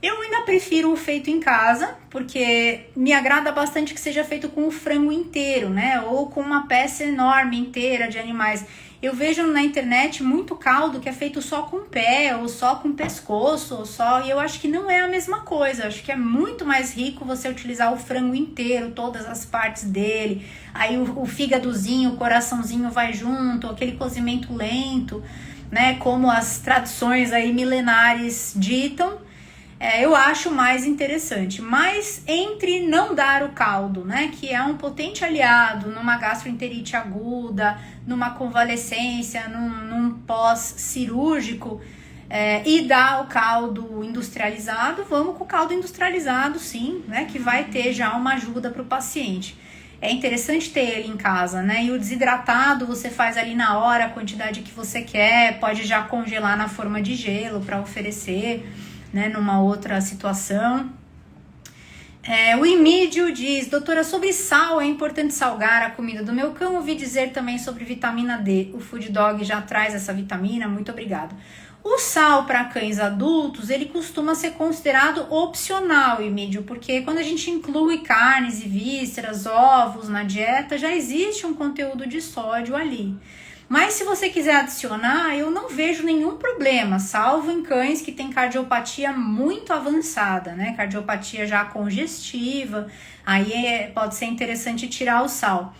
Eu ainda prefiro o feito em casa, porque me agrada bastante que seja feito com o frango inteiro, né? Ou com uma peça enorme inteira de animais. Eu vejo na internet muito caldo que é feito só com pé, ou só com pescoço, e eu acho que não é a mesma coisa. Eu acho que é muito mais rico você utilizar o frango inteiro, todas as partes dele. Aí o fígadozinho, o coraçãozinho vai junto, aquele cozimento lento, né? Como as tradições aí milenares ditam. Eu acho mais interessante, mas entre não dar o caldo, né, que é um potente aliado numa gastroenterite aguda, numa convalescência, num pós-cirúrgico, e dar o caldo industrializado, vamos com o caldo industrializado sim, né, que vai ter já uma ajuda para o paciente. É interessante ter ele em casa, né, e o desidratado você faz ali na hora a quantidade que você quer, pode já congelar na forma de gelo para oferecer, né, numa outra situação. O Emídio diz: doutora, sobre sal, é importante salgar a comida do meu cão? Ouvi dizer também sobre vitamina D. O Food Dog já traz essa vitamina, muito obrigado. O sal para cães adultos, ele costuma ser considerado opcional, Emídio, porque quando a gente inclui carnes e vísceras, ovos na dieta, já existe um conteúdo de sódio ali. Mas se você quiser adicionar, eu não vejo nenhum problema, salvo em cães que têm cardiopatia muito avançada, né? Cardiopatia já congestiva, aí pode ser interessante tirar o sal.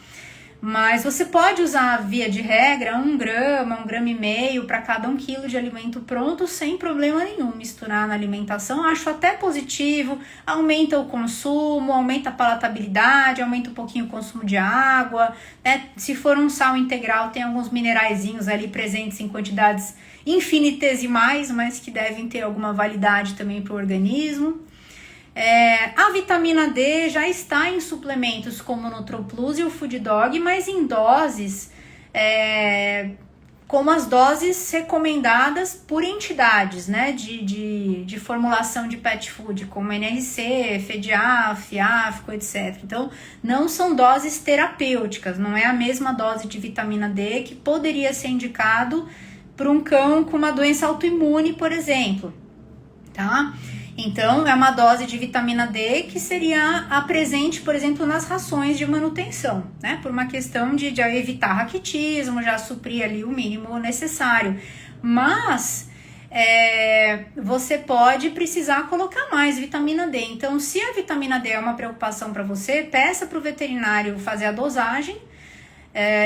Mas você pode usar, via de regra, 1 grama, 1,5 gramas para cada 1 quilo de alimento pronto, sem problema nenhum. Misturar na alimentação, acho até positivo, aumenta o consumo, aumenta a palatabilidade, aumenta um pouquinho o consumo de água, né? Se for um sal integral, tem alguns mineraizinhos ali presentes em quantidades infinitesimais, mas que devem ter alguma validade também para o organismo. A vitamina D já está em suplementos como o NutroPlus e o Food Dog, mas em doses, como as doses recomendadas por entidades, né, de formulação de pet food, como NRC, FEDIAF, AFCO, etc. Então, não são doses terapêuticas, não é a mesma dose de vitamina D que poderia ser indicado para um cão com uma doença autoimune, por exemplo, tá? Então, é uma dose de vitamina D que seria a presente, por exemplo, nas rações de manutenção, né? Por uma questão de evitar raquitismo, já suprir ali o mínimo necessário. Mas, você pode precisar colocar mais vitamina D. Então, se a vitamina D é uma preocupação para você, peça para o veterinário fazer a dosagem.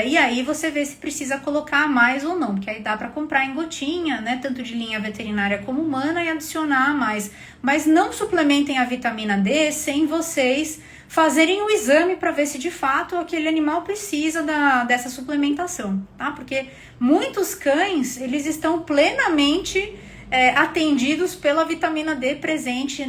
E aí você vê se precisa colocar mais ou não, porque aí dá para comprar em gotinha, né, tanto de linha veterinária como humana, e adicionar mais. Mas não suplementem a vitamina D sem vocês fazerem o exame para ver se de fato aquele animal precisa dessa suplementação, tá? Porque muitos cães, eles estão plenamente atendidos pela vitamina D presente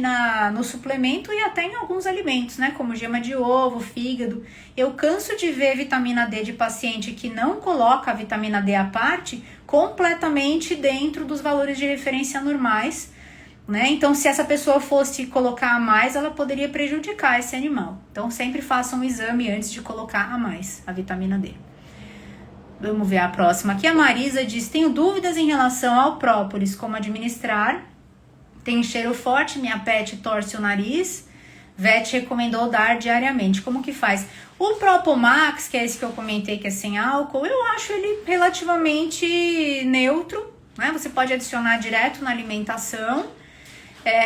no suplemento e até em alguns alimentos, né, como gema de ovo, fígado. Eu canso de ver vitamina D de paciente que não coloca a vitamina D à parte, completamente dentro dos valores de referência normais, né? Então, se essa pessoa fosse colocar a mais, ela poderia prejudicar esse animal. Então, sempre façam um exame antes de colocar a mais a vitamina D. Vamos ver a próxima aqui. A Marisa diz: tenho dúvidas em relação ao própolis, como administrar. Tem cheiro forte, minha pet torce o nariz. Vet recomendou dar diariamente. Como que faz? O Propomax, que é esse que eu comentei que é sem álcool, eu acho ele relativamente neutro, né? Você pode adicionar direto na alimentação.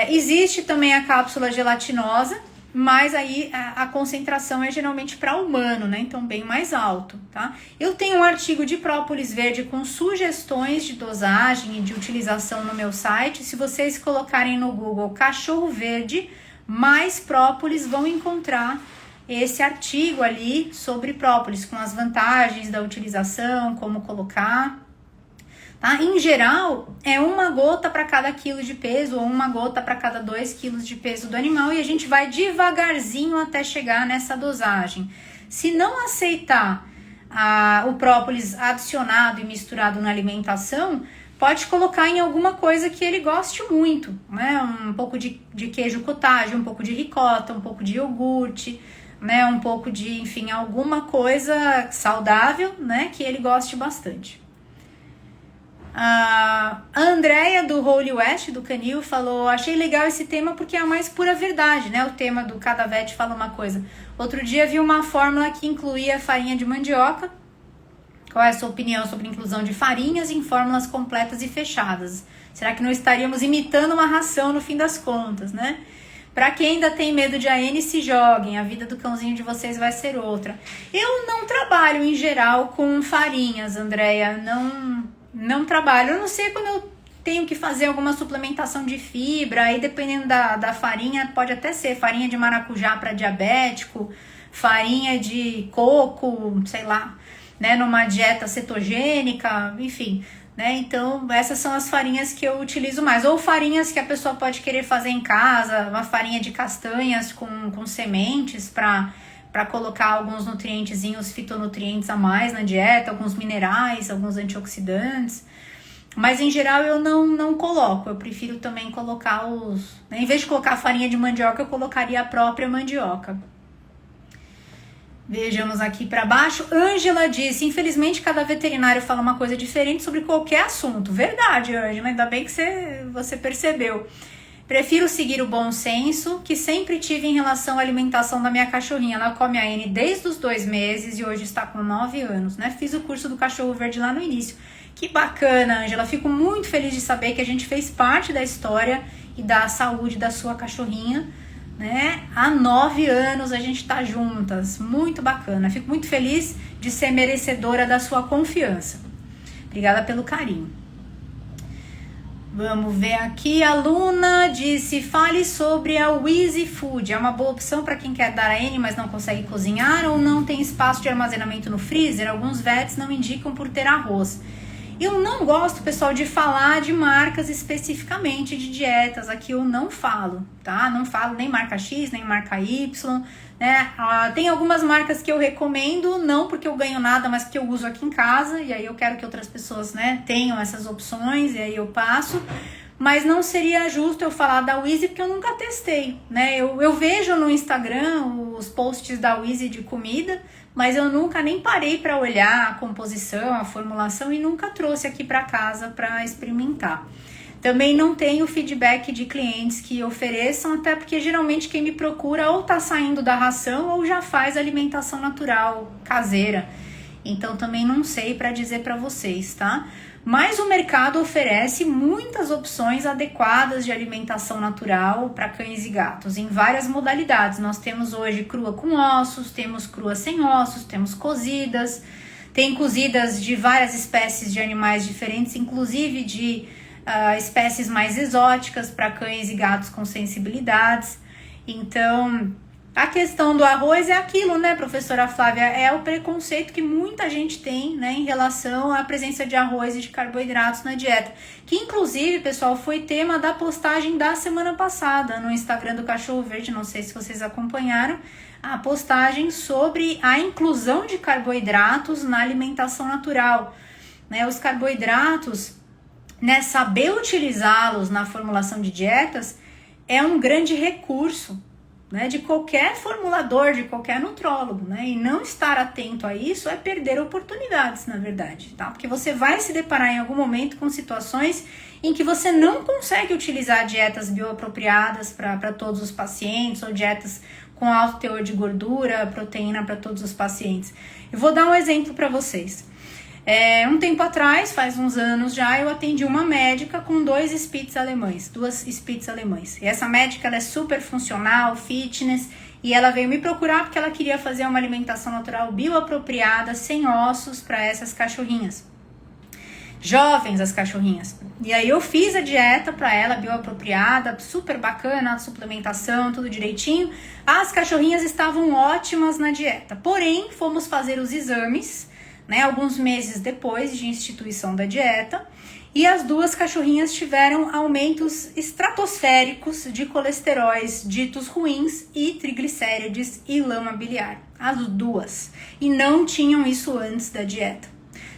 Existe também a cápsula gelatinosa, mas aí a concentração é geralmente para humano, né? Então bem mais alto, tá? Eu tenho um artigo de própolis verde com sugestões de dosagem e de utilização no meu site. Se vocês colocarem no Google cachorro verde mais própolis, vão encontrar esse artigo ali sobre própolis, com as vantagens da utilização, como colocar. Tá? Em geral, é 1 gota para cada quilo de peso ou 1 gota para cada 2 quilos de peso do animal, e a gente vai devagarzinho até chegar nessa dosagem. Se não aceitar o própolis adicionado e misturado na alimentação, pode colocar em alguma coisa que ele goste muito, né? Um pouco de queijo cottage, um pouco de ricota, um pouco de iogurte, né, um pouco de, enfim, alguma coisa saudável, né, que ele goste bastante. A Andrea do Holy West, do Canil, falou: achei legal esse tema porque é a mais pura verdade, né? O tema do Cada Vet fala uma coisa. Outro dia vi uma fórmula que incluía farinha de mandioca. Qual é a sua opinião sobre a inclusão de farinhas em fórmulas completas e fechadas? Será que não estaríamos imitando uma ração no fim das contas, né? Para quem ainda tem medo de AN, se joguem, a vida do cãozinho de vocês vai ser outra. Eu não trabalho em geral com farinhas, Andrea, não trabalho. Eu não sei quando eu tenho que fazer alguma suplementação de fibra, aí dependendo da farinha, pode até ser farinha de maracujá para diabético, farinha de coco, sei lá, né, numa dieta cetogênica, enfim, né? Então essas são as farinhas que eu utilizo mais, ou farinhas que a pessoa pode querer fazer em casa, uma farinha de castanhas com sementes para colocar alguns nutrientezinhos, fitonutrientes a mais na dieta, alguns minerais, alguns antioxidantes. Mas em geral eu não coloco, eu prefiro também colocar né, em vez de colocar farinha de mandioca, eu colocaria a própria mandioca. Vejamos aqui para baixo. Ângela disse: infelizmente cada veterinário fala uma coisa diferente sobre qualquer assunto. Verdade, Ângela, ainda bem que você percebeu. Prefiro seguir o bom senso que sempre tive em relação à alimentação da minha cachorrinha. Ela come a AN desde os 2 meses e hoje está com 9 anos, né? Fiz o curso do Cachorro Verde lá no início. Que bacana, Ângela. Fico muito feliz de saber que a gente fez parte da história e da saúde da sua cachorrinha, né? Há 9 anos a gente tá juntas. Muito bacana. Fico muito feliz de ser merecedora da sua confiança. Obrigada pelo carinho. Vamos ver aqui, a Luna disse: fale sobre a Wheezy Food. É uma boa opção para quem quer dar AN, mas não consegue cozinhar ou não tem espaço de armazenamento no freezer? Alguns vets não indicam por ter arroz. Eu não gosto, pessoal, de falar de marcas especificamente de dietas. Aqui eu não falo, tá? Não falo nem marca X, nem marca Y, né? Tem algumas marcas que eu recomendo, não porque eu ganho nada, mas porque eu uso aqui em casa. E aí eu quero que outras pessoas, né, tenham essas opções, e aí eu passo. Mas não seria justo eu falar da Wheezy porque eu nunca testei, né? Eu vejo no Instagram os posts da Wheezy de comida, mas eu nunca nem parei para olhar a composição, a formulação e nunca trouxe aqui para casa para experimentar. Também não tenho feedback de clientes que ofereçam, até porque geralmente quem me procura ou tá saindo da ração ou já faz alimentação natural, caseira. Então também não sei para dizer para vocês, tá? Mas o mercado oferece muitas opções adequadas de alimentação natural para cães e gatos, em várias modalidades. Nós temos hoje crua com ossos, temos crua sem ossos, temos cozidas, tem cozidas de várias espécies de animais diferentes, inclusive de espécies mais exóticas para cães e gatos com sensibilidades. Então, a questão do arroz é aquilo, né, professora Flávia? É o preconceito que muita gente tem, né, em relação à presença de arroz e de carboidratos na dieta. Que, inclusive, pessoal, foi tema da postagem da semana passada no Instagram do Cachorro Verde. Não sei se vocês acompanharam a postagem sobre a inclusão de carboidratos na alimentação natural, né? Os carboidratos, né, saber utilizá-los na formulação de dietas é um grande recurso, né, de qualquer formulador, de qualquer nutrólogo, né? E não estar atento a isso é perder oportunidades, na verdade, tá? Porque você vai se deparar em algum momento com situações em que você não consegue utilizar dietas bioapropriadas para todos os pacientes, ou dietas com alto teor de gordura, proteína para todos os pacientes. Eu vou dar um exemplo para vocês. Um tempo atrás, faz uns anos já, eu atendi uma médica com 2 Spitz alemães, 2 Spitz alemães. E essa médica, ela é super funcional, fitness, e ela veio me procurar porque ela queria fazer uma alimentação natural bioapropriada, sem ossos, para essas cachorrinhas. Jovens as cachorrinhas. E aí eu fiz a dieta para ela, bioapropriada, super bacana, a suplementação, tudo direitinho. As cachorrinhas estavam ótimas na dieta, porém fomos fazer os exames, né, alguns meses depois de instituição da dieta, e as 2 cachorrinhas tiveram aumentos estratosféricos de colesteróis ditos ruins e triglicérides e lama biliar, as 2, e não tinham isso antes da dieta.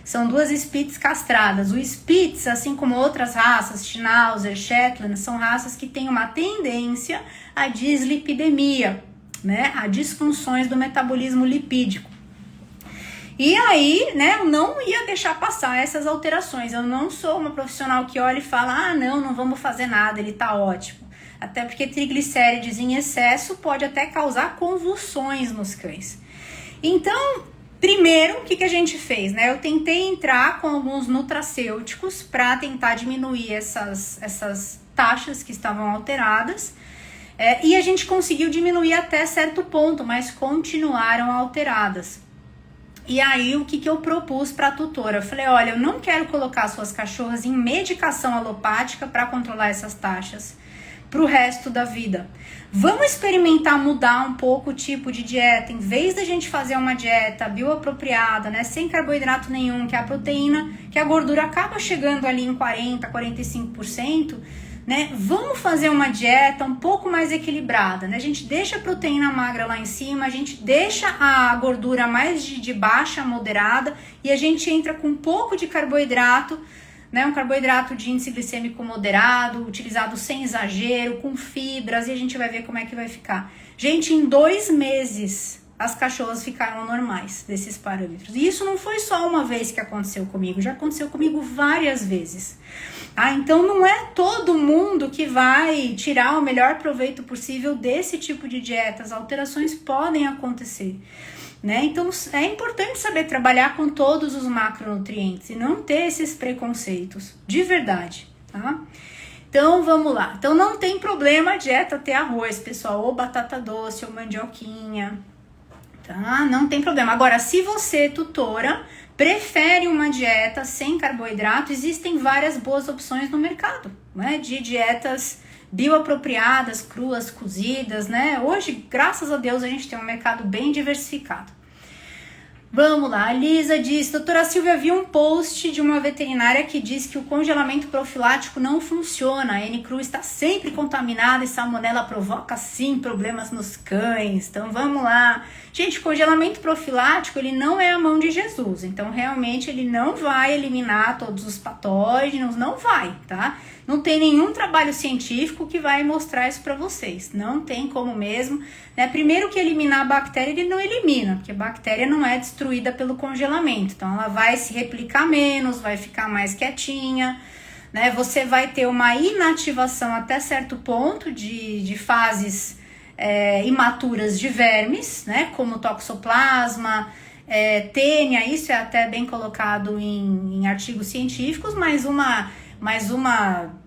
São 2 Spitz castradas. O Spitz, assim como outras raças, Schnauzer, Shetland, são raças que têm uma tendência à dislipidemia, né, a disfunções do metabolismo lipídico. E aí, né, eu não ia deixar passar essas alterações. Eu não sou uma profissional que olha e fala, não vamos fazer nada, ele tá ótimo. Até porque triglicérides em excesso pode até causar convulsões nos cães. Então, primeiro, o que a gente fez, né? Eu tentei entrar com alguns nutracêuticos para tentar diminuir essas taxas que estavam alteradas. E a gente conseguiu diminuir até certo ponto, mas continuaram alteradas. E aí, o que eu propus para a tutora? Eu falei, olha, eu não quero colocar suas cachorras em medicação alopática para controlar essas taxas para o resto da vida. Vamos experimentar mudar um pouco o tipo de dieta. Em vez da gente fazer uma dieta bioapropriada, né, sem carboidrato nenhum, que a proteína, que a gordura acaba chegando ali em 40%, 45%, né? Vamos fazer uma dieta um pouco mais equilibrada, né? A gente deixa a proteína magra lá em cima, a gente deixa a gordura mais de baixa, moderada, e a gente entra com um pouco de carboidrato, né? Um carboidrato de índice glicêmico moderado, utilizado sem exagero, com fibras, e a gente vai ver como é que vai ficar. Gente, em 2 meses, as cachorras ficaram normais desses parâmetros. E isso não foi só uma vez que aconteceu comigo, já aconteceu comigo várias vezes. Então não é todo mundo que vai tirar o melhor proveito possível desse tipo de dieta. As alterações podem acontecer, né? Então é importante saber trabalhar com todos os macronutrientes e não ter esses preconceitos, de verdade, tá? Então vamos lá. Então não tem problema a dieta ter arroz, pessoal, ou batata doce, ou mandioquinha, tá? Não tem problema. Agora, se você, tutora, prefere uma dieta sem carboidrato, existem várias boas opções no mercado, né? De dietas bioapropriadas, cruas, cozidas, né? Hoje, graças a Deus, a gente tem um mercado bem diversificado. Vamos lá, a Lisa diz, doutora Silvia, vi um post de uma veterinária que diz que o congelamento profilático não funciona, a N-Cru está sempre contaminada e salmonela provoca sim problemas nos cães, então vamos lá. Gente, congelamento profilático, ele não é a mão de Jesus, então realmente ele não vai eliminar todos os patógenos, não vai, tá? Não tem nenhum trabalho científico que vai mostrar isso para vocês, não tem como mesmo, né? Primeiro que eliminar a bactéria, ele não elimina, porque a bactéria não é destruída pelo congelamento, então ela vai se replicar menos, vai ficar mais quietinha, né? Você vai ter uma inativação até certo ponto de fases imaturas de vermes, né? Como toxoplasma, tênia, isso é até bem colocado em artigos científicos, mas uma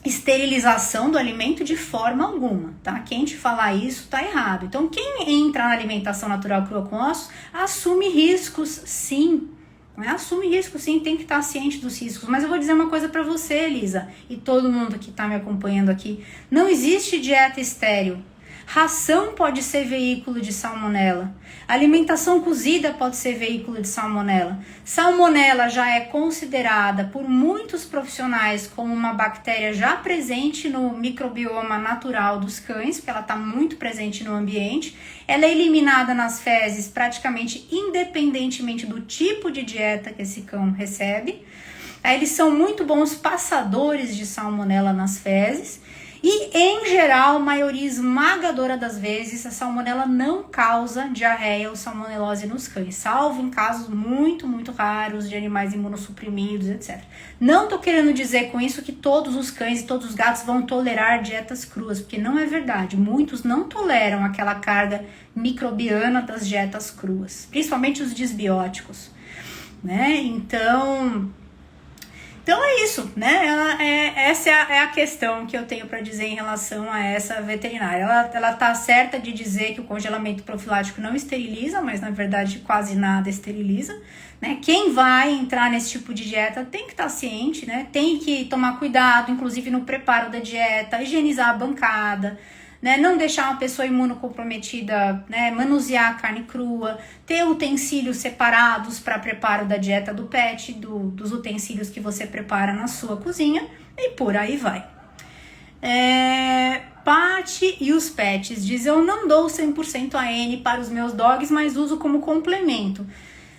esterilização do alimento de forma alguma, tá? Quem te falar isso tá errado. Então, quem entra na alimentação natural crua com ossos, assume riscos, sim. Né? Assume riscos, sim, tem que estar ciente dos riscos. Mas eu vou dizer uma coisa pra você, Elisa, e todo mundo que tá me acompanhando aqui. Não existe dieta estéril. Ração pode ser veículo de salmonela. Alimentação cozida pode ser veículo de salmonela. Salmonela já é considerada por muitos profissionais como uma bactéria já presente no microbioma natural dos cães, porque ela está muito presente no ambiente. Ela é eliminada nas fezes praticamente independentemente do tipo de dieta que esse cão recebe. Eles são muito bons passadores de salmonela nas fezes. E, em geral, maioria esmagadora das vezes, a salmonela não causa diarreia ou salmonelose nos cães, salvo em casos muito, muito raros de animais imunossuprimidos, etc. Não tô querendo dizer com isso que todos os cães e todos os gatos vão tolerar dietas cruas, porque não é verdade. Muitos não toleram aquela carga microbiana das dietas cruas, principalmente os disbióticos, né? Então é isso, né? Essa é a questão que eu tenho para dizer em relação a essa veterinária. Ela tá certa de dizer que o congelamento profilático não esteriliza, mas na verdade quase nada esteriliza, né? Quem vai entrar nesse tipo de dieta tem que estar ciente, né? Tem que tomar cuidado, inclusive no preparo da dieta, higienizar a bancada, né, não deixar uma pessoa imunocomprometida, né, manusear a carne crua, ter utensílios separados para preparo da dieta do pet, dos utensílios que você prepara na sua cozinha e por aí vai. Pati e os pets diz, eu não dou 100% AN para os meus dogs, mas uso como complemento.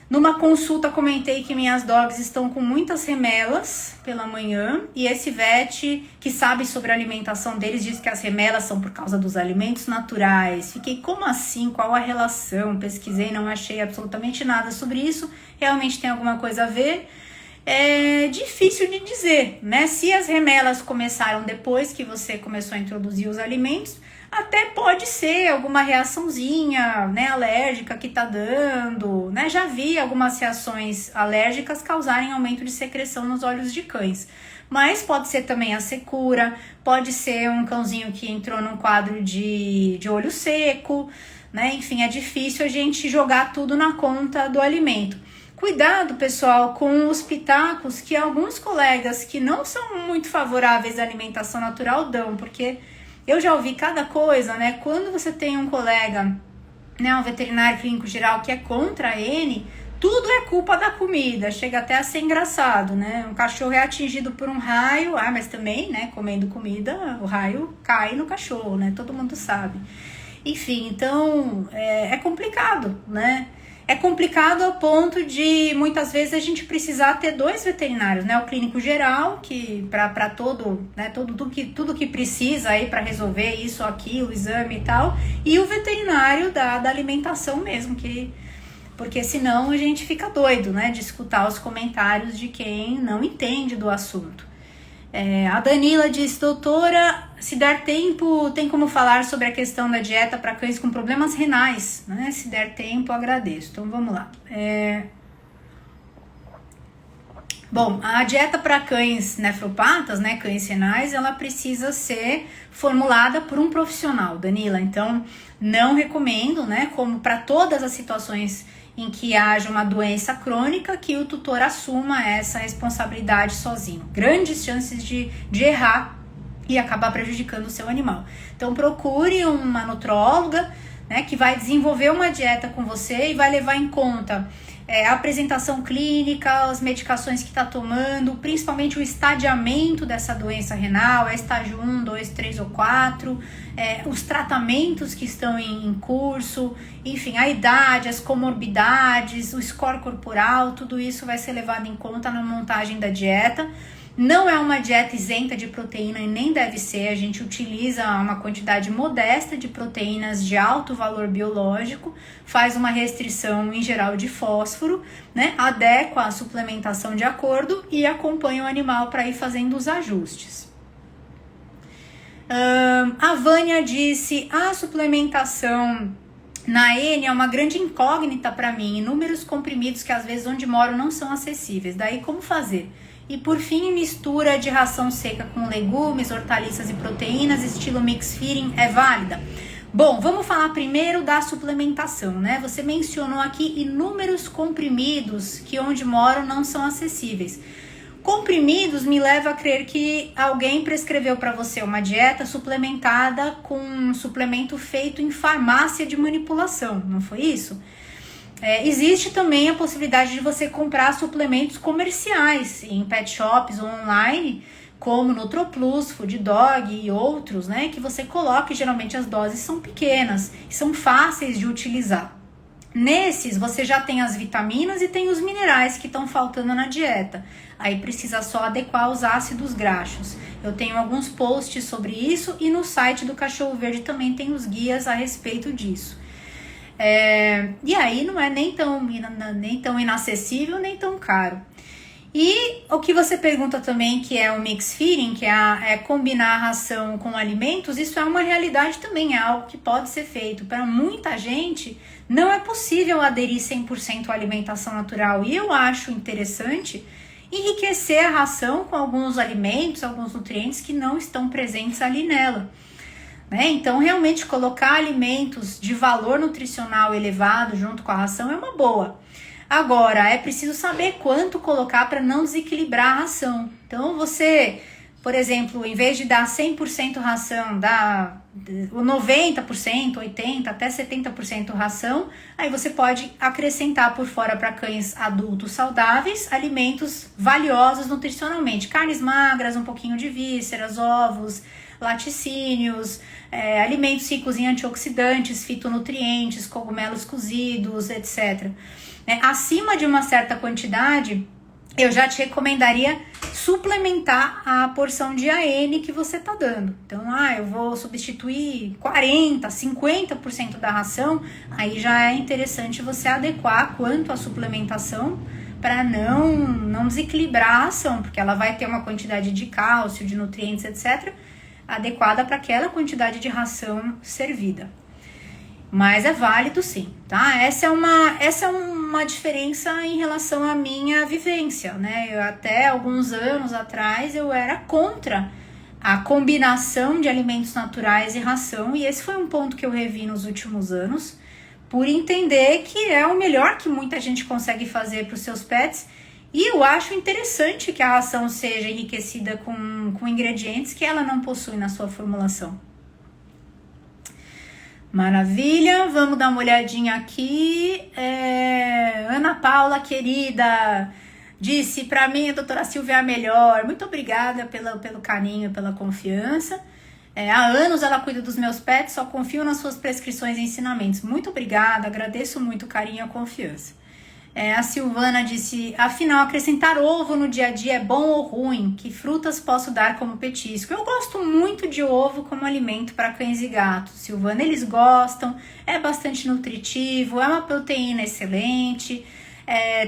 Numa consulta comentei que minhas dogs estão com muitas remelas pela manhã e esse vet que sabe sobre a alimentação deles diz que as remelas são por causa dos alimentos naturais. Fiquei, como assim? Qual a relação? Pesquisei, não achei absolutamente nada sobre isso. Realmente tem alguma coisa a ver? É difícil de dizer, né? Se as remelas começaram depois que você começou a introduzir os alimentos, até pode ser alguma reaçãozinha, né, alérgica que tá dando, né? Já vi algumas reações alérgicas causarem aumento de secreção nos olhos de cães. Mas pode ser também a secura, pode ser um cãozinho que entrou num quadro de olho seco, né? Enfim, é difícil a gente jogar tudo na conta do alimento. Cuidado, pessoal, com os pitacos que alguns colegas que não são muito favoráveis à alimentação natural dão, porque eu já ouvi cada coisa, né? Quando você tem um colega, né, um veterinário clínico geral que é contra a N, tudo é culpa da comida, chega até a ser engraçado, né? Um cachorro é atingido por um raio, mas também, né, comendo comida, o raio cai no cachorro, né? Todo mundo sabe. Enfim, então é complicado, né? É complicado ao ponto de muitas vezes a gente precisar ter 2 veterinários, né? O clínico geral, que para todo, né, tudo que precisa aí para resolver isso, aquilo, o exame e tal, e o veterinário da alimentação mesmo, porque senão a gente fica doido, né? De escutar os comentários de quem não entende do assunto. A Danila diz: doutora, se der tempo, tem como falar sobre a questão da dieta para cães com problemas renais, né? Se der tempo, agradeço. Então vamos lá. Bom, a dieta para cães nefropatas, né, cães renais, ela precisa ser formulada por um profissional, Danila. Então, não recomendo, né, como para todas as situações em que haja uma doença crônica, que o tutor assuma essa responsabilidade sozinho. Grandes chances de errar e acabar prejudicando o seu animal. Então, procure uma nutróloga, né, que vai desenvolver uma dieta com você e vai levar em conta a apresentação clínica, as medicações que está tomando, principalmente o estadiamento dessa doença renal, estágio 1, 2, 3 ou 4, os tratamentos que estão em curso, enfim, a idade, as comorbidades, o score corporal, tudo isso vai ser levado em conta na montagem da dieta. Não é uma dieta isenta de proteína e nem deve ser, a gente utiliza uma quantidade modesta de proteínas de alto valor biológico, faz uma restrição em geral de fósforo, né? Adequa a suplementação de acordo e acompanha o animal para ir fazendo os ajustes. A Vânia disse: a suplementação na N é uma grande incógnita para mim, inúmeros comprimidos que às vezes onde moro não são acessíveis, daí como fazer? E por fim, mistura de ração seca com legumes, hortaliças e proteínas, estilo mix feeding, é válida? Bom, vamos falar primeiro da suplementação, né? Você mencionou aqui inúmeros comprimidos que onde moro não são acessíveis. Comprimidos me leva a crer que alguém prescreveu para você uma dieta suplementada com um suplemento feito em farmácia de manipulação, não foi isso? Existe também a possibilidade de você comprar suplementos comerciais em pet shops ou online, como NutroPlus, Food Dog e outros, né? Que você coloca, e geralmente as doses são pequenas e são fáceis de utilizar. Nesses, você já tem as vitaminas e tem os minerais que estão faltando na dieta. Aí precisa só adequar os ácidos graxos. Eu tenho alguns posts sobre isso e no site do Cachorro Verde também tem os guias a respeito disso. E aí não é nem tão inacessível, nem tão caro. E o que você pergunta também, que é o mix feeding, que é combinar a ração com alimentos, isso é uma realidade também, é algo que pode ser feito. Para muita gente, não é possível aderir 100% à alimentação natural. E eu acho interessante enriquecer a ração com alguns alimentos, alguns nutrientes que não estão presentes ali nela. Então, realmente, colocar alimentos de valor nutricional elevado junto com a ração é uma boa. Agora, é preciso saber quanto colocar para não desequilibrar a ração. Então, você, por exemplo, em vez de dar 100% ração, dá 90%, 80%, até 70% ração, aí você pode acrescentar por fora para cães adultos saudáveis alimentos valiosos nutricionalmente. Carnes magras, um pouquinho de vísceras, ovos, laticínios, alimentos ricos em antioxidantes, fitonutrientes, cogumelos cozidos, etc. Acima de uma certa quantidade, eu já te recomendaria suplementar a porção de AN que você tá dando. Então, eu vou substituir 40%, 50% da ração, aí já é interessante você adequar quanto à suplementação para não desequilibrar a ação, porque ela vai ter uma quantidade de cálcio, de nutrientes, etc., adequada para aquela quantidade de ração servida. Mas é válido sim, tá? Essa é uma diferença em relação à minha vivência, né? Eu, até alguns anos atrás eu era contra a combinação de alimentos naturais e ração, e esse foi um ponto que eu revi nos últimos anos, por entender que é o melhor que muita gente consegue fazer para os seus pets, e eu acho interessante que a ração seja enriquecida com ingredientes que ela não possui na sua formulação. Maravilha, vamos dar uma olhadinha aqui. Ana Paula, querida, disse para mim a doutora Silvia é a melhor. Muito obrigada pelo carinho, pela confiança. Há anos ela cuida dos meus pets, só confio nas suas prescrições e ensinamentos. Muito obrigada, agradeço muito o carinho e a confiança. A Silvana disse, afinal, acrescentar ovo no dia a dia é bom ou ruim? Que frutas posso dar como petisco? Eu gosto muito de ovo como alimento para cães e gatos. Silvana, eles gostam, é bastante nutritivo, é uma proteína excelente,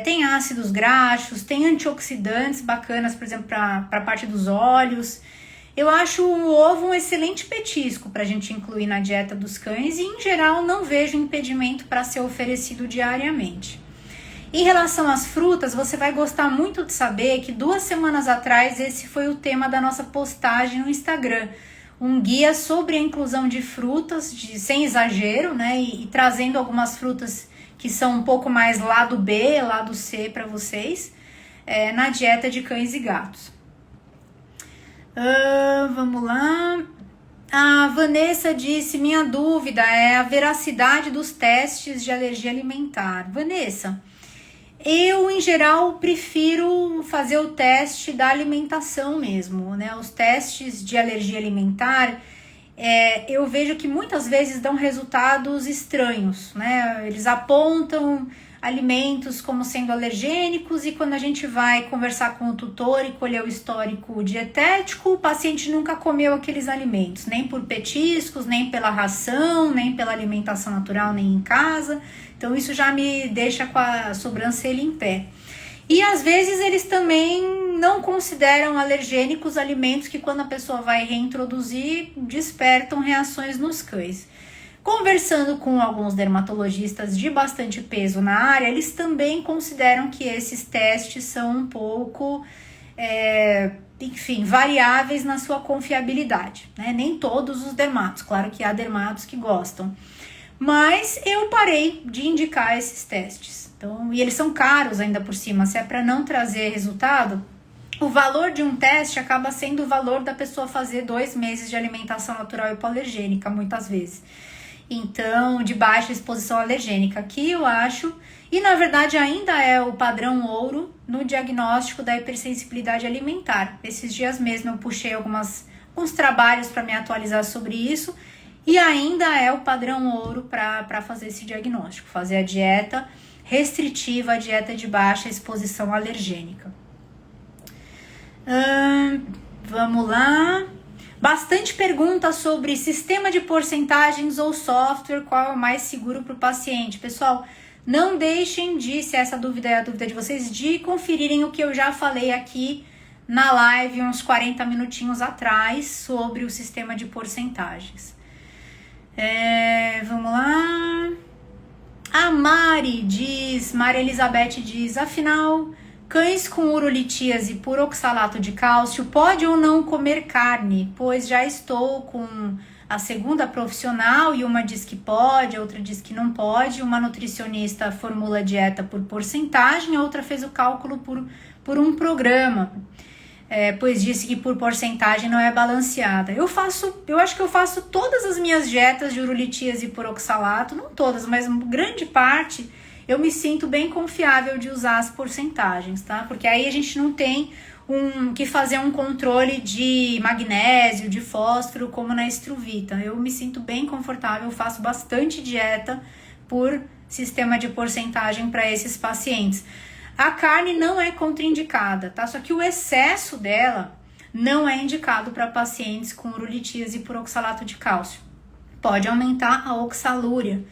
tem ácidos graxos, tem antioxidantes bacanas, por exemplo, para a parte dos olhos. Eu acho o ovo um excelente petisco para a gente incluir na dieta dos cães e, em geral, não vejo impedimento para ser oferecido diariamente. Em relação às frutas, você vai gostar muito de saber que 2 semanas atrás esse foi o tema da nossa postagem no Instagram. Um guia sobre a inclusão de frutas, sem exagero, né? E trazendo algumas frutas que são um pouco mais lado B, lado C para vocês, na dieta de cães e gatos. Vamos lá. A Vanessa disse, minha dúvida é a veracidade dos testes de alergia alimentar. Vanessa, eu, em geral, prefiro fazer o teste da alimentação mesmo, né? Os testes de alergia alimentar, eu vejo que muitas vezes dão resultados estranhos, né? Eles apontam alimentos como sendo alergênicos e quando a gente vai conversar com o tutor e colher o histórico dietético, o paciente nunca comeu aqueles alimentos, nem por petiscos, nem pela ração, nem pela alimentação natural, nem em casa. Então isso já me deixa com a sobrancelha em pé. E às vezes eles também não consideram alergênicos alimentos que quando a pessoa vai reintroduzir, despertam reações nos cães. Conversando com alguns dermatologistas de bastante peso na área, eles também consideram que esses testes são um pouco, variáveis na sua confiabilidade, né? Nem todos os dermatos, claro que há dermatos que gostam. Mas eu parei de indicar esses testes. Então, e eles são caros ainda por cima. Se é para não trazer resultado, o valor de um teste acaba sendo o valor da pessoa fazer 2 meses de alimentação natural hipoalergênica, muitas vezes. Então, de baixa exposição alergênica, que eu acho, e na verdade ainda é o padrão ouro no diagnóstico da hipersensibilidade alimentar. Esses dias mesmo eu puxei alguns trabalhos para me atualizar sobre isso, e ainda é o padrão ouro para fazer esse diagnóstico, fazer a dieta restritiva, a dieta de baixa exposição alergênica. Vamos lá. Bastante pergunta sobre sistema de porcentagens ou software, qual é o mais seguro para o paciente. Pessoal, não deixem de, se essa dúvida é a dúvida de vocês, de conferirem o que eu já falei aqui na live uns 40 minutinhos atrás sobre o sistema de porcentagens. Vamos lá. A Maria Elizabeth diz, afinal, cães com urolitíase por oxalato de cálcio pode ou não comer carne? Pois já estou com a segunda profissional e uma diz que pode, a outra diz que não pode. Uma nutricionista formula a dieta por porcentagem, a outra fez o cálculo por um programa. Pois disse que por porcentagem não é balanceada. Eu acho que eu faço todas as minhas dietas de urolitíase por oxalato, não todas, mas grande parte, eu me sinto bem confiável de usar as porcentagens, tá? Porque aí a gente não tem que fazer um controle de magnésio, de fósforo, como na Estruvita. Eu me sinto bem confortável, faço bastante dieta por sistema de porcentagem para esses pacientes. A carne não é contraindicada, tá? Só que o excesso dela não é indicado para pacientes com urolitíase por oxalato de cálcio. Pode aumentar a oxalúria.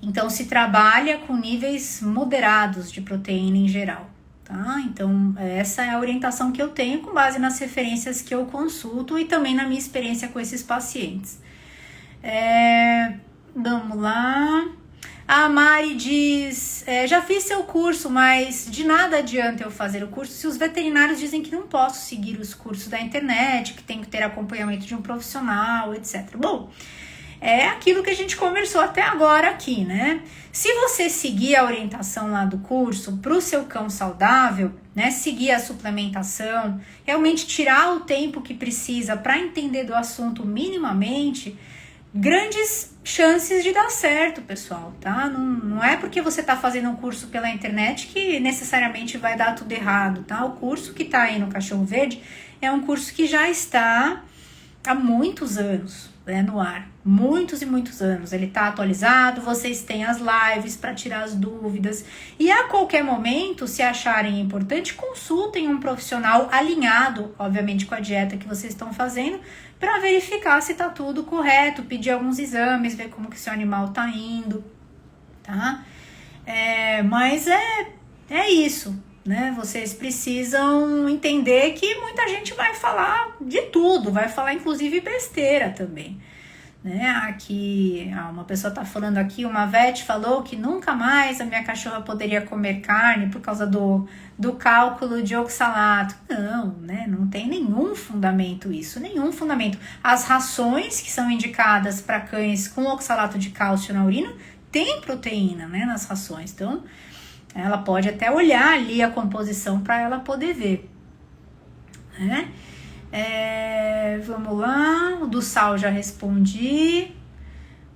Então, se trabalha com níveis moderados de proteína em geral, tá? Então, essa é a orientação que eu tenho com base nas referências que eu consulto e também na minha experiência com esses pacientes. Vamos lá. A Mari diz, já fiz seu curso, mas de nada adianta eu fazer o curso se os veterinários dizem que não posso seguir os cursos da internet, que tem que ter acompanhamento de um profissional, etc. Bom, é aquilo que a gente conversou até agora aqui, né? Se você seguir a orientação lá do curso para o seu cão saudável, né? Seguir a suplementação, realmente tirar o tempo que precisa para entender do assunto minimamente, grandes chances de dar certo, pessoal, tá? Não é porque você tá fazendo um curso pela internet que necessariamente vai dar tudo errado, tá? O curso que tá aí no Cachorro Verde é um curso que já está há muitos anos, né, no ar. Muitos e muitos anos. Ele tá atualizado, vocês têm as lives para tirar as dúvidas. E a qualquer momento, se acharem importante, consultem um profissional alinhado, obviamente, com a dieta que vocês estão fazendo, para verificar se tá tudo correto, pedir alguns exames, ver como que seu animal tá indo, tá? Mas é isso, né? Vocês precisam entender que muita gente vai falar de tudo, vai falar inclusive besteira também, né? Aqui, uma pessoa tá falando aqui, uma vet falou que nunca mais a minha cachorra poderia comer carne por causa do cálculo de oxalato. Não, né? Não tem nenhum fundamento isso, nenhum fundamento. As rações que são indicadas para cães com oxalato de cálcio na urina tem proteína, né, nas rações. Então, ela pode até olhar ali a composição para ela poder ver, né? Vamos lá, o do sal já respondi.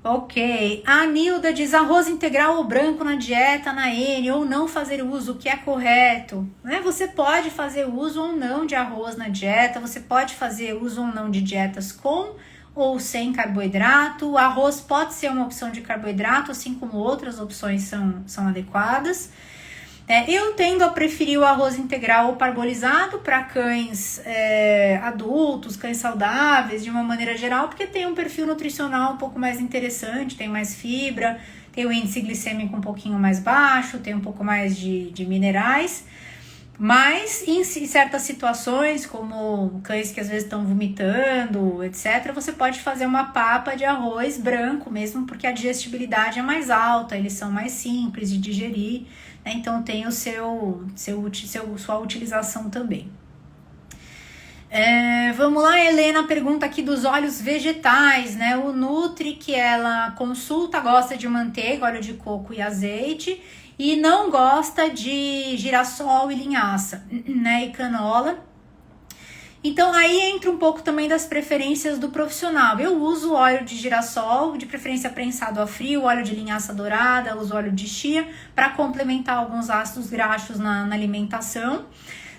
Ok, a Nilda diz arroz integral ou branco na dieta, na N, ou não fazer uso, o que é correto, né? Você pode fazer uso ou não de arroz na dieta, você pode fazer uso ou não de dietas com ou sem carboidrato. O arroz pode ser uma opção de carboidrato, assim como outras opções são adequadas. Eu tendo a preferir o arroz integral ou parbolizado para cães adultos, cães saudáveis, de uma maneira geral, porque tem um perfil nutricional um pouco mais interessante, tem mais fibra, tem o índice glicêmico um pouquinho mais baixo, tem um pouco mais de minerais. Mas em certas situações, como cães que às vezes estão vomitando, etc., você pode fazer uma papa de arroz branco mesmo, porque a digestibilidade é mais alta, eles são mais simples de digerir, né? Então tem o sua utilização também. Vamos lá, a Helena pergunta aqui dos óleos vegetais, né? O Nutri que ela consulta gosta de manteiga, óleo de coco e azeite, e não gosta de girassol e linhaça, né, e canola. Então aí entra um pouco também das preferências do profissional. Eu uso óleo de girassol, de preferência prensado a frio, óleo de linhaça dourada, uso óleo de chia para complementar alguns ácidos graxos na alimentação,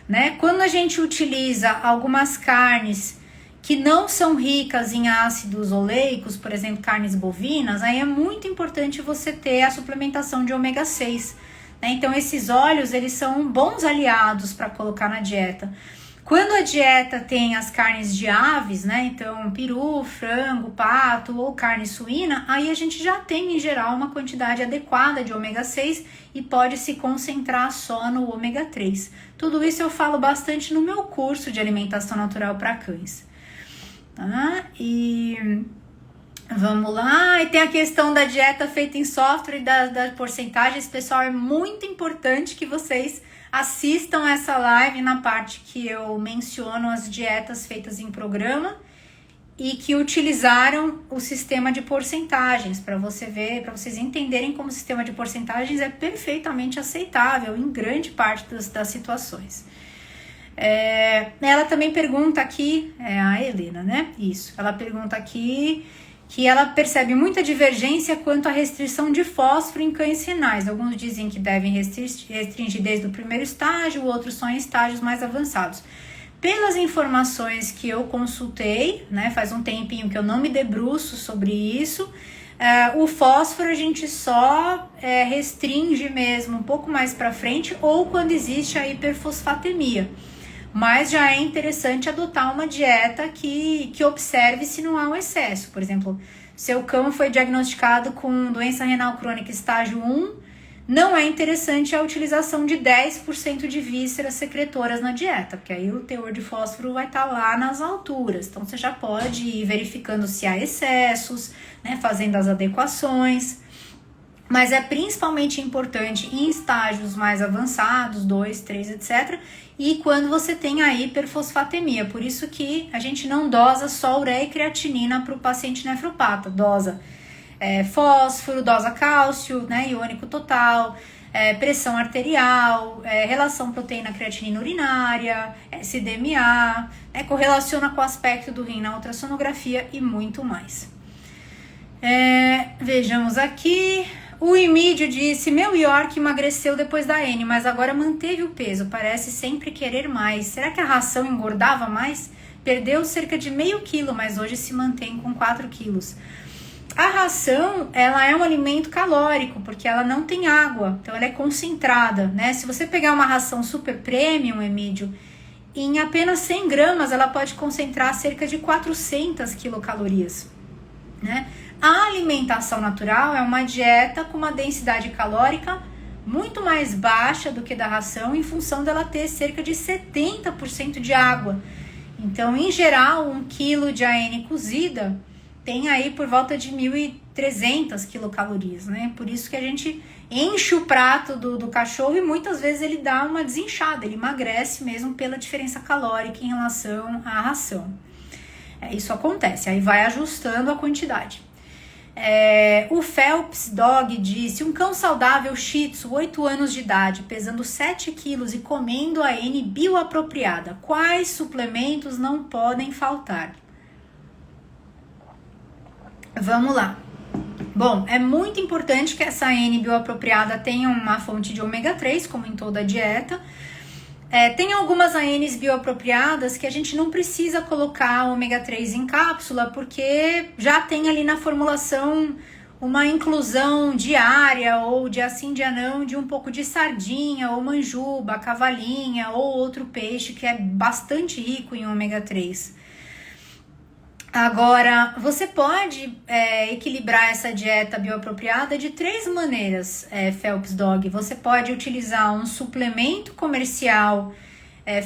né? Quando a gente utiliza algumas carnes que não são ricas em ácidos oleicos, por exemplo, carnes bovinas, aí é muito importante você ter a suplementação de ômega 6, né? Então, esses óleos, eles são bons aliados para colocar na dieta. Quando a dieta tem as carnes de aves, né? Então, peru, frango, pato ou carne suína, aí a gente já tem, em geral, uma quantidade adequada de ômega 6 e pode se concentrar só no ômega 3. Tudo isso eu falo bastante no meu curso de alimentação natural para cães. E vamos lá, e tem a questão da dieta feita em software e das porcentagens. Pessoal, é muito importante que vocês assistam essa live na parte que eu menciono as dietas feitas em programa e que utilizaram o sistema de porcentagens, para vocês entenderem como o sistema de porcentagens é perfeitamente aceitável em grande parte das situações. Ela também pergunta aqui, a Helena, né? Isso. Ela pergunta aqui que ela percebe muita divergência quanto à restrição de fósforo em cães renais. Alguns dizem que devem restringir desde o primeiro estágio, outros só em estágios mais avançados. Pelas informações que eu consultei, né, faz um tempinho que eu não me debruço sobre isso, o fósforo a gente só restringe mesmo um pouco mais para frente ou quando existe a hiperfosfatemia. Mas já é interessante adotar uma dieta que observe se não há um excesso. Por exemplo, seu cão foi diagnosticado com doença renal crônica estágio 1, não é interessante a utilização de 10% de vísceras secretoras na dieta, porque aí o teor de fósforo vai estar lá nas alturas. Então, você já pode ir verificando se há excessos, né, fazendo as adequações. Mas é principalmente importante em estágios mais avançados, 2, 3, etc. E quando você tem a hiperfosfatemia. Por isso que a gente não dosa só ureia e creatinina para o paciente nefropata. Dosa fósforo, dosa cálcio, né, iônico total, pressão arterial, relação proteína-creatinina urinária, SDMA, correlaciona com o aspecto do rim na ultrassonografia e muito mais. Vejamos aqui. O Emílio disse, meu York emagreceu depois da N, mas agora manteve o peso, parece sempre querer mais. Será que a ração engordava mais? Perdeu cerca de meio quilo, mas hoje se mantém com 4 quilos. A ração, ela é um alimento calórico, porque ela não tem água, então ela é concentrada, né? Se você pegar uma ração super premium, Emílio, em apenas 100 gramas, ela pode concentrar cerca de 400 quilocalorias, né? A alimentação natural é uma dieta com uma densidade calórica muito mais baixa do que da ração, em função dela ter cerca de 70% de água. Então, em geral, 1 quilo de AN cozida tem aí por volta de 1.300 quilocalorias, né? Por isso que a gente enche o prato do cachorro e muitas vezes ele dá uma desinchada, ele emagrece mesmo pela diferença calórica em relação à ração. Isso acontece, aí vai ajustando a quantidade. O Phelps Dog disse, um cão saudável Shih Tzu, 8 anos de idade, pesando 7 quilos e comendo a N bioapropriada. Quais suplementos não podem faltar? Vamos lá. Bom, é muito importante que essa N bioapropriada tenha uma fonte de ômega 3, como em toda a dieta. Tem algumas ANs bioapropriadas que a gente não precisa colocar ômega 3 em cápsula, porque já tem ali na formulação uma inclusão diária ou de assim dia não de um pouco de sardinha ou manjuba, cavalinha ou outro peixe que é bastante rico em ômega 3. Agora, você pode equilibrar essa dieta bioapropriada de 3 maneiras, Phelps Dog. Você pode utilizar um suplemento comercial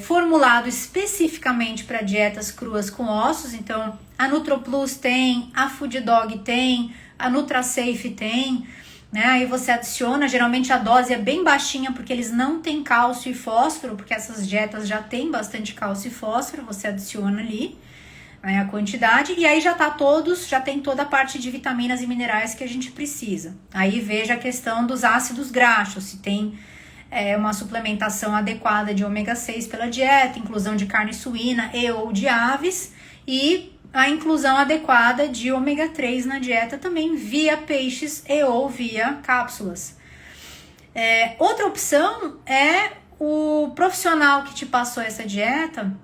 formulado especificamente para dietas cruas com ossos. Então, a NutroPlus tem, a Food Dog tem, a NutraSafe tem, né? Aí você adiciona, geralmente a dose é bem baixinha porque eles não têm cálcio e fósforo, porque essas dietas já têm bastante cálcio e fósforo, você adiciona ali a quantidade, e aí já tem toda a parte de vitaminas e minerais que a gente precisa. Aí veja a questão dos ácidos graxos, se tem uma suplementação adequada de ômega 6 pela dieta, inclusão de carne suína e ou de aves, e a inclusão adequada de ômega 3 na dieta também via peixes e ou via cápsulas. Outra opção é o profissional que te passou essa dieta,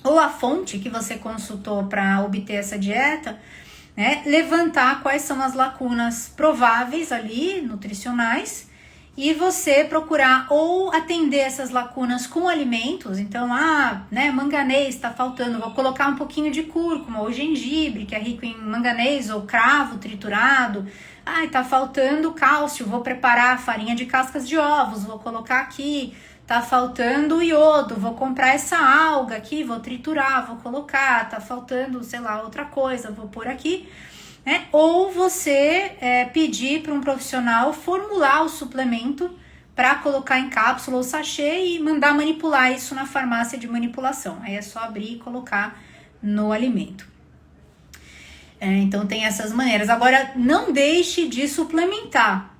ou a fonte que você consultou para obter essa dieta, né, levantar quais são as lacunas prováveis ali, nutricionais, e você procurar ou atender essas lacunas com alimentos. Então, manganês está faltando, vou colocar um pouquinho de cúrcuma ou gengibre, que é rico em manganês, ou cravo triturado. Tá faltando cálcio, vou preparar farinha de cascas de ovos, vou colocar aqui. Tá faltando iodo, vou comprar essa alga aqui, vou triturar, vou colocar. Tá faltando, sei lá, outra coisa, vou pôr aqui. Ou você pedir para um profissional formular o suplemento para colocar em cápsula ou sachê e mandar manipular isso na farmácia de manipulação. Aí é só abrir e colocar no alimento. Então tem essas maneiras. Agora, não deixe de suplementar.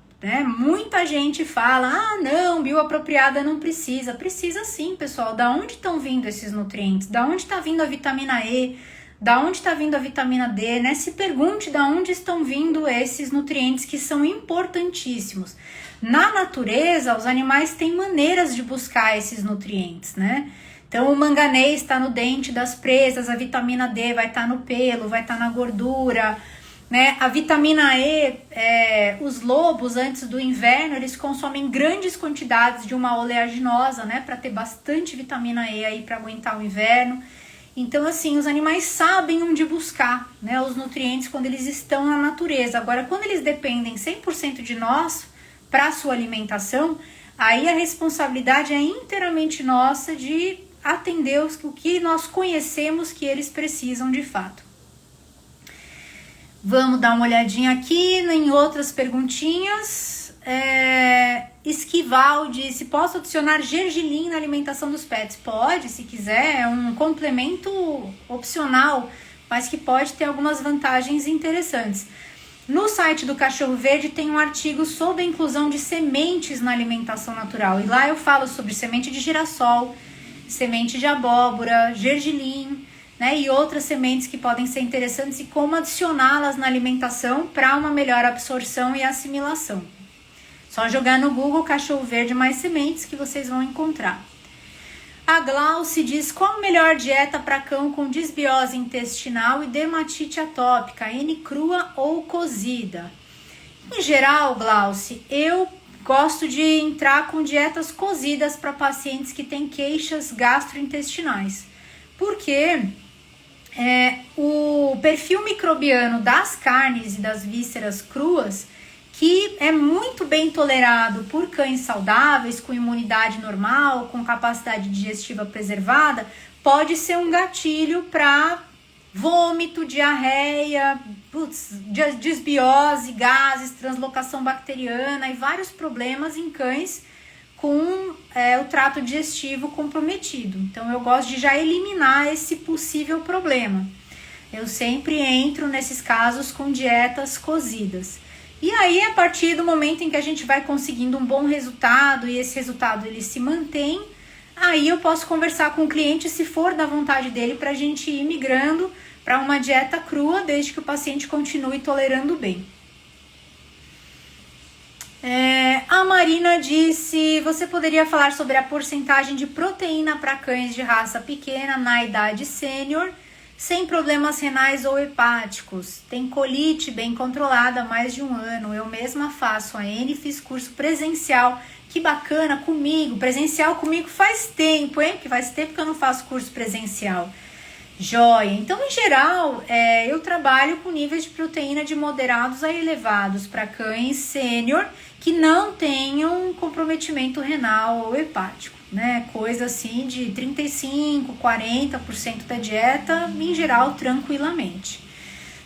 Muita gente fala, não, bioapropriada não precisa. Precisa sim, pessoal. Da onde estão vindo esses nutrientes? Da onde está vindo a vitamina E? Da onde está vindo a vitamina D? Se pergunte da onde estão vindo esses nutrientes que são importantíssimos. Na natureza, os animais têm maneiras de buscar esses nutrientes, Então o manganês está no dente das presas, a vitamina D vai estar no pelo, vai estar na gordura, né? A vitamina E, os lobos antes do inverno, eles consomem grandes quantidades de uma oleaginosa, né? Para ter bastante vitamina E aí para aguentar o inverno. Então, assim, os animais sabem onde buscar, né, os nutrientes quando eles estão na natureza. Agora, quando eles dependem 100% de nós para a sua alimentação, aí a responsabilidade é inteiramente nossa de atender o que nós conhecemos que eles precisam de fato. Vamos dar uma olhadinha aqui em outras perguntinhas. Esquival disse, posso adicionar gergelim na alimentação dos pets? Pode, se quiser, é um complemento opcional, mas que pode ter algumas vantagens interessantes. No site do Cachorro Verde tem um artigo sobre a inclusão de sementes na alimentação natural, e lá eu falo sobre semente de girassol, semente de abóbora, gergelim, né, e outras sementes que podem ser interessantes e como adicioná-las na alimentação para uma melhor absorção e assimilação. Só jogar no Google Cachorro Verde mais sementes que vocês vão encontrar. A Glauce diz, qual a melhor dieta para cão com disbiose intestinal e dermatite atópica, N crua ou cozida? Em geral, Glauce, eu gosto de entrar com dietas cozidas para pacientes que têm queixas gastrointestinais. Porque o perfil microbiano das carnes e das vísceras cruas, que é muito bem tolerado por cães saudáveis, com imunidade normal, com capacidade digestiva preservada, pode ser um gatilho para vômito, diarreia, disbiose, gases, translocação bacteriana e vários problemas em cães com o trato digestivo comprometido. Então eu gosto de já eliminar esse possível problema. Eu sempre entro nesses casos com dietas cozidas. E aí, a partir do momento em que a gente vai conseguindo um bom resultado e esse resultado ele se mantém, aí eu posso conversar com o cliente, se for da vontade dele, para a gente ir migrando para uma dieta crua, desde que o paciente continue tolerando bem. A Marina disse, você poderia falar sobre a porcentagem de proteína para cães de raça pequena na idade sênior, sem problemas renais ou hepáticos, tem colite bem controlada há mais de 1 ano, eu mesma faço a N, fiz curso presencial, que bacana, comigo, presencial comigo faz tempo, hein? Porque faz tempo que eu não faço curso presencial. Joia, então em geral, eu trabalho com níveis de proteína de moderados a elevados para cães sênior que não tenham comprometimento renal ou hepático. Né, coisa assim de 35%, 40% da dieta, em geral, tranquilamente.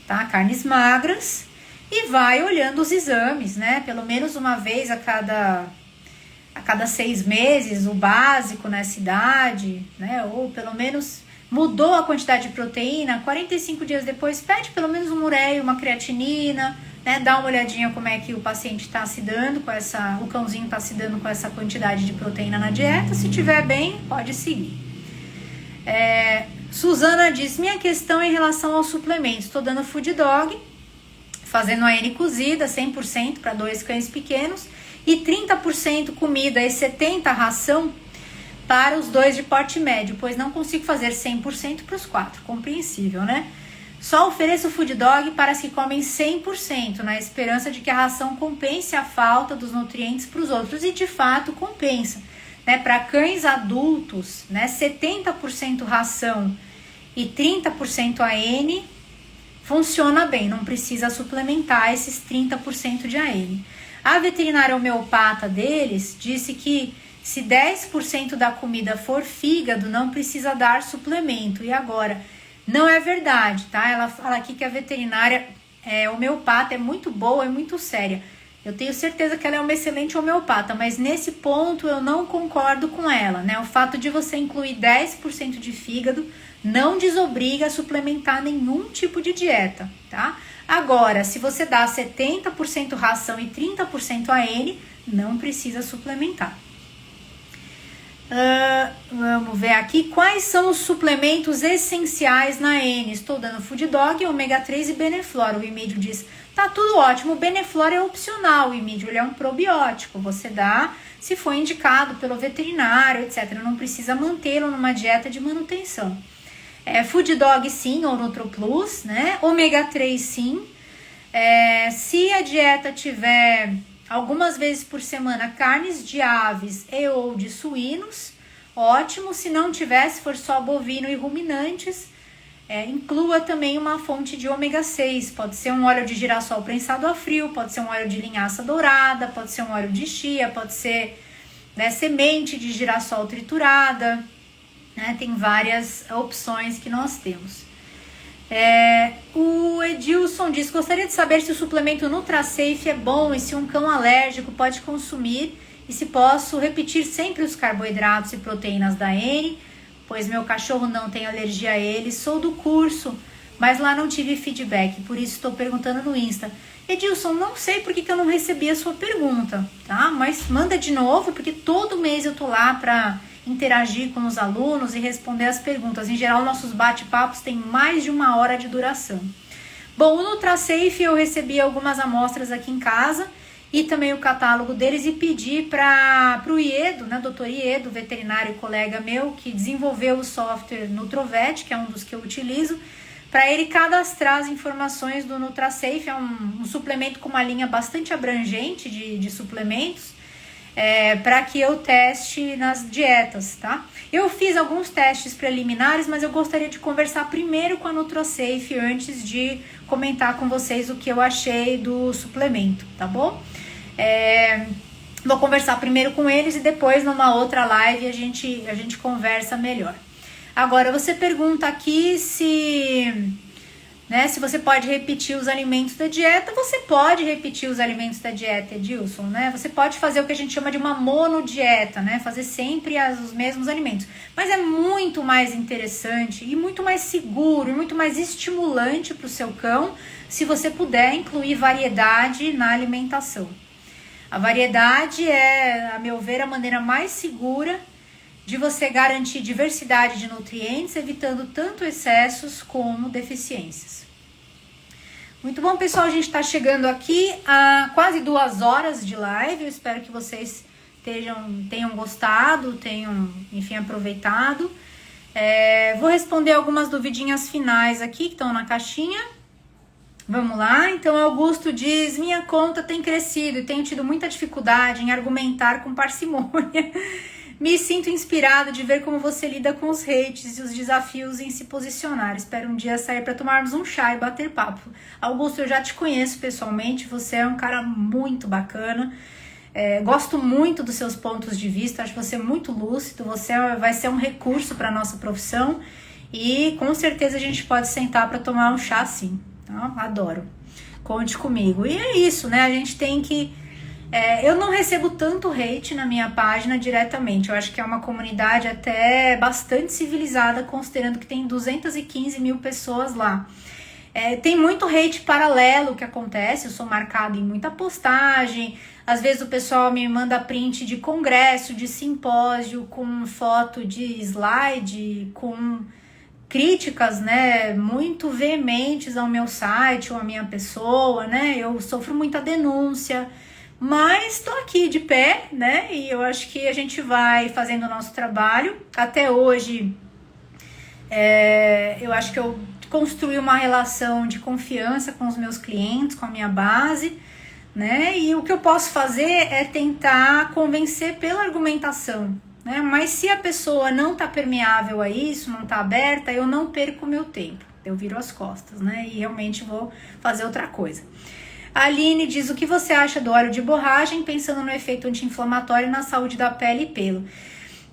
Tá? Carnes magras e vai olhando os exames, né? Pelo menos uma vez a cada 6 meses, o básico nessa idade, né? Ou pelo menos mudou a quantidade de proteína, 45 dias depois, pede pelo menos um ureia, uma creatinina, né? Dá uma olhadinha como é que o paciente está se dando com o cãozinho está se dando com essa quantidade de proteína na dieta. Se tiver bem, pode seguir. Suzana diz, minha questão é em relação aos suplementos. Estou dando food dog, fazendo a N cozida, 100% para 2 cães pequenos e 30% comida e 70% ração para os 2 de porte médio, pois não consigo fazer 100% para os 4. Compreensível, né? Só ofereço food dog para as que comem 100%, na esperança de que a ração compense a falta dos nutrientes para os outros. E de fato compensa. Né? Para cães adultos, né? 70% ração e 30% AN funciona bem, não precisa suplementar esses 30% de AN. A veterinária homeopata deles disse que se 10% da comida for fígado, não precisa dar suplemento. E agora, não é verdade, tá? Ela fala aqui que a veterinária homeopata é muito boa, é muito séria. Eu tenho certeza que ela é uma excelente homeopata, mas nesse ponto eu não concordo com ela, né? O fato de você incluir 10% de fígado não desobriga a suplementar nenhum tipo de dieta, tá? Agora, se você dá 70% ração e 30% AN, não precisa suplementar. Vamos ver aqui quais são os suplementos essenciais na AN. Estou dando food dog, ômega 3 e Beneflora. O e-mail diz, tá tudo ótimo. O Beneflor é opcional, o Imídio, ele é um probiótico, você dá se for indicado pelo veterinário, etc. Não precisa mantê-lo numa dieta de manutenção. Food Dog sim, ou NutroPlus, né? Ômega 3 sim. Se a dieta tiver algumas vezes por semana carnes de aves e ou de suínos, ótimo. Se não tiver, se for só bovino e ruminantes, inclua também uma fonte de ômega 6. Pode ser um óleo de girassol prensado a frio, pode ser um óleo de linhaça dourada, pode ser um óleo de chia, pode ser, né, semente de girassol triturada, né? Tem várias opções que nós temos. O Edilson diz: gostaria de saber se o suplemento NutraSafe é bom e se um cão alérgico pode consumir e se posso repetir sempre os carboidratos e proteínas da N, pois meu cachorro não tem alergia a eles. Sou do curso, mas lá não tive feedback, por isso estou perguntando no Insta. Edilson, não sei por que eu não recebi a sua pergunta, tá? Mas manda de novo, porque todo mês eu tô lá para interagir com os alunos e responder as perguntas. Em geral, nossos bate-papos têm mais de 1 hora de duração. Bom, o NutraSafe eu recebi algumas amostras aqui em casa e também o catálogo deles e pedi para o Iedo, né, Dr. Iedo, veterinário e colega meu, que desenvolveu o software Nutrovet, que é um dos que eu utilizo, para ele cadastrar as informações do NutraSafe. É um suplemento com uma linha bastante abrangente de suplementos, para que eu teste nas dietas, tá? Eu fiz alguns testes preliminares, mas eu gostaria de conversar primeiro com a NutraSafe antes de comentar com vocês o que eu achei do suplemento, tá bom? Vou conversar primeiro com eles e depois numa outra live a gente conversa melhor. Agora, você pergunta aqui se você pode repetir os alimentos da dieta. Você pode repetir os alimentos da dieta, Edilson, né? Você pode fazer o que a gente chama de uma monodieta, né? Fazer sempre os mesmos alimentos. Mas é muito mais interessante e muito mais seguro e muito mais estimulante para o seu cão se você puder incluir variedade na alimentação. A variedade é, a meu ver, a maneira mais segura de você garantir diversidade de nutrientes, evitando tanto excessos como deficiências. Muito bom, pessoal, a gente está chegando aqui a quase 2 horas de live. Eu espero que vocês tenham gostado, tenham, enfim, aproveitado. Vou responder algumas duvidinhas finais aqui que estão na caixinha. Vamos lá. Então, Augusto diz: minha conta tem crescido e tenho tido muita dificuldade em argumentar com parcimônia. Me sinto inspirado de ver como você lida com os hates e os desafios em se posicionar. Espero um dia sair para tomarmos um chá e bater papo. Augusto, eu já te conheço pessoalmente, você é um cara muito bacana. Gosto muito dos seus pontos de vista, acho você muito lúcido, você vai ser um recurso para a nossa profissão e com certeza a gente pode sentar para tomar um chá sim. Tá? Adoro. Conte comigo. E é isso, né? A gente tem que... eu não recebo tanto hate na minha página diretamente. Eu acho que é uma comunidade até bastante civilizada, considerando que tem 215 mil pessoas lá. Tem muito hate paralelo que acontece. Eu sou marcada em muita postagem. Às vezes o pessoal me manda print de congresso, de simpósio, com foto de slide, com críticas, né, muito veementes ao meu site ou à minha pessoa, né? Eu sofro muita denúncia. Mas estou aqui de pé, né? E eu acho que a gente vai fazendo o nosso trabalho. Até hoje, eu acho que eu construí uma relação de confiança com os meus clientes, com a minha base, né? E o que eu posso fazer é tentar convencer pela argumentação, né? Mas se a pessoa não está permeável a isso, não está aberta, eu não perco o meu tempo. Eu viro as costas, né? E realmente vou fazer outra coisa. A Aline diz: o que você acha do óleo de borragem, pensando no efeito anti-inflamatório na saúde da pele e pelo?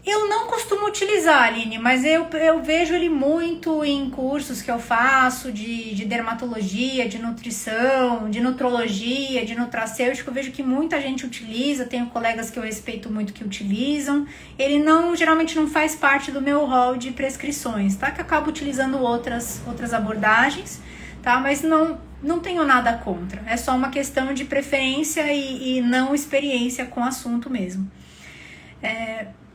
Eu não costumo utilizar, Aline, mas eu vejo ele muito em cursos que eu faço de dermatologia, de nutrição, de nutrologia, de nutracêutico. Eu vejo que muita gente utiliza, tenho colegas que eu respeito muito que utilizam. Ele geralmente não faz parte do meu rol de prescrições, tá? Que eu acabo utilizando outras abordagens, tá? Mas não tenho nada contra, é só uma questão de preferência e não experiência com o assunto mesmo.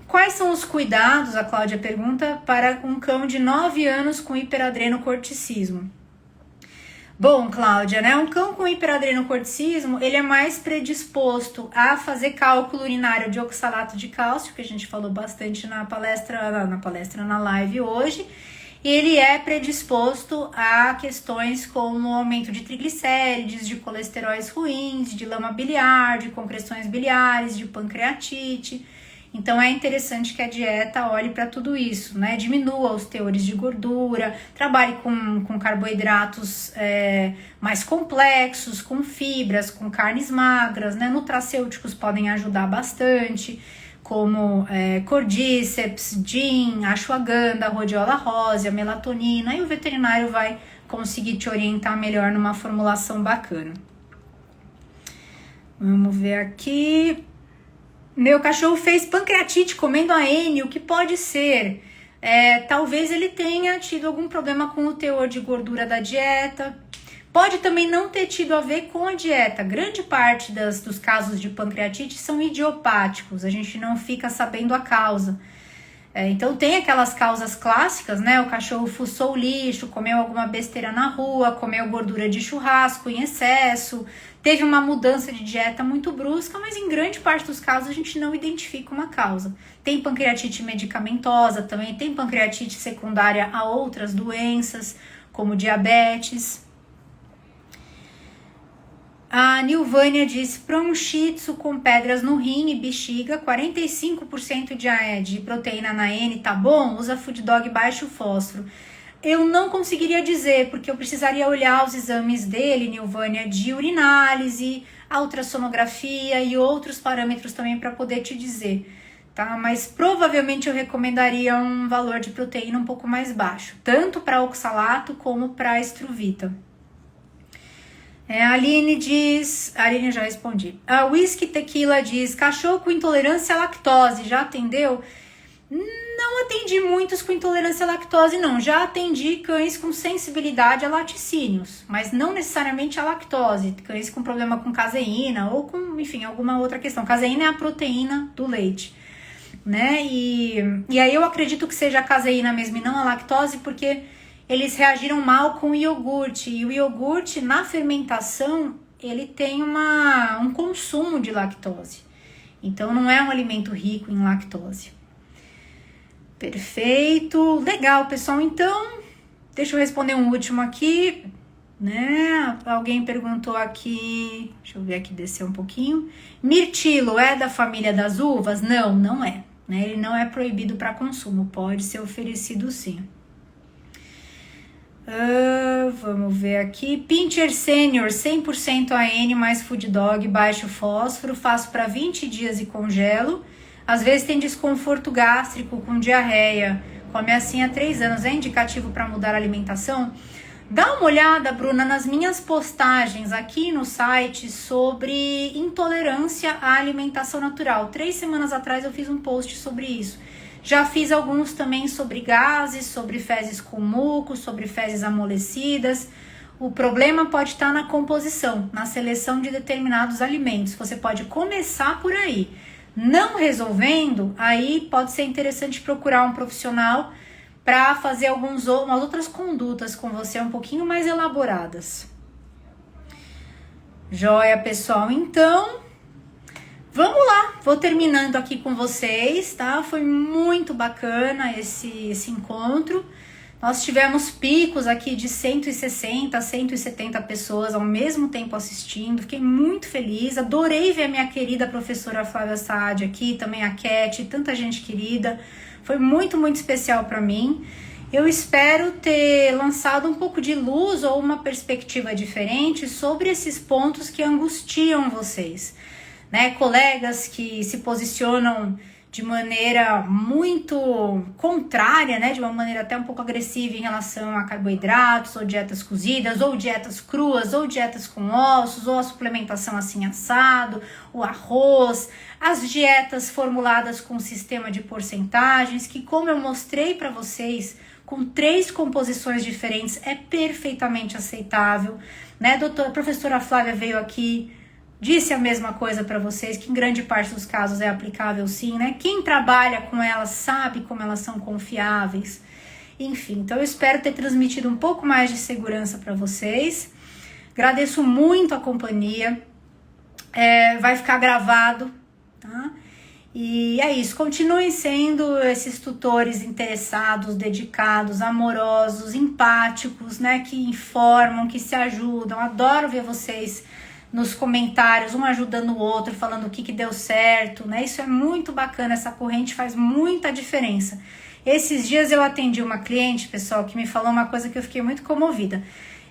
Quais são os cuidados, a Cláudia pergunta, para um cão de 9 anos com hiperadrenocorticismo? Bom, Cláudia, né? Um cão com hiperadrenocorticismo, ele é mais predisposto a fazer cálculo urinário de oxalato de cálcio, que a gente falou bastante na live hoje. Ele é predisposto a questões como aumento de triglicérides, de colesteróis ruins, de lama biliar, de concreções biliares, de pancreatite. Então é interessante que a dieta olhe para tudo isso, né? Diminua os teores de gordura, trabalhe com carboidratos mais complexos, com fibras, com carnes magras, né? Nutracêuticos podem ajudar bastante, como cordíceps, gin, ashwagandha, rhodiola rósea, melatonina, e o veterinário vai conseguir te orientar melhor numa formulação bacana. Vamos ver aqui. Meu cachorro fez pancreatite comendo AN, o que pode ser? Talvez ele tenha tido algum problema com o teor de gordura da dieta. Pode também não ter tido a ver com a dieta. Grande parte dos casos de pancreatite são idiopáticos, a gente não fica sabendo a causa. Então tem aquelas causas clássicas, né? O cachorro fuçou o lixo, comeu alguma besteira na rua, comeu gordura de churrasco em excesso, teve uma mudança de dieta muito brusca, mas em grande parte dos casos a gente não identifica uma causa. Tem pancreatite medicamentosa também, tem pancreatite secundária a outras doenças, como diabetes. A Nilvânia diz, para um shih tzu com pedras no rim e bexiga, 45% de proteína na N, tá bom? Usa Food Dog baixo fósforo. Eu não conseguiria dizer, porque eu precisaria olhar os exames dele, Nilvânia, de urinálise, a ultrassonografia e outros parâmetros também para poder te dizer, tá? Mas provavelmente eu recomendaria um valor de proteína um pouco mais baixo, tanto para oxalato como para estruvita. A Aline diz, a Aline já respondi. A Whisky Tequila diz, cachorro com intolerância à lactose, já atendeu? Não atendi muitos com intolerância à lactose, não. Já atendi cães com sensibilidade a laticínios, mas não necessariamente a lactose. Cães com problema com caseína ou com, enfim, alguma outra questão. Caseína é a proteína do leite, né? E aí eu acredito que seja a caseína mesmo e não a lactose, porque eles reagiram mal com o iogurte. E o iogurte, na fermentação, ele tem um consumo de lactose. Então, não é um alimento rico em lactose. Perfeito. Legal, pessoal. Então, deixa eu responder um último aqui, né? Alguém perguntou aqui, deixa eu ver aqui, descer um pouquinho. Mirtilo é da família das uvas? Não, não é. Né? Ele não é proibido para consumo. Pode ser oferecido sim. Vamos ver aqui. Pincher Senior, 100% AN mais Food Dog, baixo fósforo. Faço para 20 dias e congelo. Às vezes tem desconforto gástrico com diarreia. Come assim há 3 anos. É indicativo para mudar a alimentação? Dá uma olhada, Bruna, nas minhas postagens aqui no site sobre intolerância à alimentação natural. 3 semanas atrás eu fiz um post sobre isso. Já fiz alguns também sobre gases, sobre fezes com muco, sobre fezes amolecidas. O problema pode estar na composição, na seleção de determinados alimentos. Você pode começar por aí. Não resolvendo, aí pode ser interessante procurar um profissional para fazer umas outras condutas com você um pouquinho mais elaboradas. Joia, pessoal? Então, vamos lá, vou terminando aqui com vocês, tá? Foi muito bacana esse encontro. Nós tivemos picos aqui de 160, 170 pessoas ao mesmo tempo assistindo. Fiquei muito feliz, adorei ver a minha querida professora Flávia Saad aqui, também a Cat, tanta gente querida. Foi muito, muito especial para mim. Eu espero ter lançado um pouco de luz ou uma perspectiva diferente sobre esses pontos que angustiam vocês. Né, colegas que se posicionam de maneira muito contrária, né, de uma maneira até um pouco agressiva em relação a carboidratos, ou dietas cozidas, ou dietas cruas, ou dietas com ossos, ou a suplementação assim assado, o arroz, as dietas formuladas com sistema de porcentagens, que como eu mostrei para vocês, com 3 composições diferentes, é perfeitamente aceitável, né, a professora Flávia veio aqui, disse a mesma coisa para vocês, que em grande parte dos casos é aplicável sim, né? Quem trabalha com elas sabe como elas são confiáveis. Enfim, então eu espero ter transmitido um pouco mais de segurança para vocês. Agradeço muito a companhia. Vai ficar gravado, tá? E é isso, continuem sendo esses tutores interessados, dedicados, amorosos, empáticos, né? Que informam, que se ajudam. Adoro ver vocês nos comentários, um ajudando o outro, falando o que deu certo, né? Isso é muito bacana, essa corrente faz muita diferença. Esses dias eu atendi uma cliente, pessoal, que me falou uma coisa que eu fiquei muito comovida.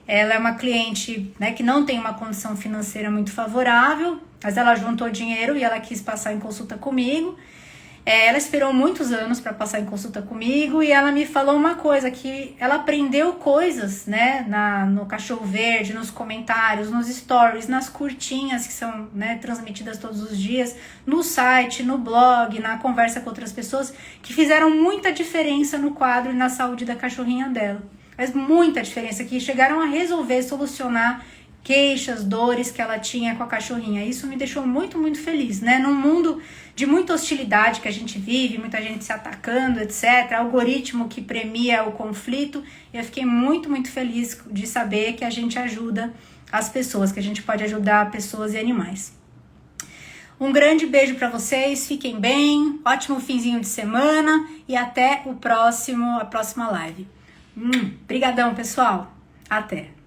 Ela é uma cliente, né, que não tem uma condição financeira muito favorável, mas ela juntou dinheiro e ela quis passar em consulta comigo. Ela esperou muitos anos para passar em consulta comigo e ela me falou uma coisa, que ela aprendeu coisas, né, no Cachorro Verde, nos comentários, nos stories, nas curtinhas que são, né, transmitidas todos os dias, no site, no blog, na conversa com outras pessoas, que fizeram muita diferença no quadro e na saúde da cachorrinha dela. Faz muita diferença, que chegaram a resolver, solucionar queixas, dores que ela tinha com a cachorrinha. Isso me deixou muito, muito feliz, né? Num mundo de muita hostilidade que a gente vive, muita gente se atacando, etc., algoritmo que premia o conflito, eu fiquei muito, muito feliz de saber que a gente ajuda as pessoas, que a gente pode ajudar pessoas e animais. Um grande beijo para vocês, fiquem bem, ótimo finzinho de semana e até a próxima live. Brigadão, pessoal. Até.